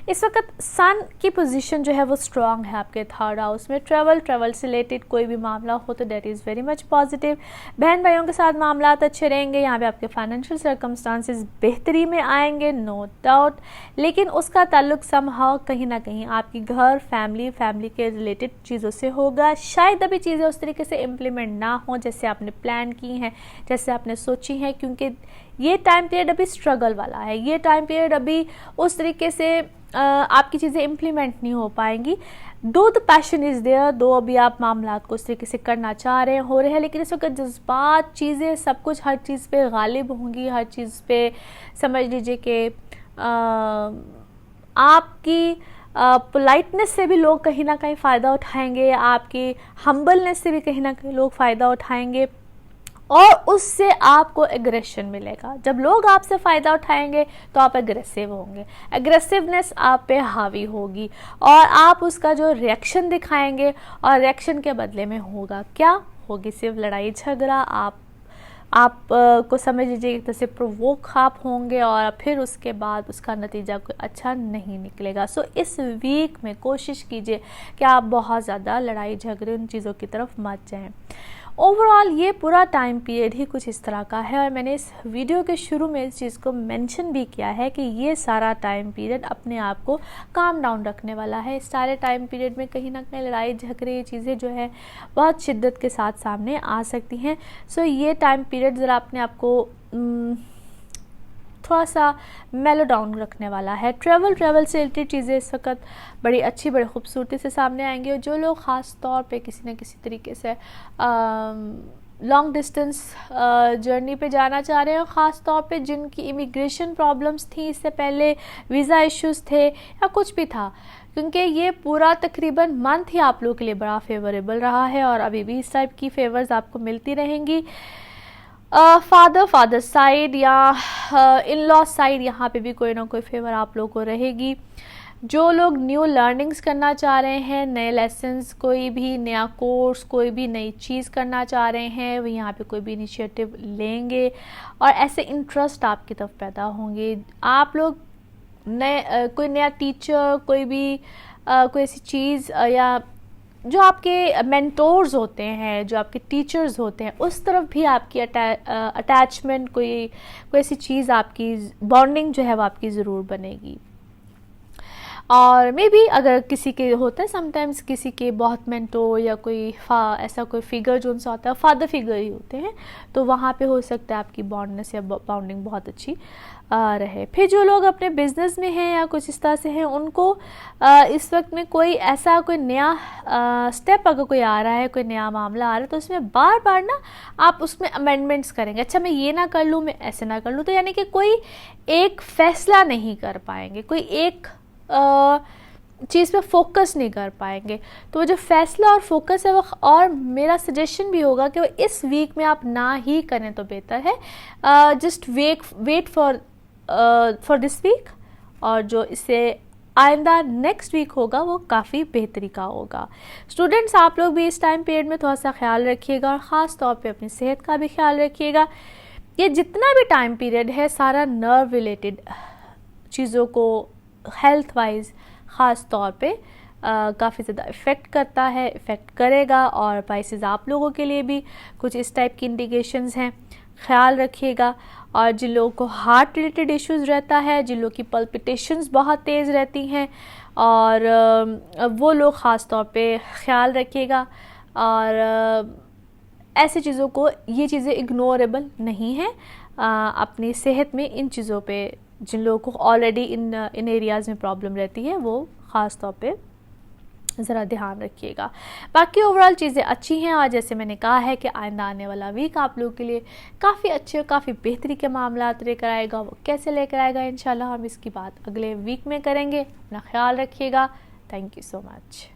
A: इस वक्त सन की पोजीशन जो है वो स्ट्रांग है आपके 3rd हाउस में। ट्रैवल से रिलेटेड कोई भी मामला हो तो that is very much positive. बहन भाइयों के साथ मामलात अच्छे रहेंगे, यहाँ पे आपके फाइनेंशियल सर्कमस्टांसेस बेहतरी में आएंगे, नो डाउट। लेकिन उसका ताल्लुक समहाउ कहीं ना कहीं आपकी घर, फैमिली के रिलेटेड चीज़ों से होगा। शायद अभी चीज़ें उस तरीके से इम्प्लीमेंट ना हो जैसे आपने प्लान की हैं, जैसे आपने सोची हैं, क्योंकि ये टाइम पीरियड अभी स्ट्रगल वाला है। ये टाइम पीरियड अभी उस तरीके से आपकी चीज़ें इम्प्लीमेंट नहीं हो पाएंगी। दो द पैशन इज़ देयर, दो अभी आप मामलात को उस तरीके से करना चाह रहे हैं, हो रहे हैं, लेकिन इस वक्त जज्बात, चीज़ें, सब कुछ हर चीज़ पे गालिब होंगी, हर चीज़ पे समझ लीजिए कि आपकी पोलाइटनेस से भी लोग कहीं ना कहीं फ़ायदा उठाएंगे, आपकी हम्बलनेस से भी कहीं ना कहीं लोग फ़ायदा उठाएंगे, और उससे आपको एग्रेशन मिलेगा। जब लोग आपसे फ़ायदा उठाएंगे तो आप एग्रेसिव होंगे, एग्रेसिवनेस आप पे हावी होगी, और आप उसका जो रिएक्शन दिखाएंगे, और रिएक्शन के बदले में होगा क्या, होगी सिर्फ लड़ाई झगड़ा। आप को समझ लीजिए एक तरह से प्रोवोक आप होंगे, और फिर उसके बाद उसका नतीजा कोई अच्छा नहीं निकलेगा। सो इस वीक में कोशिश कीजिए कि आप बहुत ज़्यादा लड़ाई झगड़े उन चीज़ों की तरफ मत जाएं। ओवरऑल ये पूरा टाइम पीरियड ही कुछ इस तरह का है, और मैंने इस वीडियो के शुरू में इस चीज़ को मेंशन भी किया है कि ये सारा टाइम पीरियड अपने आप को काम डाउन रखने वाला है। इस सारे टाइम पीरियड में कहीं ना कहीं लड़ाई झगड़े, ये चीज़ें जो है बहुत शिद्दत के साथ सामने आ सकती हैं। सो ये टाइम पीरियड ज़रा अपने आप को थोड़ा सा मेलो डाउन रखने वाला है। ट्रैवल से रिलेटेड चीज़ें इस वक्त बड़ी अच्छी, बड़ी खूबसूरती से सामने आएंगी, और जो लोग ख़ास तौर पे किसी न किसी तरीके से लॉन्ग डिस्टेंस जर्नी पे जाना चाह रहे हैं, ख़ास तौर पे जिनकी इमिग्रेशन प्रॉब्लम्स थी इससे पहले, वीज़ा इश्यूज़ थे या कुछ भी था, क्योंकि ये पूरा तकरीबन मंथ ही आप लोगों के लिए बड़ा फेवरेबल रहा है, और अभी भी इस टाइप की फेवर्स आपको मिलती रहेंगी। फादर साइड या इन लॉ साइड, यहाँ पे भी कोई ना कोई फेवर आप लोगों को रहेगी। जो लोग न्यू लर्निंग्स करना चाह रहे हैं, नए लेसन्स, कोई भी नया कोर्स, कोई भी नई चीज़ करना चाह रहे हैं, वो यहाँ पे कोई भी इनिशिएटिव लेंगे और ऐसे इंटरेस्ट आपकी तरफ पैदा होंगे। आप लोग नए कोई नया टीचर, कोई भी कोई ऐसी चीज़ या जो आपके मेंटोर्स होते हैं, जो आपके टीचर्स होते हैं, उस तरफ भी आपकी अटैचमेंट, कोई ऐसी चीज़, आपकी बॉन्डिंग जो है वो आपकी ज़रूर बनेगी। और मे बी अगर किसी के होता है समटाइम्स, किसी के बहुत मेंटोर या कोई ऐसा कोई फिगर जो उनसे होता है, फादर फिगर ही होते हैं, तो वहाँ पे हो सकता है आपकी बॉन्डनेस या बाउंडिंग बहुत अच्छी रहे। फिर जो लोग अपने बिजनेस में हैं या कुछ इस तरह से हैं, उनको इस वक्त में कोई ऐसा कोई नया स्टेप अगर कोई आ रहा है, कोई नया मामला आ रहा है, तो उसमें बार बार ना आप उसमें अमेंडमेंट्स करेंगे। अच्छा मैं ये ना कर लूँ, मैं ऐसे ना कर लूँ, तो यानी कि कोई एक फैसला नहीं कर पाएंगे, कोई एक चीज़ पे फोकस नहीं कर पाएंगे। तो वो जो फैसला और फोकस है वो, और मेरा सजेशन भी होगा कि वो इस वीक में आप ना ही करें तो बेहतर है। Just wait for this week, और जो इससे आइंदा नेक्स्ट वीक होगा वो काफ़ी बेहतरी का होगा। स्टूडेंट्स, आप लोग भी इस टाइम पीरियड में थोड़ा सा ख्याल रखिएगा और ख़ास तौर पे अपनी सेहत का भी ख्याल रखिएगा। ये जितना भी टाइम पीरियड है सारा नर्व रिलेटेड चीज़ों को हेल्थ वाइज ख़ास तौर पे काफ़ी ज़्यादा इफ़ेक्ट करता है, इफ़ेक्ट करेगा। और पाइसेस आप लोगों के लिए भी कुछ इस टाइप की इंडिकेशंस हैं, ख्याल रखिएगा। और जिन लोगों को हार्ट रिलेटेड इश्यूज़ रहता है, जिन लोगों की पल्पिटेशंस बहुत तेज़ रहती हैं, और वो लोग ख़ास तौर पे ख्याल रखिएगा। और ऐसी चीज़ों को, ये चीज़ें इग्नोरेबल नहीं हैं। अपनी सेहत में इन चीज़ों पे जिन लोगों को ऑलरेडी इन एरियाज़ में प्रॉब्लम रहती है, वो ख़ास तौर पे ज़रा ध्यान रखिएगा। बाकी ओवरऑल चीज़ें अच्छी हैं, और जैसे मैंने कहा है कि आइंदा आने वाला वीक आप लोगों के लिए काफ़ी अच्छे और काफ़ी बेहतरी के मामला लेकर आएगा। वो कैसे लेकर आएगा इंशाल्लाह हम इसकी बात अगले वीक में करेंगे। अपना ख्याल रखिएगा। Thank you so much.